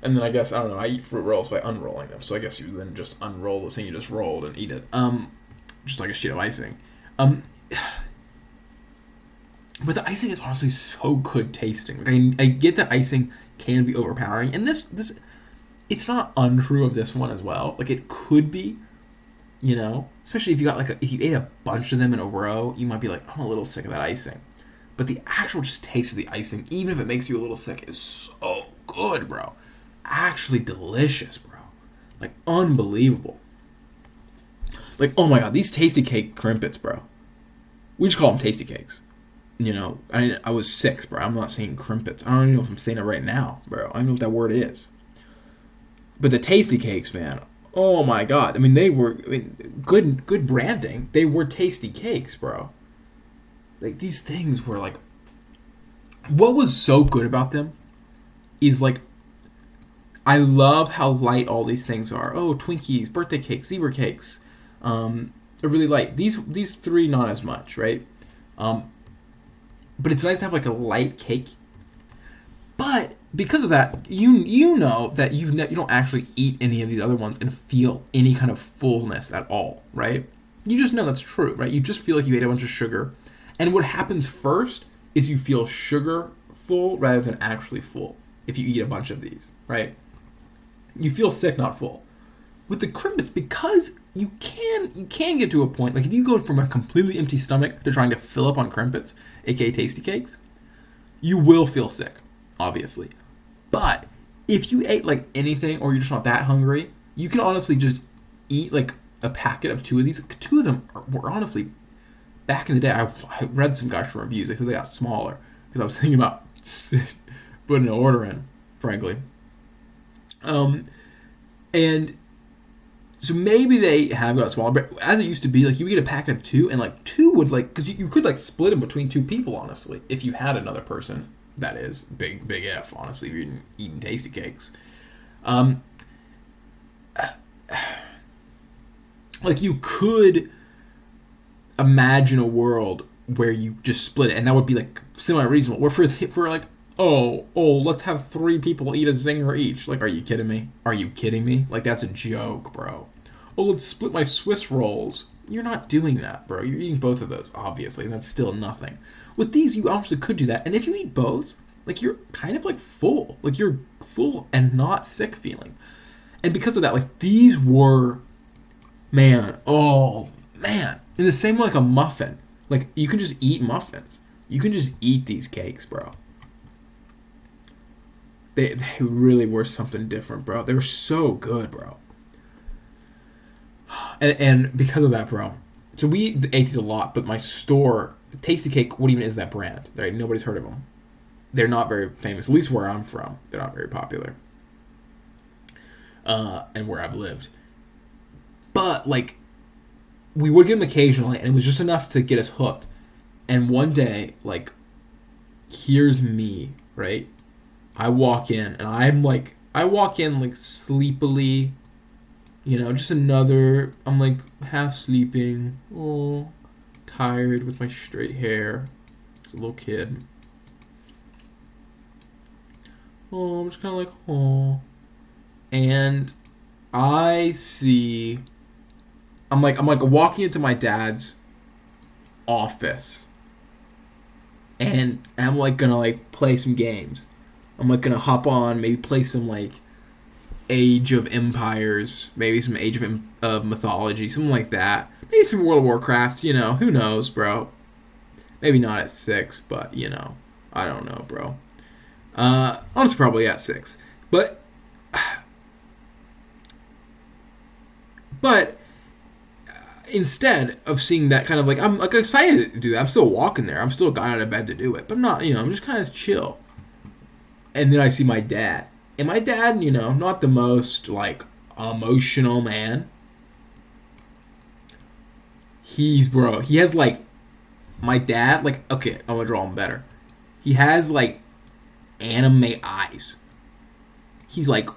And then I guess, I don't know, I eat fruit rolls by unrolling them. So I guess you then just unroll the thing you just rolled and eat it. Just like a sheet of icing. But the icing is honestly so good tasting. Like I get that icing can be overpowering, and this it's not untrue of this one as well. Like it could be, especially if you got if you ate a bunch of them in a row, you might be like, I'm a little sick of that icing. But the actual just taste of the icing, even if it makes you a little sick, is so good, bro. Actually delicious, bro. Like unbelievable. Like, oh my god, these tasty cake crimpets, bro. We just call them tasty cakes. I was 6, bro. I'm not saying crimpets. I don't even know if I'm saying it right now, bro. I don't know what that word is. But the tasty cakes, man. Oh my god. I mean, they were good branding. They were tasty cakes, bro. Like these things were like. What was so good about them is like. I love how light all these things are. Oh, Twinkies, birthday cakes, zebra cakes. Are really light. These 3 not as much, right? But it's nice to have like a light cake. But because of that, you know that you don't actually eat any of these other ones and feel any kind of fullness at all, right? You just know that's true, right? You just feel like you ate a bunch of sugar. And what happens first is you feel sugar full rather than actually full if you eat a bunch of these, right? You feel sick, not full. With the crimpets, because you can get to a point, like if you go from a completely empty stomach to trying to fill up on crimpets, aka tasty cakes, you will feel sick, obviously. But if you ate like anything or you're just not that hungry, you can honestly just eat like a packet of 2 of these. 2 of them were honestly, back in the day, I read some guys from reviews. They said they got smaller because I was thinking about putting an order in, frankly. And so maybe they have got smaller, but as it used to be, like you would get a packet of 2, and like 2 would like, because you could like split them between 2 people, honestly, if you had another person. That is big if, honestly, if you're eating tasty cakes. Like you could imagine a world where you just split it, and that would be like semi-reasonable. Where for like let's have 3 people eat a zinger each. Like, are you kidding me? Are you kidding me? Like, that's a joke, bro. Oh, let's split my Swiss rolls. You're not doing that, bro. You're eating both of those, obviously, and that's still nothing. With these, you obviously could do that, and if you eat both, like, you're kind of, like, full. Like, you're full and not sick feeling. And because of that, like, these were, man, oh, man. In the same way, like a muffin. Like, you can just eat muffins. You can just eat these cakes, bro. They really were something different, bro. They were so good, bro. And because of that, bro. So we ate these a lot, but my store, Tasty Cake, what even is that brand? Right? Nobody's heard of them. They're not very famous, at least where I'm from. They're not very popular. And where I've lived. But, like, we would get them occasionally, and it was just enough to get us hooked. And one day, like, here's me, right? I walk in, and I walk in, like, sleepily, just I'm, like, half sleeping, tired with my straight hair. It's a little kid. I'm just kind of like, and I'm like walking into my dad's office, and I'm like gonna like play some games. I'm like gonna hop on, maybe play some like Age of Empires, maybe some Age of Mythology, something like that. Maybe some World of Warcraft. Who knows, bro? Maybe not at 6, but I don't know, bro. Honestly, probably at 6, but instead of seeing that kind of like, I'm like excited to do that. I'm still walking there. I'm still got out of bed to do it, but I'm not. I'm just kind of chill. And then I see my dad, and my dad, not the most like emotional man. He has like my dad. Like, okay, I'm gonna draw him better. He has like anime eyes. He's like,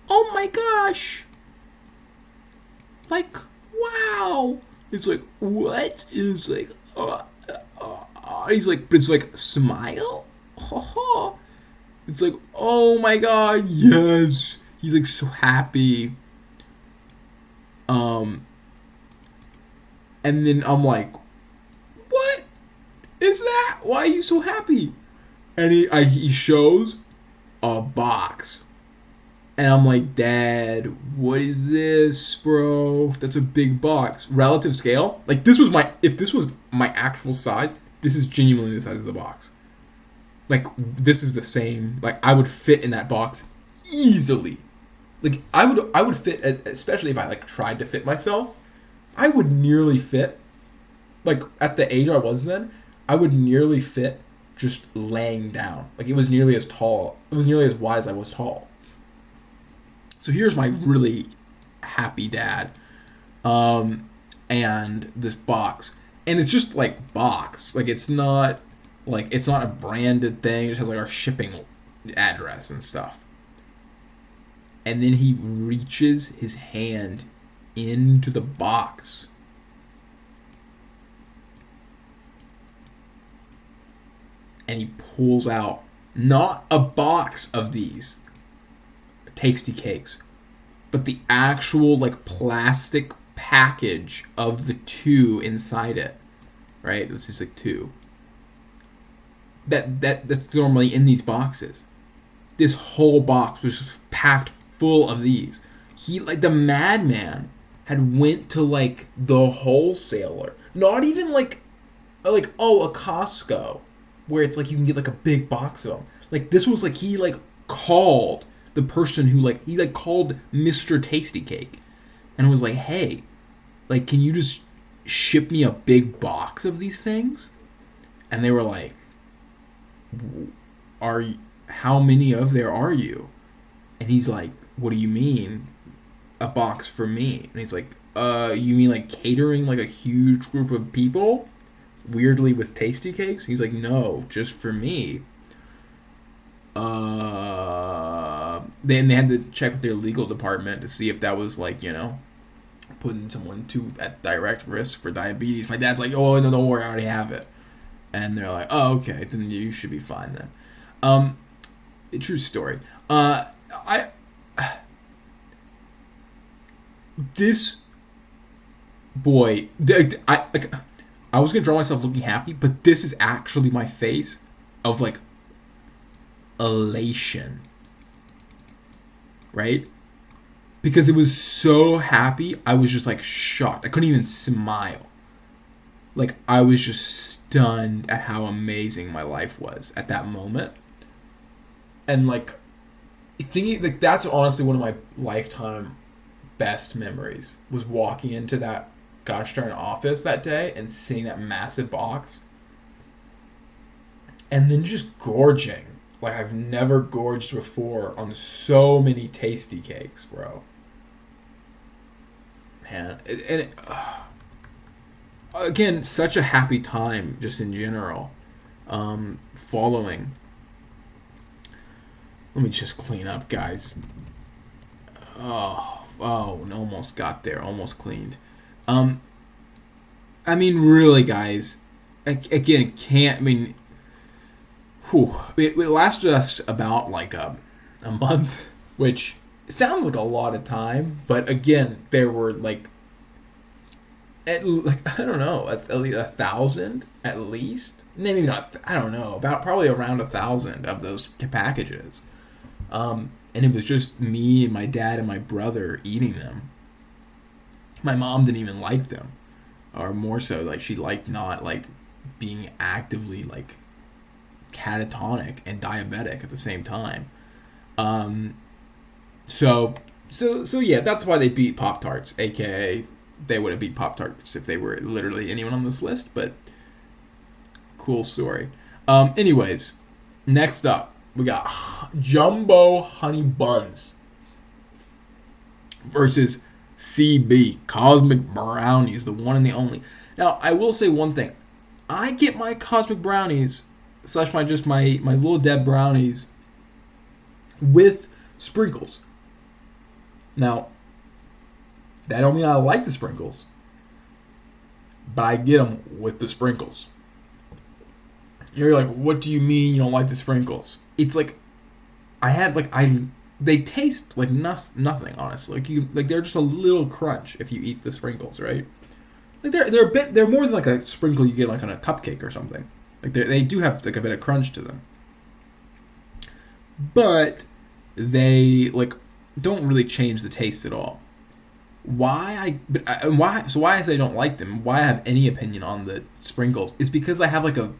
oh my gosh. Like, wow. It's like, what? And it's like, he's like, but it's like, smile? It's like, oh my god, yes. He's like so happy. And then I'm like, what is that? Why are you so happy? And he shows a box. And I'm like, Dad, what is this, bro? That's a big box. Relative scale? Like, if this was my actual size, this is genuinely the size of the box. Like, this is the same. Like, I would fit in that box easily. Like, I would fit, especially if I, like, tried to fit myself, I would nearly fit. Like, at the age I was then, I would nearly fit just laying down. Like, it was nearly as tall. It was nearly as wide as I was tall. So here's my really happy dad, and this box, and it's just like box, like it's not a branded thing. It just has like our shipping address and stuff. And then he reaches his hand into the box, and he pulls out not a box of these Tasty Cakes, but the actual like plastic package of the 2 inside it. Right? This is like 2. That's normally in these boxes. This whole box was just packed full of these. He, like, the madman had went to like the wholesaler. Not even like a Costco where it's like you can get like a big box of them. Like, this was like he like called the person who he called Mr. Tasty Cake and was like, hey, like, can you just ship me a big box of these things? And they were like, how many of there are you? And he's like, what do you mean a box for me? And he's like, you mean like catering like a huge group of people weirdly with Tasty Cakes? He's like, no, just for me. Then they had to check with their legal department to see if that was like, putting someone at direct risk for diabetes. My dad's like, oh no, don't worry, I already have it. And they're like, oh, okay, then you should be fine then. Um, True story. I this boy, I was gonna draw myself looking happy, but this is actually my face of like elation, right? Because it was so happy, I was just like shocked. I couldn't even smile. Like I was just stunned at how amazing my life was at that moment. And like thinking like that's honestly one of my lifetime best memories was walking into that gosh darn office that day and seeing that massive box and then just gorging like I've never gorged before on so many tasty cakes, bro. Man, again, such a happy time just in general. Following. Let me just clean up, guys. Oh, almost got there. Almost cleaned. I mean, really, guys. Again, can't. I mean, whew. It lasted us about like a month, which sounds like a lot of time. But again, there were like, I don't know, at least 1,000 at least. Maybe not. I don't know. About probably around 1,000 of those packages. And it was just me and my dad and my brother eating them. My mom didn't even like them, or more so, like she liked not like being actively like catatonic and diabetic at the same time. So yeah, that's why they beat Pop-Tarts, aka they would have beat Pop-Tarts if they were literally anyone on this list. But cool story. Anyways, next up. We got Jumbo Honey Buns versus CB, Cosmic Brownies, the one and the only. Now, I will say one thing. I get my Cosmic Brownies, / my Little Deb Brownies, with sprinkles. Now, that don't mean I like the sprinkles, but I get them with the sprinkles. You're like, what do you mean you don't like the sprinkles? It's like, they taste like nothing, honestly. They're just a little crunch if you eat the sprinkles, right? Like they're more than like a sprinkle you get like on a cupcake or something. Like they do have like a bit of crunch to them, but they like don't really change the taste at all. Why I say I don't like them? Why I have any opinion on the sprinkles is because I have like an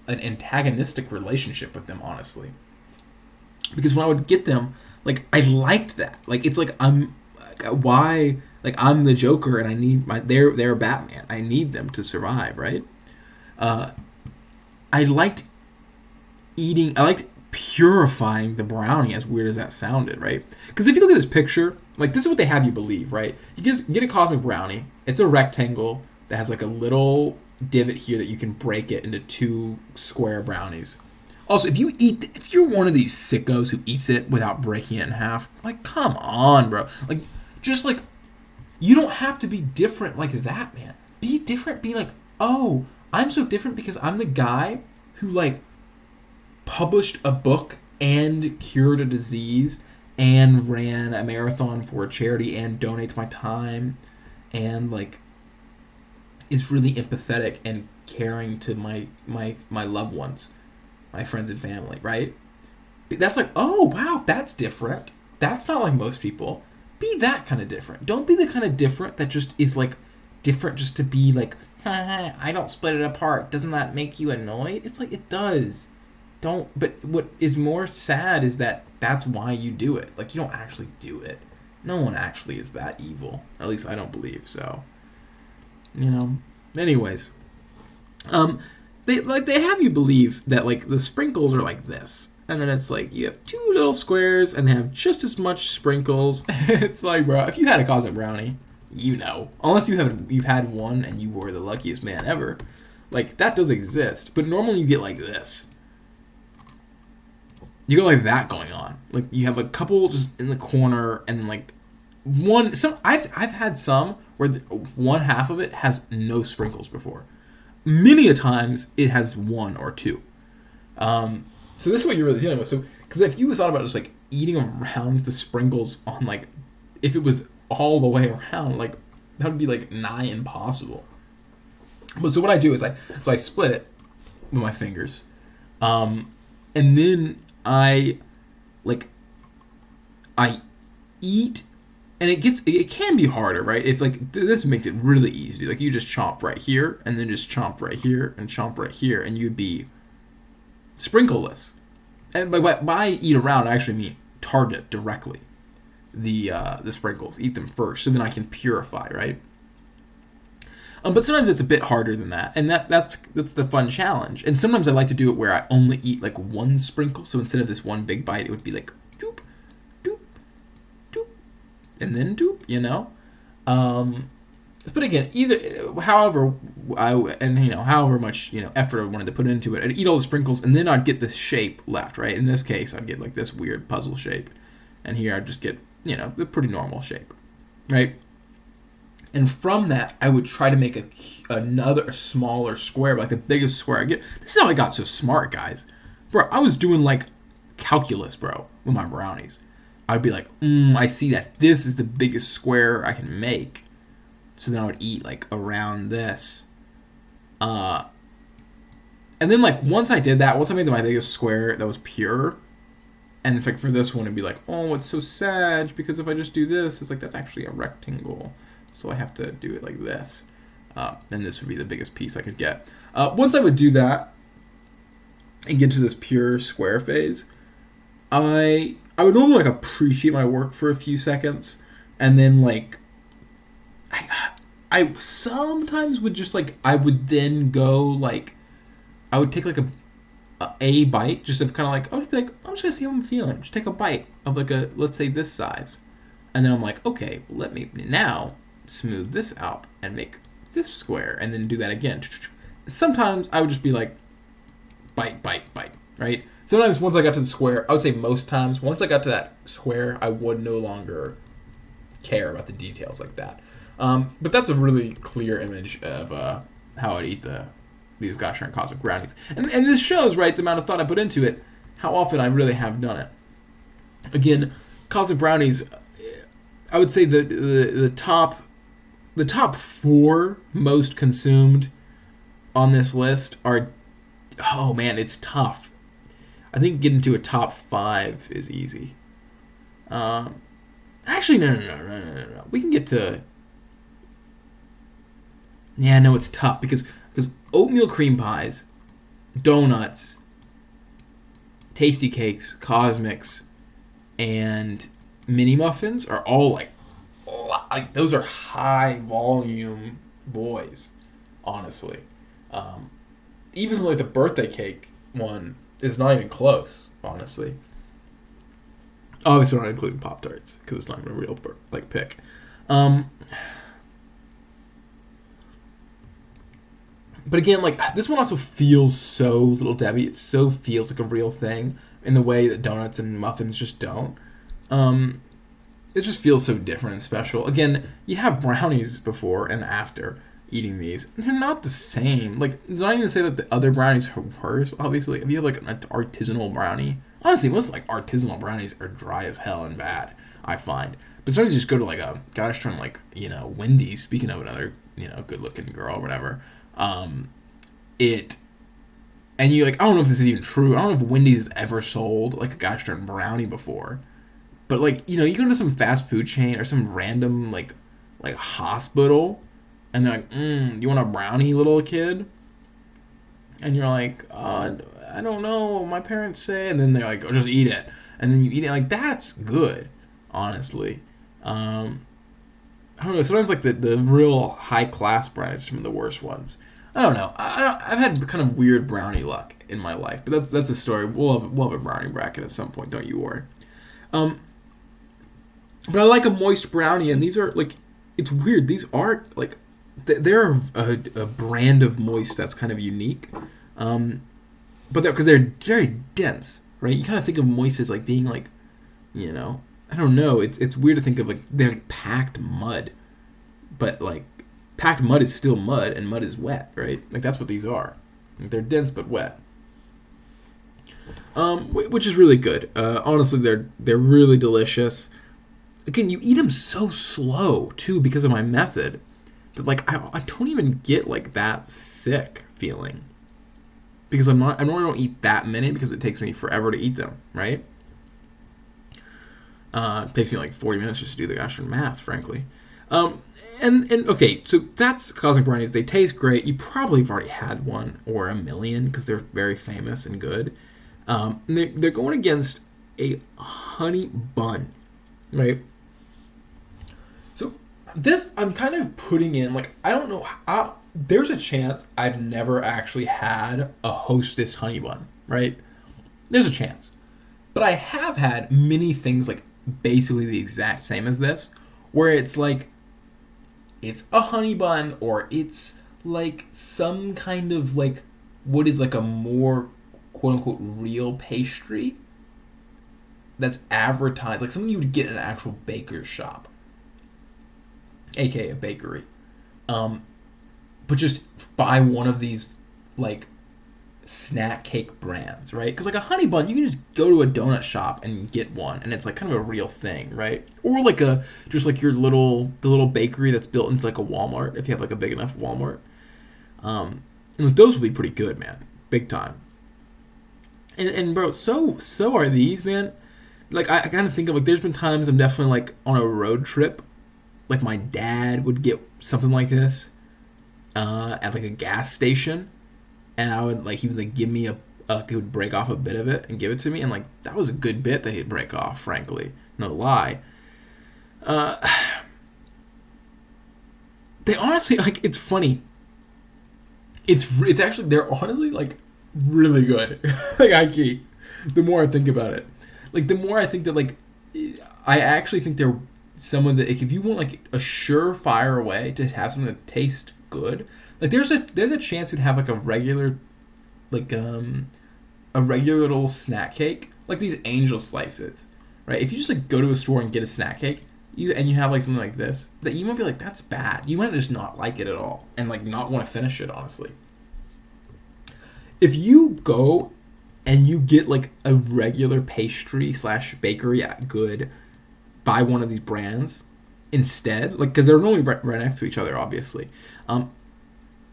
antagonistic relationship with them, honestly. Because when I would get them, like I liked that. Like it's like I'm the Joker and I need they're Batman. I need them to survive, right? I liked purifying the brownie, as weird as that sounded, right? Because if you look at this picture, like this is what they have you believe, right? You just get a Cosmic Brownie. It's a rectangle that has like a little divot here that you can break it into 2 square brownies. Also, if you're one of these sickos who eats it without breaking it in half, like come on, bro. Like just like you don't have to be different like that, man. Be different. Be like, oh, I'm so different because I'm the guy who like published a book and cured a disease and ran a marathon for a charity and donates my time and like is really empathetic and caring to my loved ones, my friends and family, right? That's like, oh wow, that's different. That's not like most people. Be that kind of different. Don't be the kind of different that just is like different just to be like, I don't split it apart. Doesn't that make you annoyed? It's like it does. Don't. But what is more sad is that that's why you do it. Like you don't actually do it. No one actually is that evil. At least I don't believe so. You know. Anyways, they have you believe that like the sprinkles are like this, and then it's like you have 2 little squares and they have just as much sprinkles. It's like, bro, if you had a Cosmic Brownie, you know, unless you've had one and you were the luckiest man ever, like that does exist. But normally you get like this. You got like that going on. Like you have a couple just in the corner and then like one. Some I've had some where one half of it has no sprinkles before. many a times it has one or two. So this is what you're really dealing with. So, because if you thought about just like eating around the sprinkles on like, if it was all the way around, like that would be like nigh impossible. But so what I do is I split it with my fingers, and then I eat, and it can be harder, right? If like this makes it really easy. Like you just chomp right here, and then just chomp right here, and chomp right here, and you'd be sprinkleless. And by eat around, I actually mean target directly the sprinkles. Eat them first, so then I can purify, right? But sometimes it's a bit harder than that, and that's the fun challenge. And sometimes I like to do it where I only eat like one sprinkle. So instead of this one big bite, it would be like doop, doop, doop, and then doop. But again, however much effort I wanted to put into it, I'd eat all the sprinkles, and then I'd get this shape left, right? In this case, I'd get like this weird puzzle shape, and here I'd just get the pretty normal shape, right? And from that, I would try to make another smaller square, like the biggest square I get. This is how I got so smart, guys. Bro, I was doing like calculus, bro, with my brownies. I'd be like, I see that this is the biggest square I can make. So then I would eat like around this. And then like once I made my biggest square that was pure, and it's like for this one it'd be like, oh, it's so sad because if I just do this, it's like that's actually a rectangle. So I have to do it like this. And this would be the biggest piece I could get. Once I would do that and get to this pure square phase, I would normally like appreciate my work for a few seconds, and then like I sometimes would just like I would then go like I would take like a bite just of kind of like I would just be like I'm just gonna see how I'm feeling. Just take a bite of like let's say this size, and then I'm like okay, let me now smooth this out and make this square, and then do that again. Sometimes I would just be like bite, right? Sometimes once I got to the square, I would say most times once I got to that square, I would no longer care about the details like that. But that's a really clear image of how I'd eat these gosh darn cosmic brownies, and this shows, right, the amount of thought I put into it, how often I really have done it. Again, cosmic brownies, I would say the top 4 most consumed on this list are, oh man, it's tough. I think getting to a top 5 is easy. Actually, no. We can get to. Yeah, no, it's tough because oatmeal cream pies, donuts, tasty cakes, cosmics, and mini muffins are all like those are high volume boys, honestly. Even like the birthday cake one is not even close, honestly. Obviously, we're not including Pop-Tarts because it's not even a real pick. But again, like this one also feels so Little Debbie. It so feels like a real thing in the way that donuts and muffins just don't. It just feels so different and special. Again, you have brownies before and after eating these. They're not the same. Like, it's not even to say that the other brownies are worse, obviously. If you have like an artisanal brownie, honestly, most like artisanal brownies are dry as hell and bad, I find. But sometimes you just go to like a gosh darn like, Wendy's, speaking of another, good looking girl or whatever. And you like, I don't know if this is even true. I don't know if Wendy's has ever sold like a gosh darn brownie before. But like, you go to some fast food chain or some random like hospital, and they're like, you want a brownie, little kid? And you're like, I don't know, my parents say, and then they're like, oh, just eat it. And then you eat it, like, that's good, honestly. I don't know, sometimes like the real high class brownies are some of the worst ones. I don't know. I've had kind of weird brownie luck in my life, but that's a story. We'll have a brownie bracket at some point, don't you worry. But I like a moist brownie, and these are like, it's weird. These are like, they're a brand of moist that's kind of unique. But because they're very dense, right? You kind of think of moist as like being like, I don't know. It's weird to think of like they're like packed mud, but like packed mud is still mud, and mud is wet, right? Like, that's what these are. They're dense but wet. Which is really good. Honestly, they're really delicious. Again, you eat them so slow too because of my method that like I don't even get like that sick feeling because I normally don't eat that many because it takes me forever to eat them, right? It takes me like 40 minutes just to do the gosh darn math, frankly. And okay, so that's cosmic brownies. They taste great. You probably have already had one or a million because they're very famous and good. And they're going against a honey bun, right? So this I'm kind of putting in like I don't know how. There's a chance I've never actually had a Hostess honey bun, right? There's a chance, but I have had many things like basically the exact same as this, where it's like it's a honey bun or it's like some kind of like what is like a more quote unquote real pastry that's advertised like something you would get in an actual baker's shop, aka a bakery, but just buy one of these like snack cake brands, right? Because like a honey bun, you can just go to a donut shop and get one, and it's like kind of a real thing, right? Or like just like the little bakery that's built into like a Walmart if you have like a big enough Walmart, and like, those would be pretty good, man, big time. And bro, so are these, man. Like I kind of think of like there's been times I'm definitely like on a road trip, like my dad would get something like this, at like a gas station, and I would like he would like give me he would break off a bit of it and give it to me, and like that was a good bit that he'd break off, frankly, no lie. They honestly like it's funny. It's actually they're honestly like really good. Like I keep the more I think about it, like the more I think that like I actually think they're some of the like, if you want like a surefire way to have something that tastes good, like there's a chance you'd have like a regular little snack cake like these angel slices, right? If you just like go to a store and get a snack cake, you have like something like this that you might be like that's bad. You might just not like it at all and like not want to finish it, honestly. If you go and you get like a regular pastry / bakery at good, buy one of these brands instead, like because they're normally right next to each other, obviously.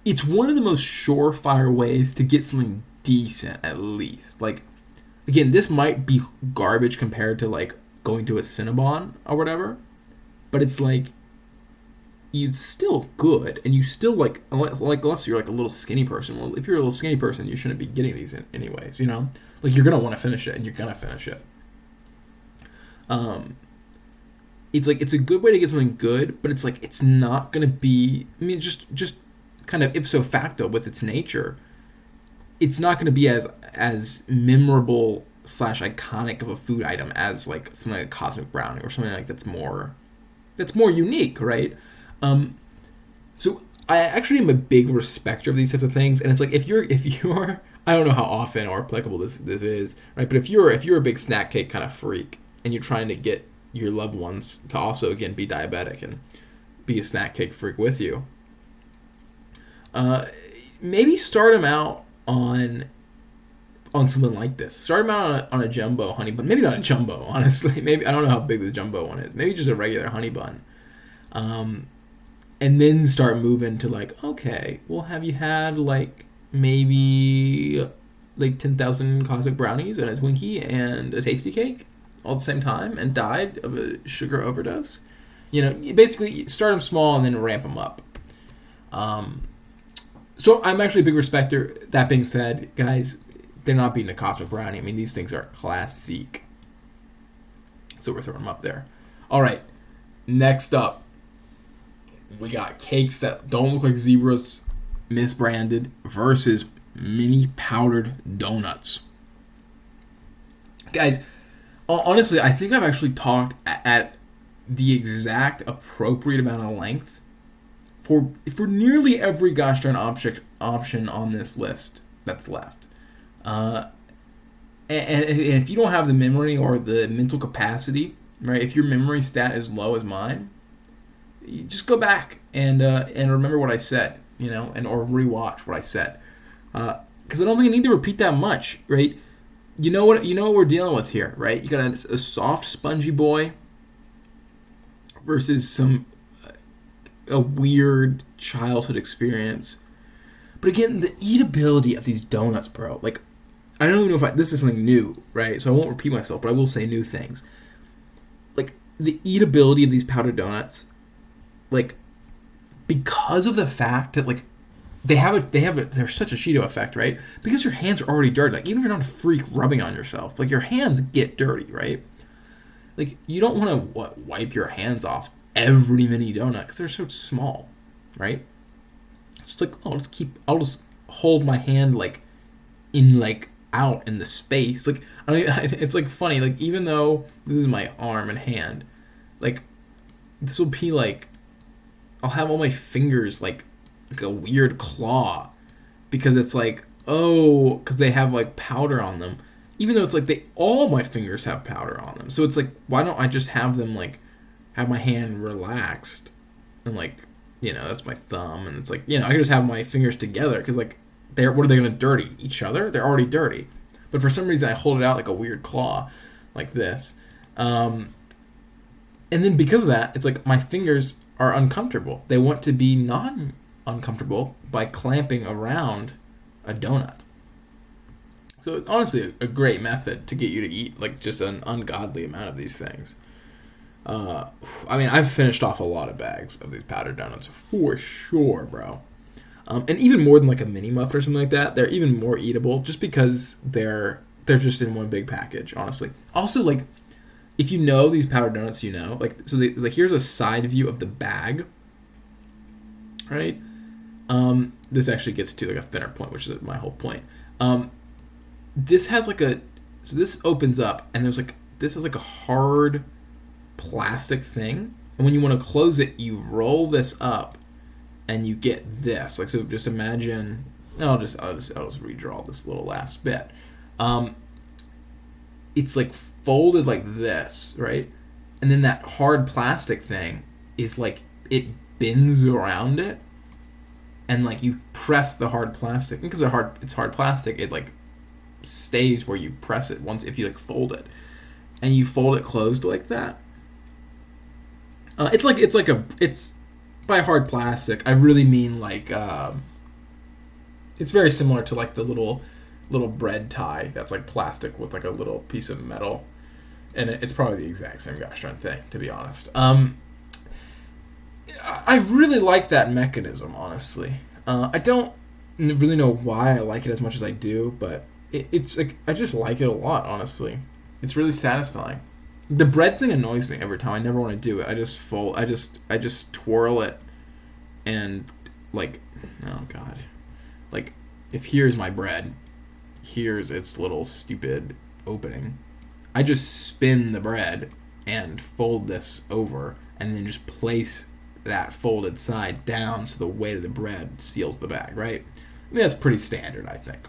It's one of the most surefire ways to get something decent, at least. Like, again, this might be garbage compared to like going to a Cinnabon or whatever, but it's like it's still good, and you still like unless you're like a little skinny person. Well, if you're a little skinny person, you shouldn't be getting these anyways. You know, like you're gonna want to finish it, and you're gonna finish it. It's like it's a good way to get something good, but it's like it's not gonna be. I mean, just kind of ipso facto with its nature, it's not gonna be as memorable / iconic of a food item as like something like a cosmic brownie or something like that's more unique, right? So I actually am a big respecter of these types of things, and it's like if you're I don't know how often or applicable this is, right? But if you're a big snack cake kind of freak and you're trying to get your loved ones to also again be diabetic and be a snack cake freak with you, maybe start them out on something like this. Start them out on a jumbo honey bun. Maybe not a jumbo, honestly. Maybe I don't know how big the jumbo one is. Maybe just a regular honey bun. And then start moving to like, okay, well, have you had like maybe like 10,000 cosmic brownies and a Twinkie and a tasty cake all at the same time and died of a sugar overdose? You know, basically start them small and then ramp them up. So I'm actually a big respecter. That being said, guys, they're not beating a cosmic brownie. I mean, these things are classic. So we're throwing them up there. All right, next up. We got cakes that don't look like zebras, misbranded, versus mini powdered donuts. Guys, honestly, I think I've actually talked at the exact appropriate amount of length for nearly every gosh darn option on this list that's left. And if you don't have the memory or the mental capacity, right, if your memory stat is low as mine, you just go back and remember what I said, you know, and or rewatch what I said, because I don't think I need to repeat that much, right? You know what we're dealing with here, right? You got a soft, spongy boy versus a weird childhood experience. But again, the eatability of these donuts, bro. Like, I don't even know if this is something new, right? So I won't repeat myself, but I will say new things. Like, the eatability of these powdered donuts, like, because of the fact that, like, there's such a Cheeto effect, right? Because your hands are already dirty. Like, even if you're not a freak rubbing on yourself, like, your hands get dirty, right? Like, you don't want to wipe your hands off every mini donut because they're so small, right? It's like, I'll just hold my hand like in like out in the space. Like, it's like funny. Like, even though this is my arm and hand, like this will be like I'll have all my fingers like a weird claw because it's like, oh, because they have like powder on them. Even though it's like all my fingers have powder on them. So it's like, why don't I just have them like have my hand relaxed and like, you know, that's my thumb, and it's like, you know, I can just have my fingers together because like what are they gonna dirty each other? They're already dirty. But for some reason I hold it out like a weird claw, like this, and then because of that, it's like my fingers are uncomfortable. They want to be non-uncomfortable by clamping around a donut. So it's honestly a great method to get you to eat like just an ungodly amount of these things. I mean, I've finished off a lot of bags of these powdered donuts for sure, bro. And even more than like a mini muffin or something like that, they're even more eatable just because they're just in one big package. Honestly, also like if you know these powdered donuts, you know, like so like here's a side view of the bag, right? This actually gets to like a thinner point, which is my whole point. This has like so this opens up and this is like a hard plastic thing, and when you want to close it, you roll this up and you get this. Like, so just imagine, I'll just redraw this little last bit. It's like folded like this, right? And then that hard plastic thing is like it bends around it, and like you press the hard plastic because it's hard plastic. It like stays where you press it once if you like fold it, and you fold it closed like that. It's by hard plastic. I really mean like it's very similar to like the little bread tie that's like plastic with like a little piece of metal, and it's probably the exact same gosh darn thing, to be honest. I really like that mechanism, honestly. I don't really know why I like it as much as I do, but it's like I just like it a lot, honestly. It's really satisfying. The bread thing annoys me every time. I never want to do it. I just twirl it, and like, oh god, like if here's my bread, here's its little stupid opening. I just spin the bread and fold this over, and then just place that folded side down so the weight of the bread seals the bag. Right? I mean, that's pretty standard, I think.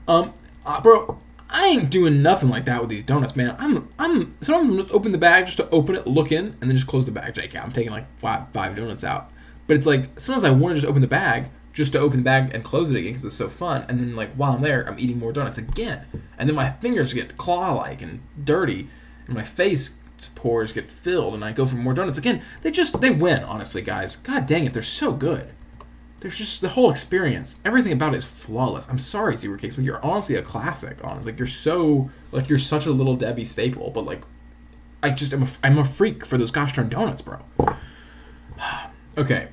Bro, I ain't doing nothing like that with these donuts, man. I'm gonna open the bag just to open it, look in, and then just close the bag. JK, I'm taking like five donuts out. But it's like sometimes I want to just open the bag just to open the bag and close it again because it's so fun. And then like while I'm there, I'm eating more donuts again, and then my fingers get claw-like and dirty, and my face pores get filled, and I go for more donuts again. They win, honestly, guys. God dang it, they're so good. There's just the whole experience. Everything about it is flawless. I'm sorry, Zebra Cakes. Like, you're honestly a classic. Honestly, like you're such a Little Debbie staple. But like, I'm a freak for those gosh darn donuts, bro. Okay.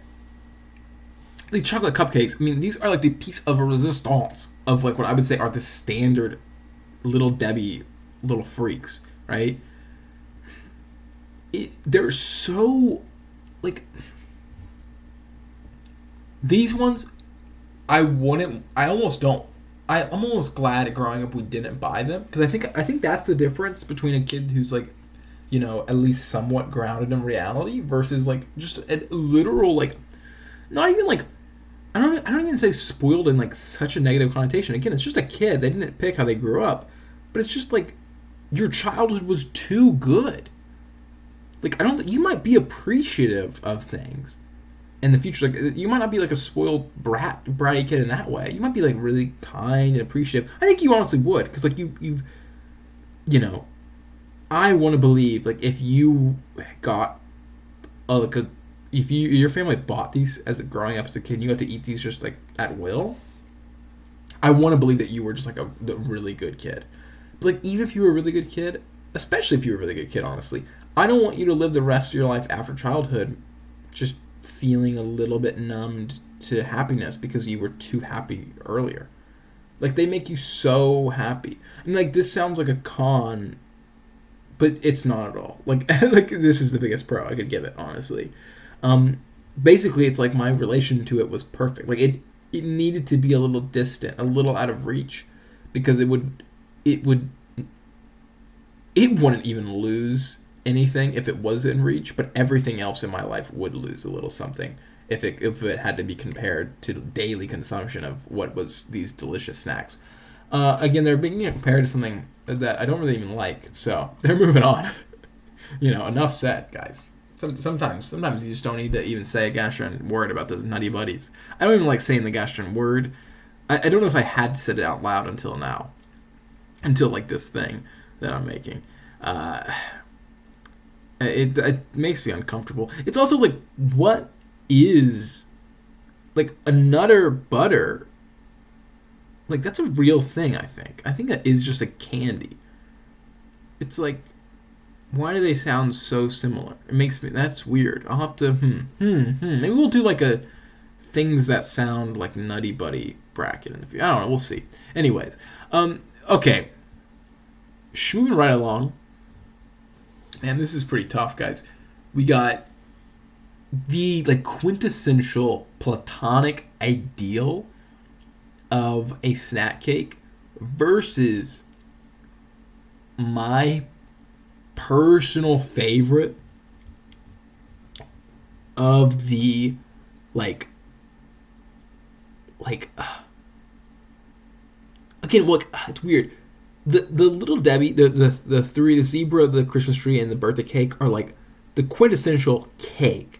The chocolate cupcakes. I mean, these are like the piece of resistance of like what I would say are the standard Little Debbie little freaks, right? They're so like. These ones, I'm almost glad growing up we didn't buy them, because I think that's the difference between a kid who's like, you know, at least somewhat grounded in reality versus like just a literal like, not even like, I don't even say spoiled in like such a negative connotation. Again, it's just a kid. They didn't pick how they grew up, but it's just like your childhood was too good Like, I don't. You might be appreciative of things in the future. Like, you might not be like a spoiled bratty kid in that way. You might be like really kind and appreciative. I think you honestly would, because like you know, I want to believe like if you got like a if your family bought these as growing up as a kid, and you got to eat these just like at will. I want to believe that you were just like a really good kid. But like even if you were a really good kid, especially if you were a really good kid, honestly, I don't want you to live the rest of your life after childhood just feeling a little bit numbed to happiness because you were too happy earlier. Like they make you so happy. And like this sounds like a con, but it's not at all. Like like this is the biggest pro I could give it, honestly. Basically it's like my relation to it was perfect. Like it needed to be a little distant, a little out of reach, because it wouldn't even lose anything if it was in reach, but everything else in my life would lose a little something if it had to be compared to daily consumption of what was these delicious snacks. Again, they're being compared to something that I don't really even like, so they're moving on. Enough said, guys. Sometimes you just don't need to even say a gosh darn word about those nutty buddies. I don't even like saying the gosh darn word. I don't know if I had said it out loud until now. Until like this thing that I'm making. It makes me uncomfortable. It's also like, what is like a Nutter Butter? Like that's a real thing, I think. I think that is just a candy. It's like, why do they sound so similar? It makes me, that's weird. I'll have to, Maybe we'll do like a things that sound like Nutty Buddy bracket in the future. I don't know, we'll see. Anyways, okay. Moving right along. Man, this is pretty tough, guys. We got the like quintessential platonic ideal of a snack cake versus my personal favorite of the like again, look, it's weird. The Little Debbie, the three, the zebra, the Christmas tree, and the birthday cake are like the quintessential cake.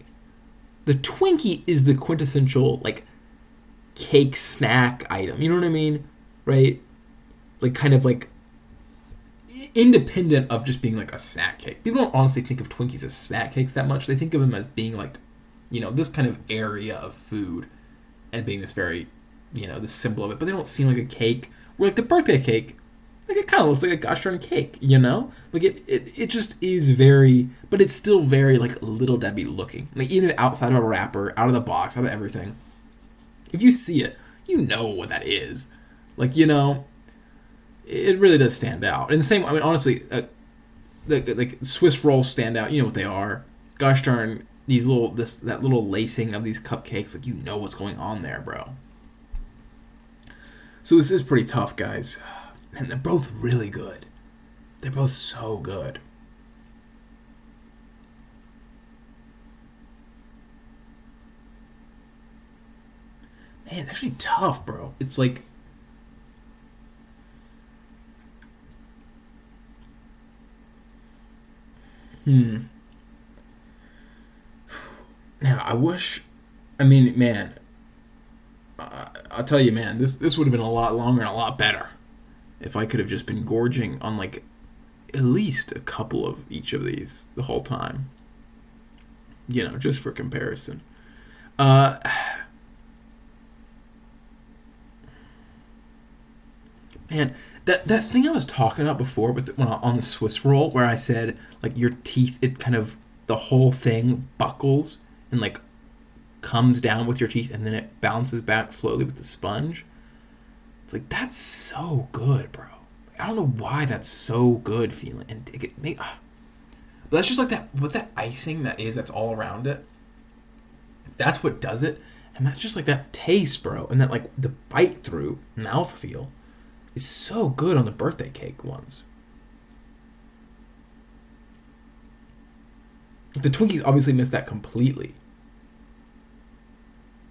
The Twinkie is the quintessential like cake snack item. You know what I mean? Right? Like kind of like independent of just being like a snack cake. People don't honestly think of Twinkies as snack cakes that much. They think of them as being like, this kind of area of food and being this very, the symbol of it. But they don't seem like a cake. Where like the birthday cake, like it kind of looks like a gosh darn cake, Like it just is very, but it's still very like Little Debbie looking. Like even outside of a wrapper, out of the box, out of everything. If you see it, you know what that is. Like, it really does stand out. And the same, I mean, honestly, like Swiss rolls stand out. You know what they are. Gosh darn, that little lacing of these cupcakes, like you know what's going on there, bro. So this is pretty tough, guys. And they're both really good. They're both so good. Man, it's actually tough, bro. It's like, man, I wish. I mean, man, I'll tell you, man, this would have been a lot longer and a lot better if I could have just been gorging on like at least a couple of each of these the whole time. Just for comparison. Man, that thing I was talking about before on the Swiss roll, where I said like your teeth, it kind of the whole thing buckles and like comes down with your teeth, and then it bounces back slowly with the sponge. It's like that's so good, bro. I don't know why that's so good feeling, and but that's just like that. What that icing that's all around it. That's what does it, and that's just like that taste, bro, and that like the bite through mouthfeel. Is so good on the birthday cake ones. The Twinkies obviously missed that completely.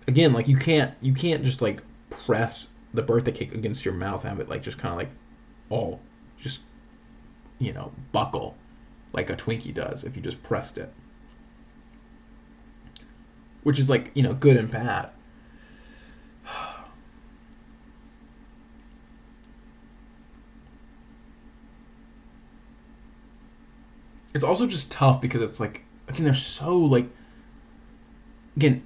Again, like you can't just like press the birthday cake against your mouth and have it like just kind of like, just buckle. like a Twinkie does if you just pressed it. Which is like, good and bad. It's also just tough because it's like, again, they're so like, again,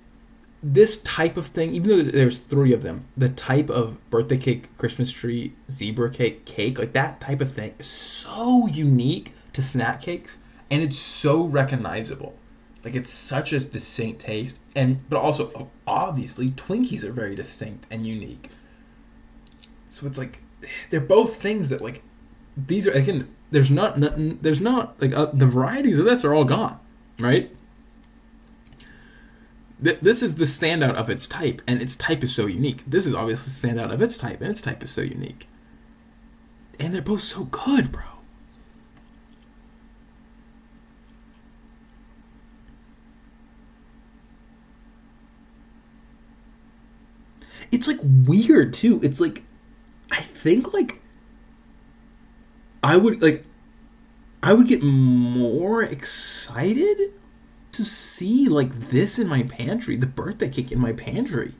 this type of thing, even though there's 3 of them, the type of birthday cake, Christmas tree, zebra cake, like that type of thing is so unique to snack cakes, and it's so recognizable. Like, it's such a distinct taste, but also, obviously, Twinkies are very distinct and unique. So it's like, they're both things that, like, these are, again, there's not, like, the varieties of this are all gone, right? This is the standout of its type, and its type is so unique. This is obviously the standout of its type, and its type is so unique. And they're both so good, bro. It's like weird too. It's like, I think like I would get more excited to see like this in my pantry, the birthday cake in my pantry,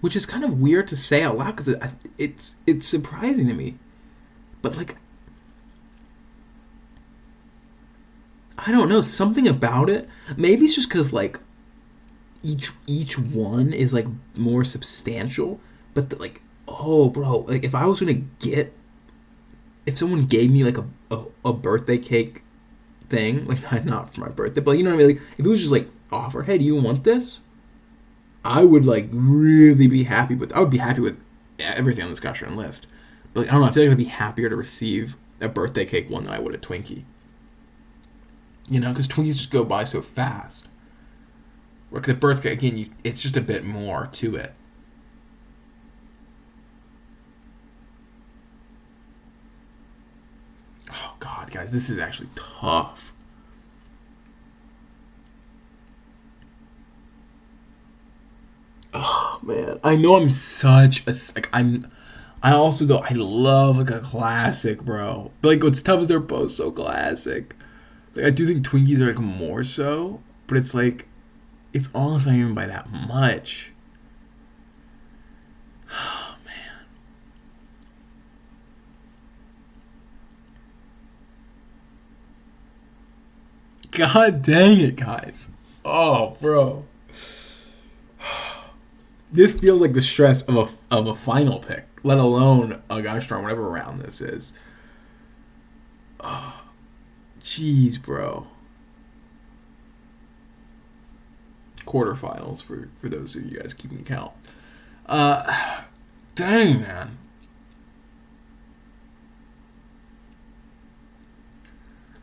which is kind of weird to say out loud because it's surprising to me. But like, I don't know, something about it. Maybe it's just because like each one is like more substantial, but like, oh bro, like if someone gave me like a birthday cake thing, like not for my birthday, but you know what I mean, like if it was just like offered, hey, do you want this, I would like really be happy with, I would be happy with everything on this gosh darn list, but like, I don't know, I feel like I'd be happier to receive a birthday cake one than I would a Twinkie, because Twinkies just go by so fast. Like the birthday, again, it's just a bit more to it. Oh, God, guys, this is actually tough. Oh, man. I know I'm such a... Like, I also, though, I love, like, a classic, bro. But, like, what's tough is they're both so classic. Like, I do think Twinkies are, like, more so. But it's, like... It's almost not even by that much. Oh, man. God dang it, guys. Oh, bro. This feels like the stress of a final pick, let alone a gosh darn whatever round this is. Oh, jeez, bro. Quarterfinals for those of you guys keeping count. Dang, man.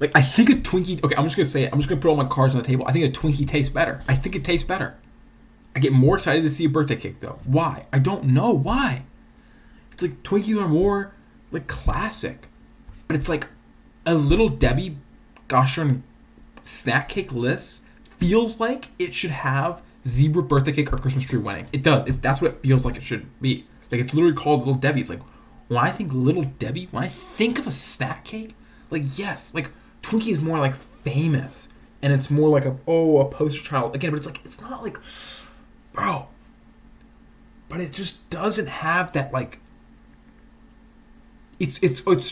Like, I think a Twinkie... Okay, I'm just going to put all my cards on the table. I think a Twinkie tastes better. I think it tastes better. I get more excited to see a birthday cake, though. Why? I don't know why. It's like, Twinkies are more, like, classic. But it's like, a Little Debbie, gosh darn, snack cake list feels like it should have zebra birthday cake or Christmas tree wedding. It does. That's what it feels like it should be. Like, it's literally called Little Debbie. It's like, when I think Little Debbie, when I think of a snack cake, like, yes, like, Twinkie is more, like, famous. And it's more like a poster child. Again, but it's like, it's not like, bro. But it just doesn't have that, like, it's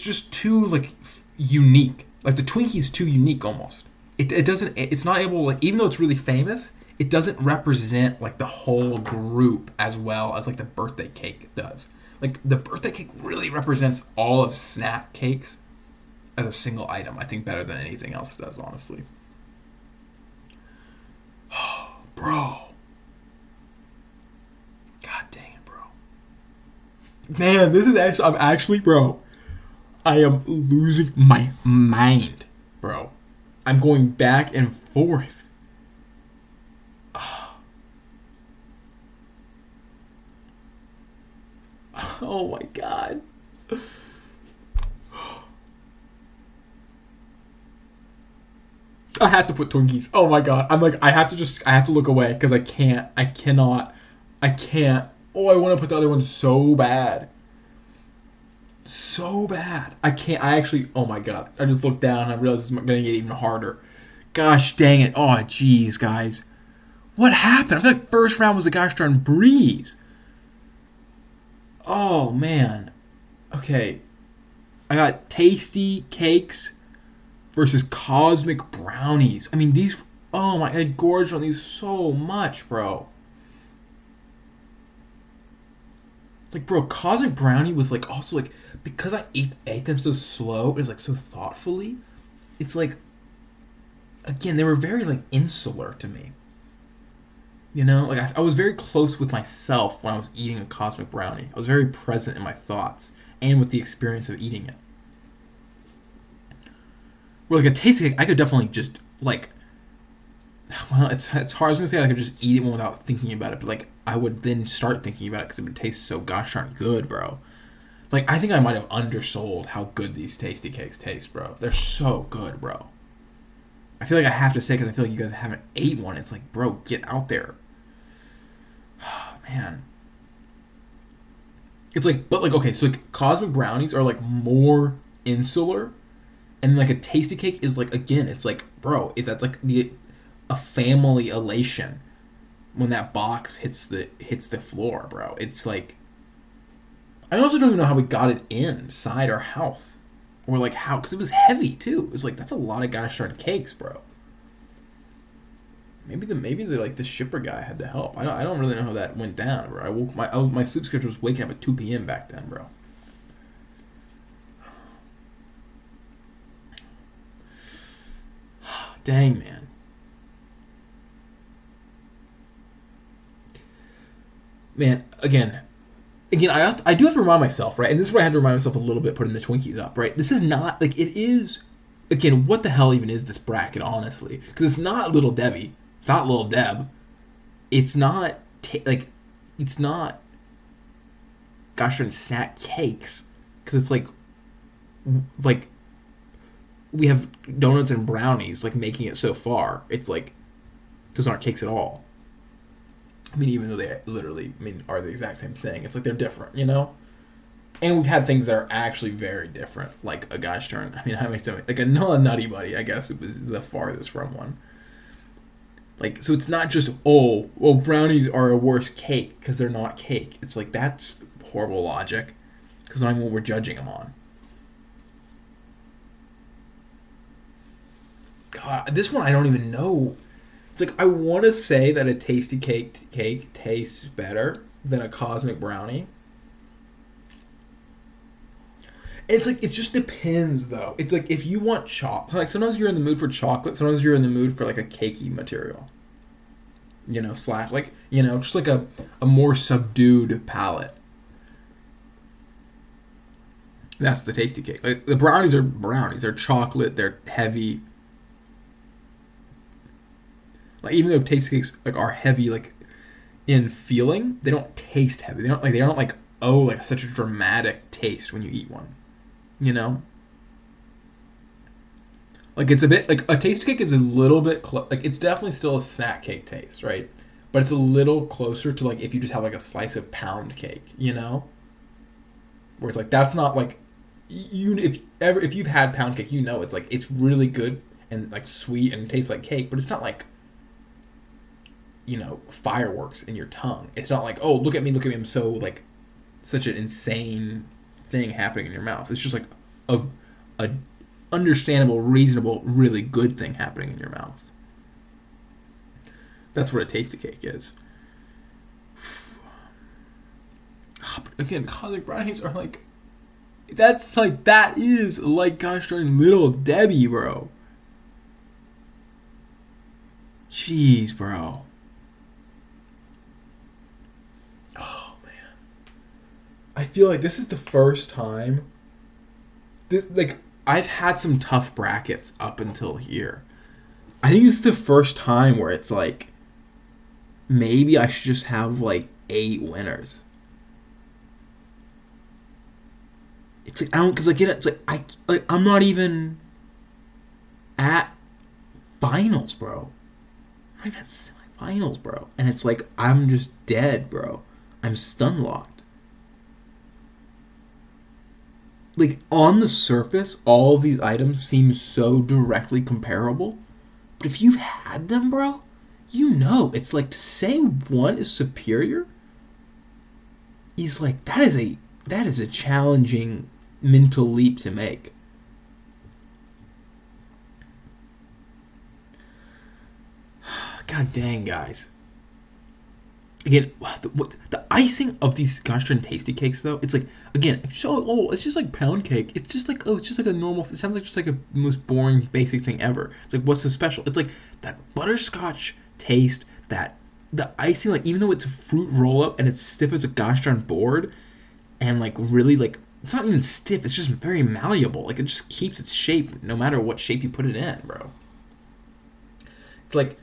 just too, like, unique. Like, the Twinkie's too unique almost. It doesn't, it's not able, like, even though it's really famous, it doesn't represent, like, the whole group as well as, like, the birthday cake does. Like, the birthday cake really represents all of snack cakes as a single item, I think, better than anything else does, honestly. Oh, bro. God dang it, bro. Man, this is actually, bro, I am losing my mind, bro. I'm going back and forth. Oh my God. I have to put Twinkies. Oh my God. I'm like, I have to look away because I can't. Oh, I want to put the other one so bad. So bad. I can't. I actually. Oh my god. I just looked down and I realized it's gonna get even harder. Gosh dang it. Oh jeez, guys. What happened? I feel like first round was a gosh darn breeze. Oh man. Okay. I got tasty cakes versus cosmic brownies. I mean these. Oh my! I gorged on these so much, bro. Like, bro, cosmic brownie was like also like because I ate them so slow. It was like so thoughtfully. It's like again they were very like insular to me. You know, like I was very close with myself when I was eating a cosmic brownie. I was very present in my thoughts and with the experience of eating it. Where like a tasty cake, I could definitely just like, well, it's hard. I was gonna say I could just eat it without thinking about it, but like I would then start thinking about it because it would taste so gosh darn good, bro. Like I think I might have undersold how good these tasty cakes taste, bro. They're so good, bro. I feel like I have to say because I feel like you guys haven't ate one. It's like, bro, get out there. Man. It's like, but like, okay, so like cosmic brownies are like more insular, and like a tasty cake is like again, it's like, bro, if that's like a family elation when that box hits the floor, bro. It's like I also don't even know how we got it inside our house, or like how because it was heavy too. It was like that's a lot of gosh darn cakes, bro. Maybe the like the shipper guy had to help. I don't really know how that went down, bro. My sleep schedule was waking up at 2 p.m. back then, bro. Dang, man. Man, again, I do have to remind myself, right? And this is where I had to remind myself a little bit putting the Twinkies up, right? This is not like it is. Again, what the hell even is this bracket, honestly? Because it's not Little Debbie. It's not Little Deb. It's not like it's not gosh darn snack cakes because it's like we have donuts and brownies like making it so far. It's like those aren't cakes at all. I mean, even though they literally are the exact same thing, it's like they're different, you know. And we've had things that are actually very different, like a gosh darn. I mean, I makes like a non-nutty buddy. I guess it was the farthest from one. Like, so it's not just, oh, well, brownies are a worse cake because they're not cake. It's like, that's horrible logic because not even what we're judging them on. God, this one I don't even know. It's like, I want to say that a tasty cake tastes better than a cosmic brownie. It's like, it just depends, though. It's like, if you want chocolate, like, sometimes you're in the mood for chocolate, sometimes you're in the mood for, like, a cakey material. You know, slash, like, you know, just like a more subdued palate. That's the tasty cake. Like, the brownies are brownies. They're chocolate, they're heavy. Like, even though tasty cakes, like, are heavy, like, in feeling, they don't taste heavy. They don't, like, oh, like, such a dramatic taste when you eat one. You know? Like, it's a bit, like, a taste cake is a little bit, like, it's definitely still a snack cake taste, right? But it's a little closer to, like, if you just have, like, a slice of pound cake, you know? Where it's, like, that's not, like, if you've had pound cake, you know it's, like, it's really good and, like, sweet and tastes like cake, but it's not, like, you know, fireworks in your tongue. It's not like, oh, look at me, I'm so, like, such an insane thing happening in your mouth. It's just like a understandable, reasonable, really good thing happening in your mouth. That's what a tasty cake is. But again, cosmic brownies are like, that's like, that is like gosh darn Little Debbie, bro. Jeez, bro. I feel like this is the first time. This like I've had some tough brackets up until here. I think this is the first time where it's like maybe I should just have like 8 winners. It's like I don't because again it's like I'm not even at finals, bro. I'm not at semifinals, bro, and it's like I'm just dead, bro. I'm stun locked. like on the surface, all of these items seem so directly comparable. But if you've had them, bro, you know it's like to say one is superior. He's like that is a challenging mental leap to make. God dang, guys. Again, the icing of these gosh darn tasty cakes though, it's like again, it's just like pound cake. It's just like it's just like a normal. It sounds like just like a most boring basic thing ever. It's like what's so special? It's like that butterscotch taste, that the icing, like even though it's a fruit roll up and it's stiff as a gosh darn board, and like really like it's not even stiff. It's just very malleable. Like it just keeps its shape no matter what shape you put it in, bro. It's like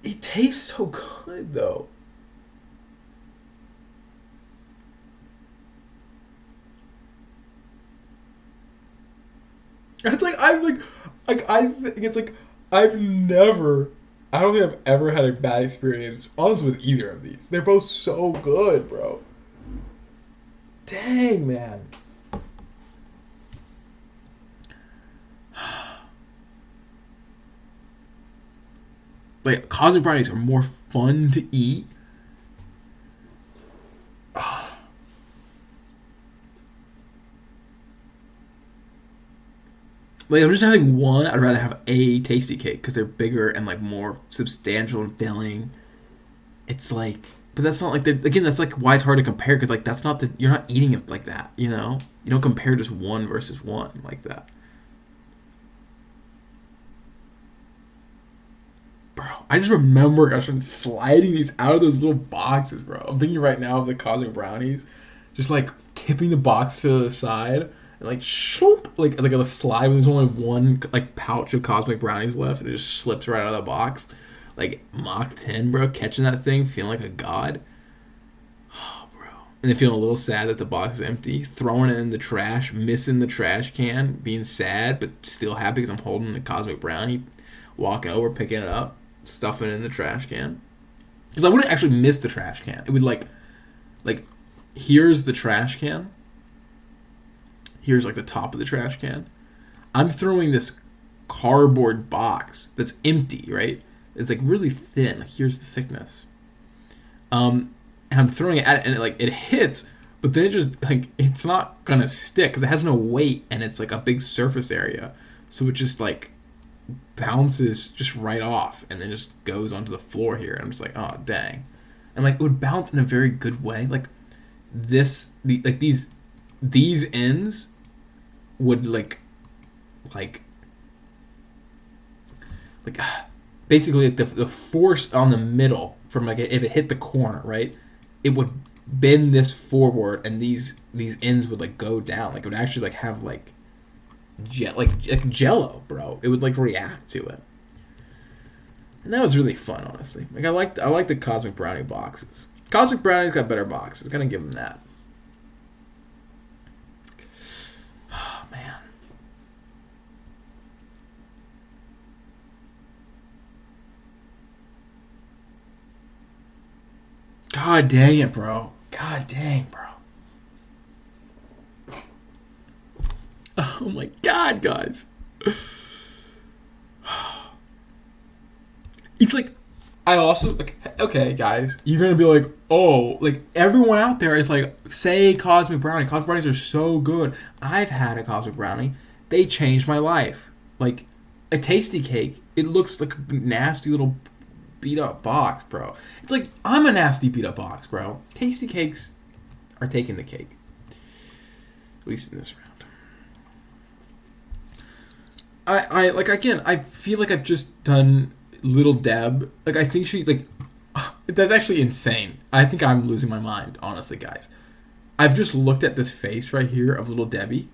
it tastes so good though. It's like I think it's like I've never I don't think I've ever had a bad experience, honestly, with either of these. They're both so good, bro. Dang, man. Like cosmic brownies are more fun to eat. Like, if I'm just having one, I'd rather have a tasty cake because they're bigger and like more substantial and filling. It's like, but that's not like again. That's like why it's hard to compare because like that's not you're not eating it like that. You know, you don't compare just one versus one like that. Bro, I just remember gosh, I'm sliding these out of those little boxes, bro. I'm thinking right now of the cosmic brownies, just like tipping the box to the side. And like shoop, like a slide when there's only one like pouch of cosmic brownies left, and it just slips right out of the box, like Mach 10, bro. Catching that thing, feeling like a god, oh, bro. And then feeling a little sad that the box is empty, throwing it in the trash, missing the trash can, being sad but still happy because I'm holding the cosmic brownie, walking over, picking it up, stuffing it in the trash can. Because I wouldn't actually miss the trash can. It would like here's the trash can. Here's like the top of the trash can. I'm throwing this cardboard box that's empty, right? It's like really thin. Like here's the thickness. And I'm throwing it at it, and it hits, but then it just like it's not gonna stick because it has no weight, and it's like a big surface area, so it just like bounces just right off, and then just goes onto the floor here. And I'm just like, oh dang, and like it would bounce in a very good way. Like these ends would basically like the force on the middle from like if it hit the corner, right, it would bend this forward, and these ends would like go down. Like it would actually like have like jello, bro. It would like react to it, and that was really fun, honestly. Like I like the cosmic brownie boxes. Cosmic brownies got better boxes. Gonna give them that. Man. God dang it, bro. God dang, bro. Oh my god, guys. It's like, I also, like, okay, guys, you're gonna be like, oh, like, everyone out there is like, say Cosmic Brownie. Cosmic Brownies are so good. I've had a Cosmic Brownie. They changed my life. Like, a tasty cake, it looks like a nasty little beat up box, bro. It's like, I'm a nasty beat up box, bro. Tasty cakes are taking the cake. At least in this round. I like, again, I feel like I've just done Little Deb. Like, I think she, like, that's actually insane. I think I'm losing my mind, honestly, guys. I've just looked at this face right here of Little Debbie,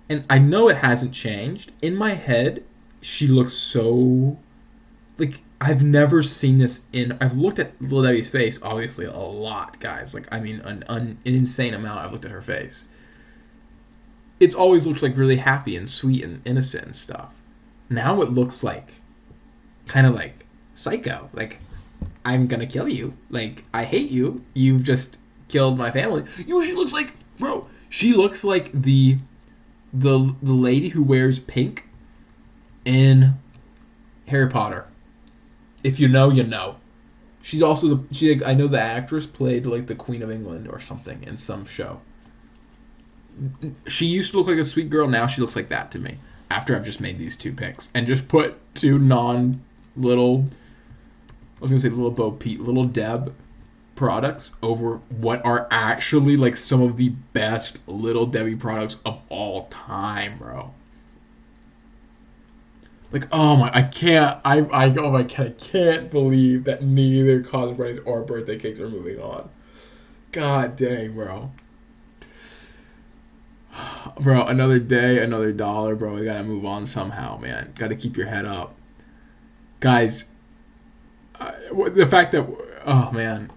and I know it hasn't changed. In my head, she looks so, like, I've never seen this I've looked at Little Debbie's face, obviously, a lot, guys. Like, I mean, an insane amount I've looked at her face. It's always looked like really happy and sweet and innocent and stuff. Now it looks like kind of like psycho. Like, I'm gonna kill you. Like, I hate you. You've just killed my family. You know what she looks like? Bro, she looks like the the lady who wears pink in Harry Potter. If you know, you know. She's also I know the actress played like the Queen of England or something in some show. She used to look like a sweet girl. Now she looks like that to me. After I've just made these two picks and just put two little, I was gonna say little Bo Peep, little Deb products over what are actually like some of the best Little Debbie products of all time, bro. Like, oh my, I can't, oh my god, I can't believe that neither cosmic brownies or birthday cakes are moving on. God dang, bro. Bro, another day, another dollar, bro. We gotta move on somehow, man. Gotta keep your head up. Guys, the fact that, oh man.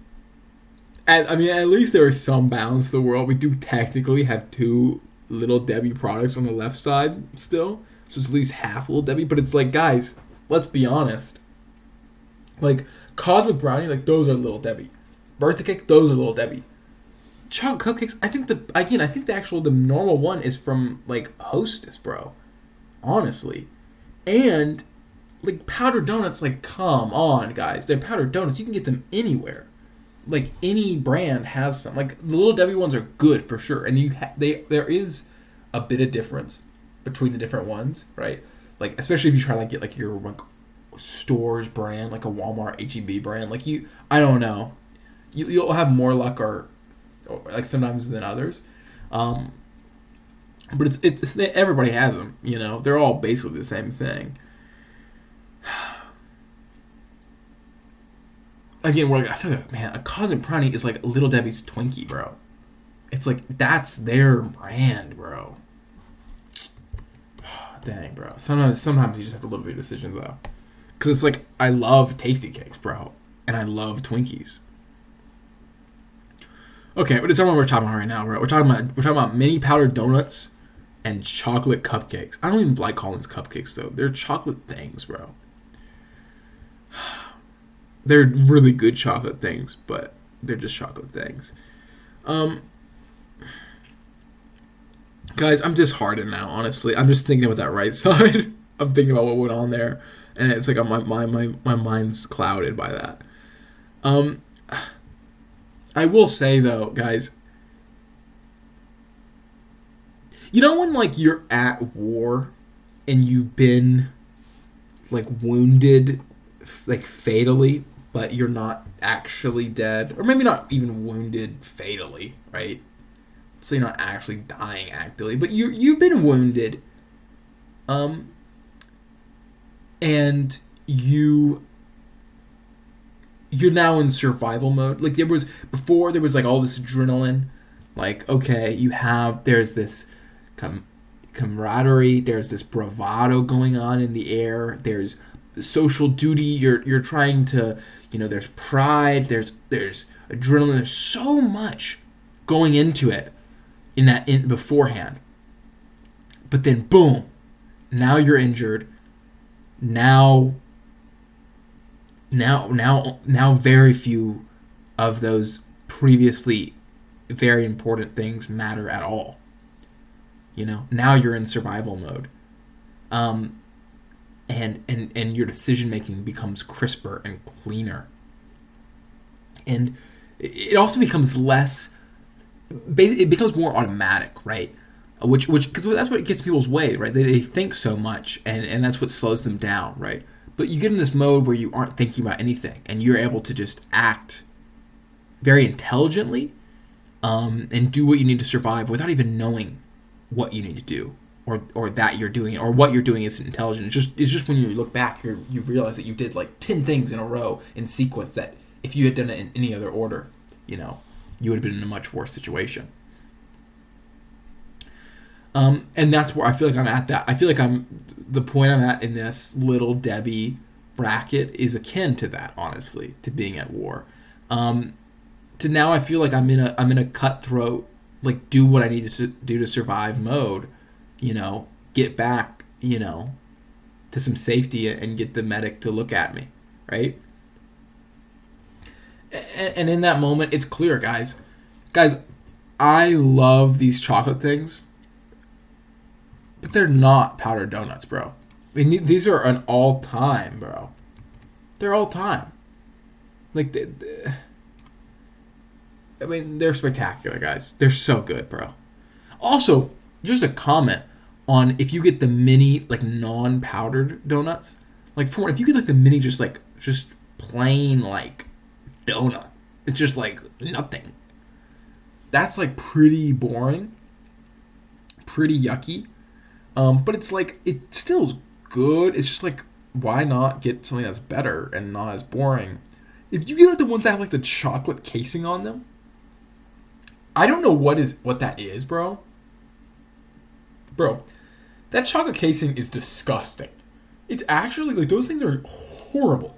I mean, at least there is some balance to the world. We do technically have two Little Debbie products on the left side still. So it's at least half Little Debbie. But it's like, guys, let's be honest. Like, Cosmic Brownie, like, those are Little Debbie. Birthday cake, those are Little Debbie. Chocolate cupcakes, I think the normal one is from, like, Hostess, bro. Honestly. And, like, powdered donuts, like, come on, guys. They're powdered donuts. You can get them anywhere. Like, any brand has some. Like, the Little Debbie ones are good, for sure. And there is a bit of difference between the different ones, right? Like, especially if you try to, like, get, like, your, like, store's brand, like a Walmart HEB brand. Like, I don't know. You'll have more luck or like sometimes than others, but it's everybody has them. You know, they're all basically the same thing. Again, I feel like, man, a Cosmic Brownie is like Little Debbie's Twinkie, bro. It's like that's their brand, bro. Dang, bro. Sometimes you just have to live with your decisions though, because it's like I love tasty cakes, bro, and I love Twinkies. Okay, but it's not what we're talking about right now, bro. We're talking about mini powdered donuts and chocolate cupcakes. I don't even like calling these cupcakes though. They're chocolate things, bro. They're really good chocolate things, but they're just chocolate things. Guys, I'm disheartened now. Honestly, I'm just thinking about that right side. I'm thinking about what went on there, and it's like my mind's clouded by that. I will say though, guys, you know when like you're at war and you've been like wounded like fatally, but you're not actually dead, or maybe not even wounded fatally, right? So you're not actually dying actively, but you've been wounded, and you're now in survival mode. Like before there was like all this adrenaline, like okay, there's this camaraderie, there's this bravado going on in the air, there's the social duty, you're trying to, there's pride, there's adrenaline, there's so much going into it in beforehand. But then boom, now you're injured. Now very few of those previously very important things matter at all. Now you're in survival mode. And your decision making becomes crisper and cleaner. And it also becomes it becomes more automatic, right? Which because that's what gets people's way, right? They think so much, and that's what slows them down, right? But you get in this mode where you aren't thinking about anything, and you're able to just act very intelligently, and do what you need to survive without even knowing what you need to do, or that you're doing it, or what you're doing isn't intelligent. It's just when you look back, you realize that you did like 10 things in a row in sequence that if you had done it in any other order, you would have been in a much worse situation. And that's where I feel like I'm at that. I feel like the point I'm at in this Little Debbie bracket is akin to that, honestly, to being at war. To now I feel like I'm in a cutthroat, like do what I need to do to survive mode, get back, to some safety and get the medic to look at me, right? And in that moment, it's clear, guys, I love these chocolate things. they're not powdered donuts, bro. I mean, these are an all-time, bro. They're all-time. Like, I mean, they're spectacular, guys. They're so good, bro. Also, just a comment on if you get the mini, like, non-powdered donuts. Like, for one, if you get, like, the mini just plain, like, donut. It's just, like, nothing. That's, like, pretty boring. Pretty yucky. But it's, like, it still is good. It's just, like, why not get something that's better and not as boring? If you get, like, the ones that have, like, the chocolate casing on them, I don't know what that is, bro. Bro, that chocolate casing is disgusting. It's actually, like, those things are horrible.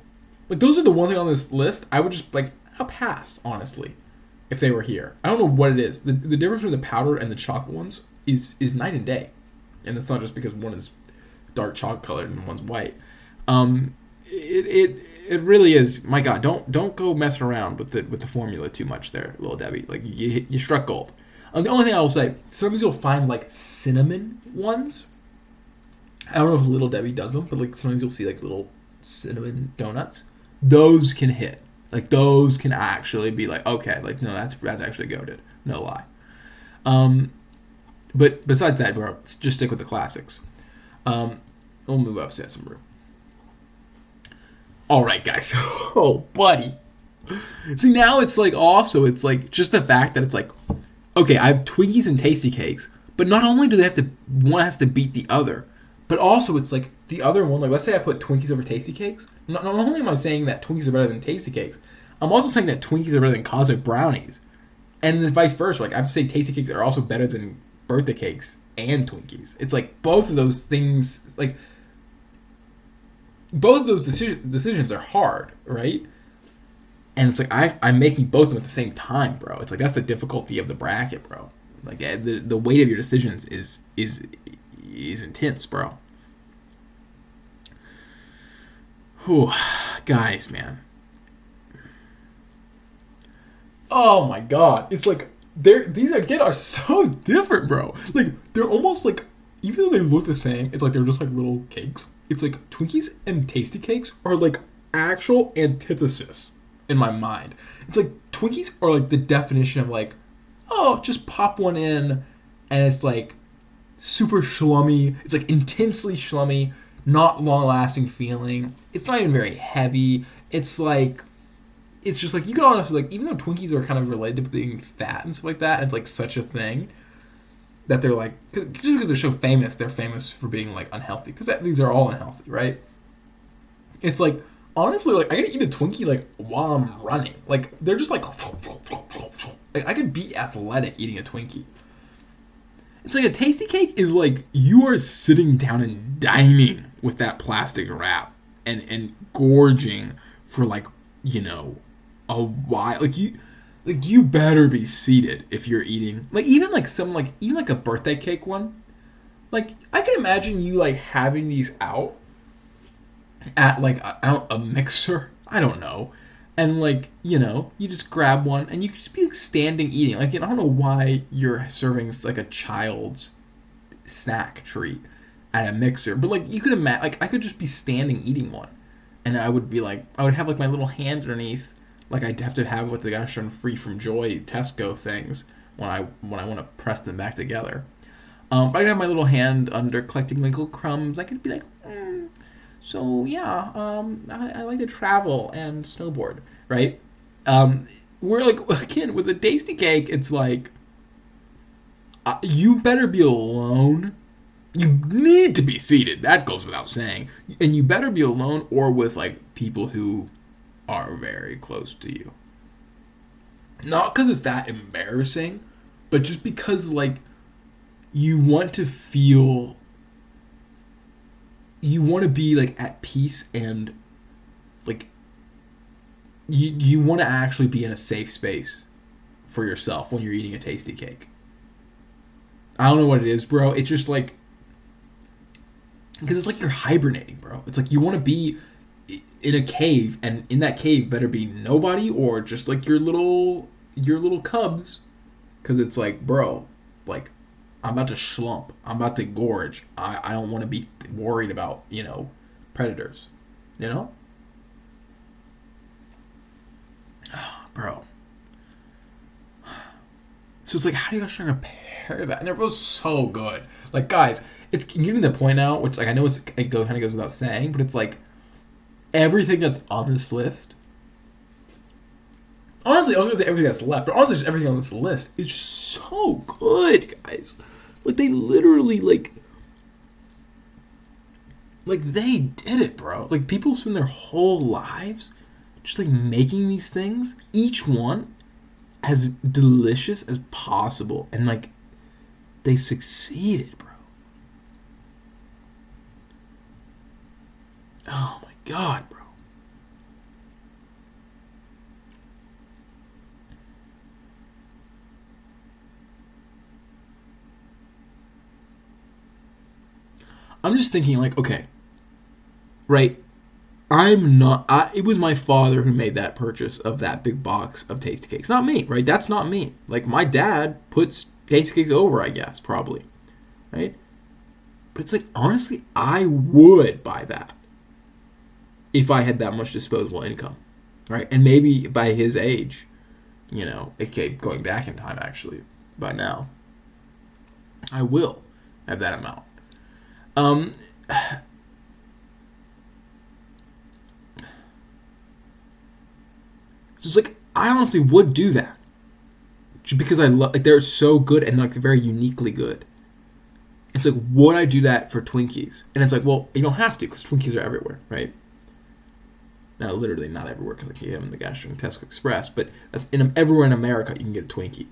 Like, those are the one thing on this list I would just, like, I'll pass, honestly, if they were here. I don't know what it is. The difference between the powdered and the chocolate ones is night and day. And it's not just because one is dark chocolate colored and one's white. It really is. My God, don't go messing around with the formula too much there, Little Debbie. Like, you struck gold. The only thing I will say, sometimes you'll find, like, cinnamon ones. I don't know if Little Debbie does them, but, like, sometimes you'll see, like, little cinnamon donuts. Those can hit. Like, those can actually be like, okay, like, no, that's actually goated. No lie. But besides that, bro, just stick with the classics. We'll move up to some brew. All right, guys. Oh, buddy. See, now it's like just the fact that it's like, okay, I have Twinkies and Tasty Cakes, but not only do they have to, one has to beat the other, but also it's like the other one, like let's say I put Twinkies over Tasty Cakes. Not only am I saying that Twinkies are better than Tasty Cakes, I'm also saying that Twinkies are better than Cosmic Brownies. And then vice versa. Like I have to say Tasty Cakes are also better than birthday cakes and Twinkies. It's like both of those things, like both of those decisions are hard, right? And it's like I'm making both of them at the same time, bro. It's like that's the difficulty of the bracket, bro. Like the weight of your decisions is intense, bro. Whew, guys, man. Oh my God, it's like these are so different, bro. Like they're almost like, even though they look the same, it's like they're just like little cakes. It's like Twinkies and Tasty Cakes are like actual antithesis in my mind. It's like Twinkies are like the definition of like, oh, just pop one in and it's like super schlummy. It's like intensely schlummy, not long lasting feeling. It's not even very heavy. It's like, it's just like, you can honestly, like, even though Twinkies are kind of related to being fat and stuff like that, it's like such a thing that they're like, just because they're so famous, they're famous for being like unhealthy, because these are all unhealthy, right? It's like, honestly, like, I gotta eat a Twinkie like while I'm running. Like, they're just like I could be athletic eating a Twinkie. It's like a Tasty Cake is like you are sitting down and dining with that plastic wrap and gorging for like, you know, a while. Like you better be seated if you're eating. Like even like a birthday cake one. Like I can imagine you like having these out at like a mixer. I don't know. And like, you know, you just grab one and you could just be like standing eating. Like, I don't know why you're serving like a child's snack treat at a mixer, but like you could imagine, like I could just be standing eating one, and I would have like my little hand underneath, like I'd have to have with the guys on Free From Joy Tesco things when I want to press them back together. But I'd have my little hand under collecting like little crumbs. I could be like, so yeah, I like to travel and snowboard, right? We're like, again, with a Tasty Cake, it's like, you better be alone. You need to be seated. That goes without saying. And you better be alone or with like people who are very close to you. Not because it's that embarrassing, but just because like you want to feel, you want to be like at peace, and like you want to actually be in a safe space for yourself when you're eating a Tasty Cake. I don't know what it is, bro. It's just like, because it's like you're hibernating, bro. It's like you want to be in a cave, and in that cave better be nobody or just like your little cubs, because it's like, bro, like I'm about to slump. I'm about to gorge. I don't want to be worried about, predators. You know? Bro. So it's like, how do you guys try to compare that? And they're both so good. Like, guys, it's getting to the point now, which, like, I know kind of goes without saying, but it's like, everything that's on this list, honestly, I was going to say everything that's left, but honestly, just everything on this list is so good, guys. Like, they literally, like, they did it, bro. Like, people spend their whole lives just, like, making these things, each one as delicious as possible. And, like, they succeeded, bro. Oh, my God, bro. I'm just thinking, like, okay, right? It was my father who made that purchase of that big box of Tasty Cakes. Not me, right? That's not me. Like, my dad puts Tasty Cakes over, I guess, probably. Right? But it's like, honestly, I would buy that if I had that much disposable income. Right? And maybe by his age, okay, going back in time, actually, by now, I will have that amount. Um, so it's like, I honestly would do that. Just because I love, like, they're so good and, like, very uniquely good. It's like, would I do that for Twinkies? And it's like, well, you don't have to, because Twinkies are everywhere, right? Now, literally not everywhere, because, like, you get them in the Gastro and Tesco Express, but everywhere in America, you can get a Twinkie.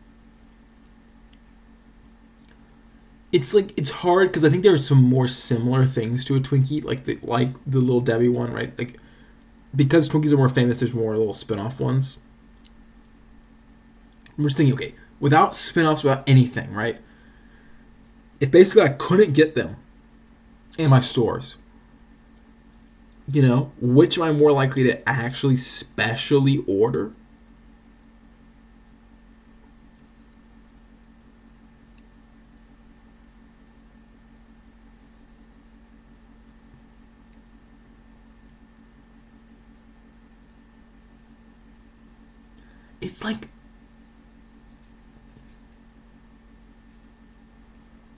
It's like, it's hard, because I think there are some more similar things to a Twinkie, like the Little Debbie one, right? Like, because Twinkies are more famous, there's more little spin-off ones. I'm just thinking, okay, without spin-offs, without anything, right? If basically I couldn't get them in my stores, which am I more likely to actually specially order? It's like,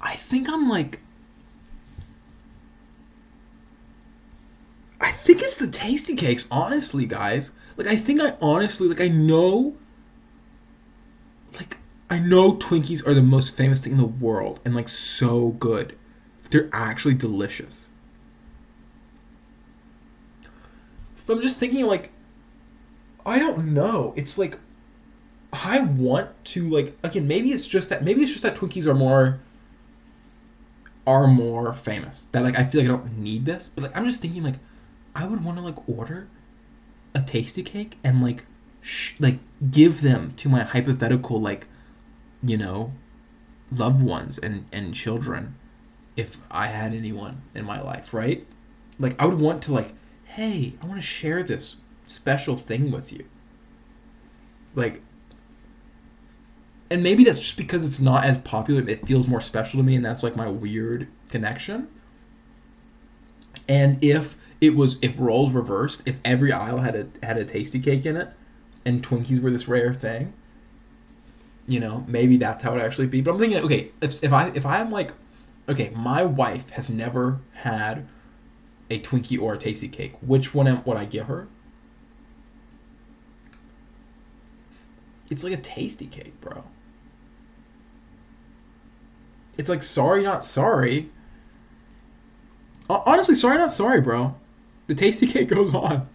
I think I'm like, I think it's the Tasty Cakes, honestly, guys. Like, I think I honestly, like, I know Twinkies are the most famous thing in the world and, like, so good. They're actually delicious. But I'm just thinking, like, I don't know. It's like, I want to, like, again, maybe it's just that Twinkies are more famous. That, like, I feel like I don't need this. But, like, I'm just thinking, like, I would want to, like, order a Tasty Cake and, like, like, give them to my hypothetical, like, you know, loved ones and children if I had anyone in my life, right? Like, I would want to, like, hey, I want to share this special thing with you. Like, and maybe that's just because it's not as popular, it feels more special to me, and that's, like, my weird connection. And if roles reversed, if every aisle had a Tasty Cake in it, and Twinkies were this rare thing, maybe that's how it actually be. But I'm thinking, okay, if I'm like, okay, my wife has never had a Twinkie or a Tasty Cake, which one would I give her? It's like a Tasty Cake, bro. It's like, sorry, not sorry. Honestly, sorry, not sorry, bro. The Tasty Cake goes on.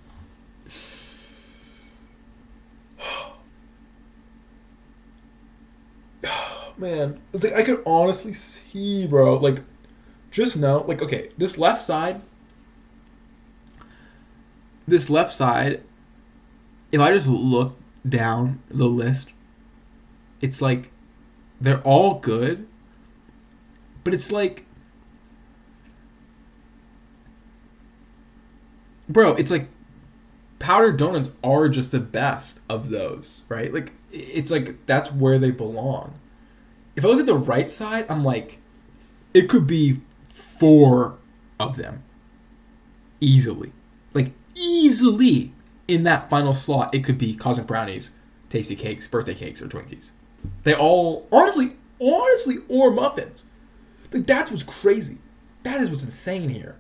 Man, it's like, I could honestly see, bro. Like, just know, like, okay, this left side, if I just look down the list, it's like, they're all good, but it's like, bro, it's like, powdered donuts are just the best of those, right? Like, it's like, that's where they belong. If I look at the right side, I'm like, it could be 4 of them easily, like easily in that final slot. It could be cosmic brownies, tasty cakes, birthday cakes, or Twinkies. They all honestly, or muffins. Like that's what's crazy. That is what's insane here.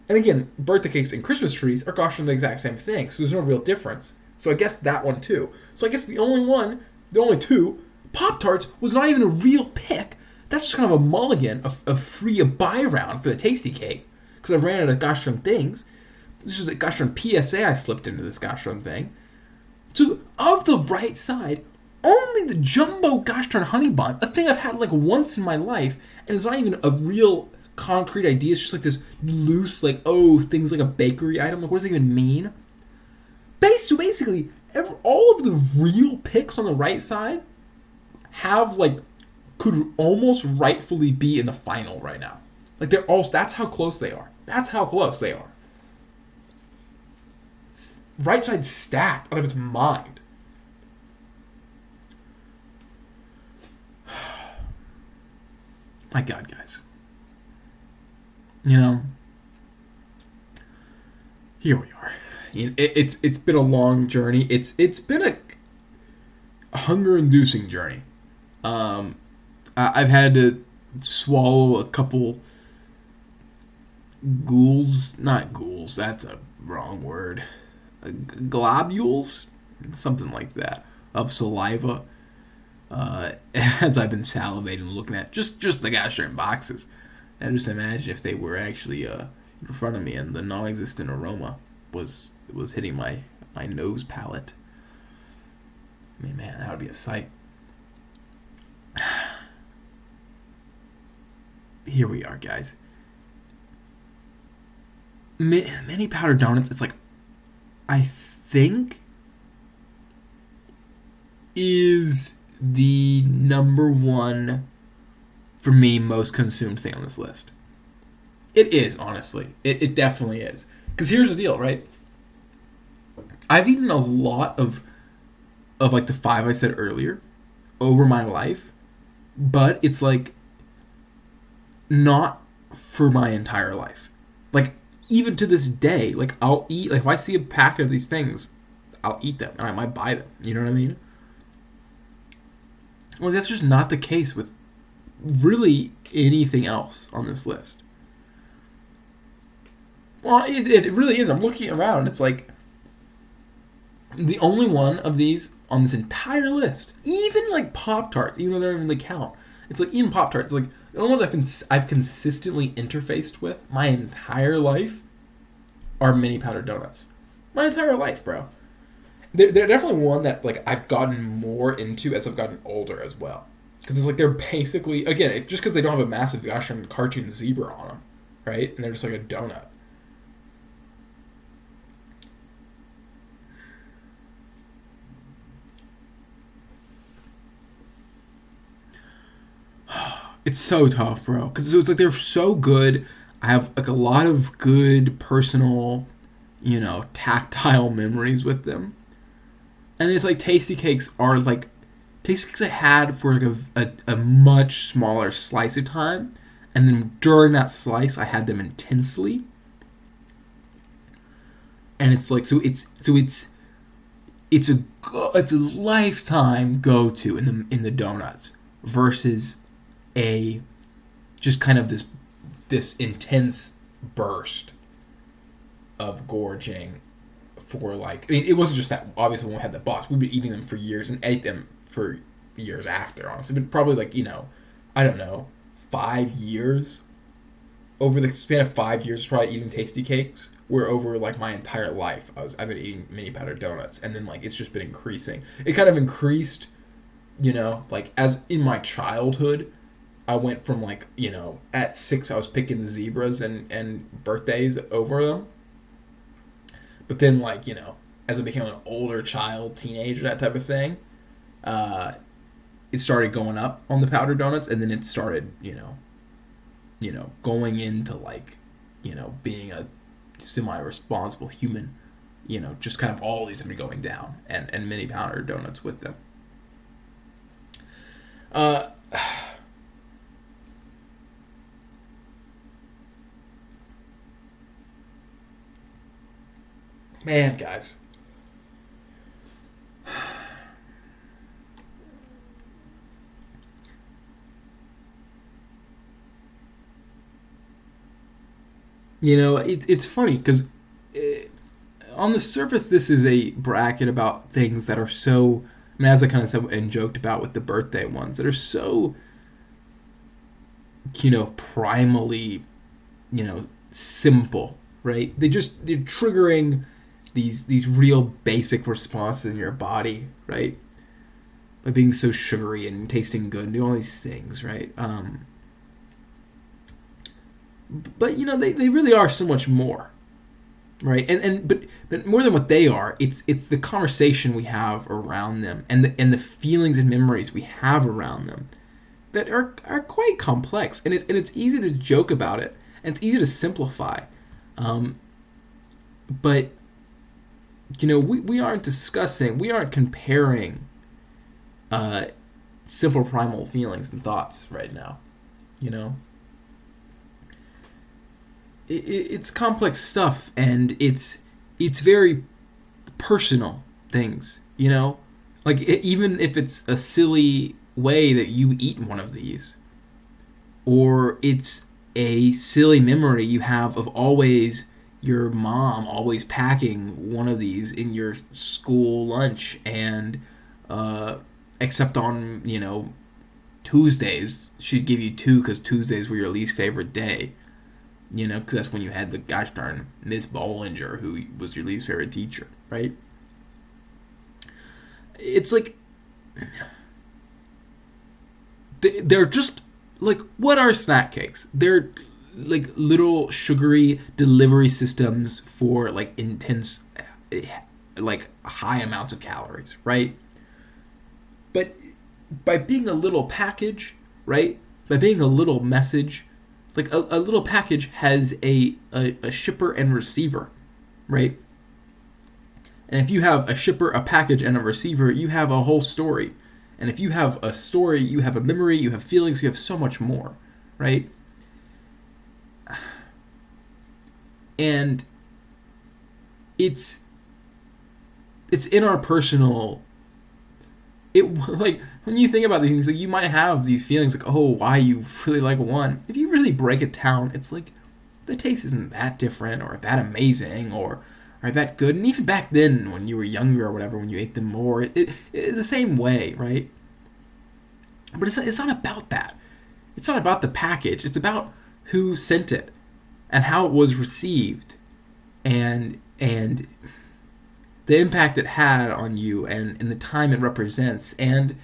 And again, birthday cakes and Christmas trees are gosh darn the exact same thing, so there's no real difference. So I guess that one too. So I guess the only two, Pop-Tarts was not even a real pick. That's just kind of a mulligan, a free buy round for the tasty cake. Because I ran out of gosh darn things. This is a gosh darn PSA I slipped into this gosh darn thing. So of the right side, only the jumbo gosh darn honey bun, a thing I've had like once in my life, and it's not even a real concrete idea. It's just like this loose, like, oh, things like a bakery item. Like, what does it even mean? So basically, all of the real picks on the right side have, like, could almost rightfully be in the final right now. Like, that's how close they are. That's how close they are. Right side stacked out of its mind. My God, guys. You know, here we are. It's been a long journey. It's been a hunger-inducing journey. I've had to swallow a couple not ghouls. That's a wrong word. Globules, something like that, of saliva. As I've been salivating, looking at just the gosh darn boxes. And just imagine if they were actually in front of me and the non-existent aroma was hitting my nose palate. I mean, man, that would be a sight. Here we are, guys. Mini powdered donuts, it's like, I think, is the number one, for me, most consumed thing on this list. It is, honestly. It definitely is. Because here's the deal, right? I've eaten a lot of like the 5 I said earlier over my life, but it's like not for my entire life. Like, even to this day, like, I'll eat, like, if I see a packet of these things, I'll eat them, and I might buy them. You know what I mean? Well, that's just not the case with really anything else on this list. Well, it really is. I'm looking around, and it's like, the only one of these on this entire list, even like Pop-Tarts, even though they don't even really count, it's like, even Pop-Tarts, like, the only ones I've consistently interfaced with my entire life are mini powdered donuts. My entire life, bro. They're definitely one that, like, I've gotten more into as I've gotten older as well. Because it's like they're basically, again, just because they don't have a massive gosh darn cartoon zebra on them, right? And they're just like a donut. It's so tough, bro. Because it's like they're so good. I have like a lot of good personal, tactile memories with them. And it's like Tasty Cakes are like, Tasty Cakes I had for like a much smaller slice of time. And then during that slice, I had them intensely. And it's like, it's a lifetime go-to in the donuts versus a just kind of this intense burst of gorging for, like, I mean, it wasn't just that, obviously, when we had the box, we'd been eating them for years and ate them for years after, honestly, but probably, like, I don't know, 5 years, over the span of 5 years, probably eating Tasty Cakes, where over, like, my entire life, I've been eating mini powdered donuts, and then, like, it's just been increasing. It kind of increased, like, as in my childhood, I went from, like, at 6 I was picking the zebras and birthdays over them. But then, like, as I became an older child, teenager, that type of thing, it started going up on the powdered donuts, and then it started, going into, like, being a semi-responsible human, just kind of all these have been going down, and mini powdered donuts with them. Man, guys. It's funny because on the surface, this is a bracket about things that are so. I mean, as I kind of said and joked about with the birthday ones, that are so, primally, simple, right? They're triggering these real basic responses in your body, right? By being so sugary and tasting good and doing all these things, right? But they really are so much more, right? But more than what they are, it's the conversation we have around them and the feelings and memories we have around them that are quite complex, and it's easy to joke about it, and it's easy to simplify, but we aren't comparing simple primal feelings and thoughts right now. you know it's complex stuff, and it's very personal things. Like even if it's a silly way that you eat one of these, or it's a silly memory you have of always your mom always packing one of these in your school lunch, and except on Tuesdays she'd give you two because Tuesdays were your least favorite day. Because that's when you had the gosh darn Miss Bollinger, who was your least favorite teacher, right? It's like they're just like, what are snack cakes? They're like little sugary delivery systems for like intense, like high amounts of calories, right? But by being a little package, right? By being a little message, like a little package has a shipper and receiver, right? And if you have a shipper, a package, and a receiver, you have a whole story. And if you have a story, you have a memory, you have feelings, you have so much more, right? And it's in our personal. It like when you think about these things, like you might have these feelings like, oh, why you really like one. If you really break it down, it's like the taste isn't that different or that amazing or that good. And even back then, when you were younger or whatever, when you ate them more, it's the same way, right? But it's not about that. It's not about the package. It's about who sent it and how it was received, and the impact it had on you, and the time it represents. And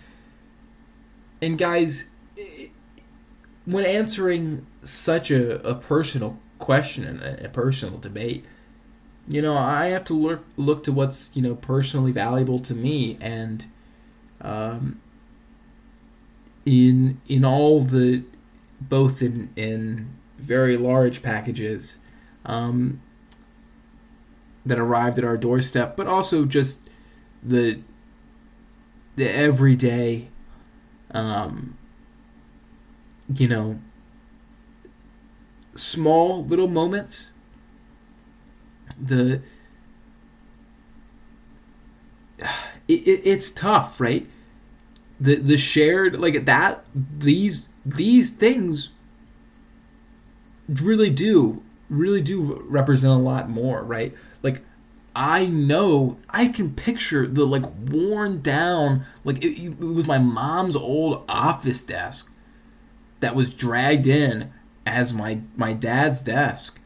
guys, when answering such a personal question and a personal debate, I have to look to what's personally valuable to me, and in all the both in very large packages that arrived at our doorstep, but also just the everyday, you know, small little moments. It's tough, right? The shared like that. These things really do represent a lot more, right? Like, I know I can picture the like worn down, like it was my mom's old office desk that was dragged in as my dad's desk,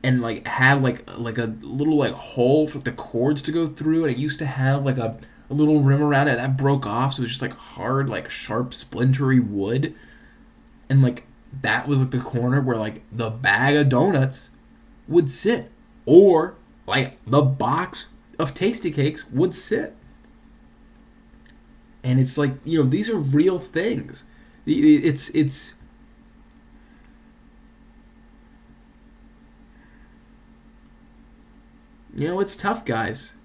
and like had like a little like hole for the cords to go through, and it used to have like a little rim around it that broke off, so it was just like hard, like sharp splintery wood. And like that was at the corner where like the bag of donuts would sit, or like the box of tasty cakes would sit. And it's like, these are real things. It's it's tough, guys.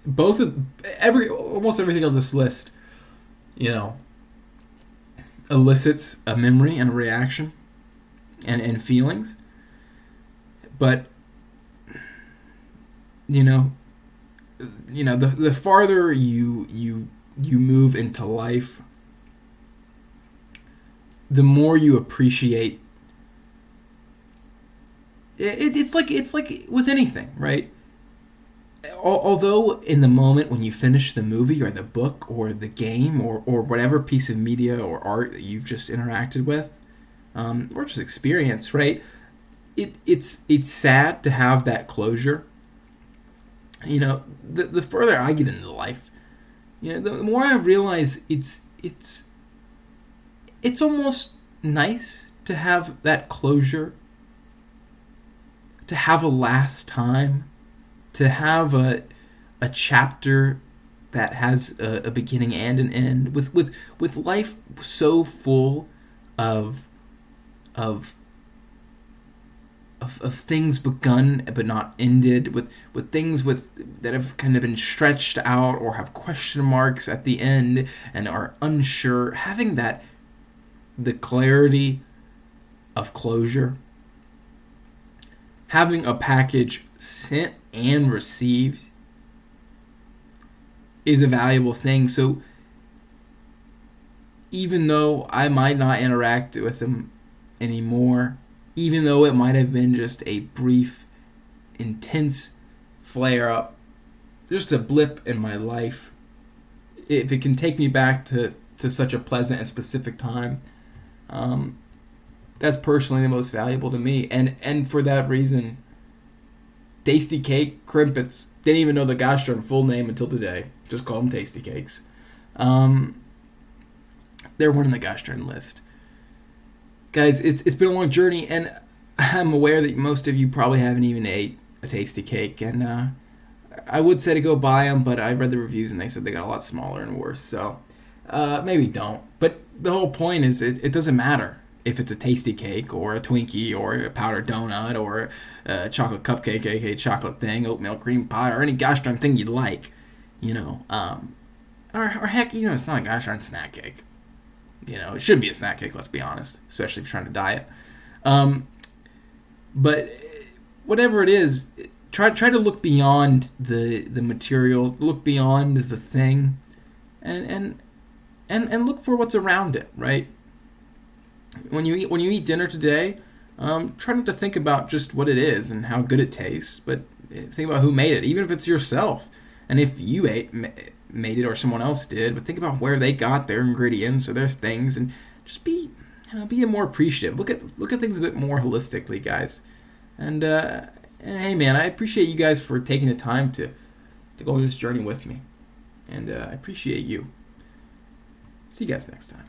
Both of almost everything on this list, you know elicits a memory and a reaction and feelings. But you know, the farther you move into life, the more you appreciate it. It's like with anything, right? Although in the moment when you finish the movie or the book or the game or whatever piece of media or art that you've just interacted with, or just experienced, right? It's sad to have that closure. The further I get into life, the more I realize it's almost nice to have that closure, to have a last time, to have a chapter that has a beginning and an end, with life so full of of of things begun but not ended, with things that have kind of been stretched out or have question marks at the end and are unsure. Having the clarity of closure, having a package sent and received is a valuable thing. So even though I might not interact with them anymore, even though it might have been just a brief, intense flare up, just a blip in my life, if it can take me back to such a pleasant and specific time, that's personally the most valuable to me. And for that reason, Tasty Cake Crimpets. Didn't even know the gosh darn full name until today. Just call them Tasty Cakes. They're one on the gosh darn list. Guys, it's been a long journey, and I'm aware that most of you probably haven't even ate a Tasty Cake, and I would say to go buy them, but I read the reviews and they said they got a lot smaller and worse, so maybe don't. But the whole point is it doesn't matter if it's a Tasty Cake or a Twinkie or a powdered donut or a chocolate cupcake, aka chocolate thing, oatmeal cream pie, or any gosh darn thing you'd like, or heck, it's not a gosh darn snack cake. It shouldn't be a snack cake, let's be honest, especially if you're trying to diet. But whatever it is, try to look beyond the material, look beyond the thing, and look for what's around it, right? When you eat dinner today, try not to think about just what it is and how good it tastes, but think about who made it, even if it's yourself, and if you made it or someone else did. But think about where they got their ingredients or their things, and just be more appreciative. Look at things a bit more holistically, guys. And hey, man, I appreciate you guys for taking the time to go on this journey with me, and I appreciate you. See you guys next time.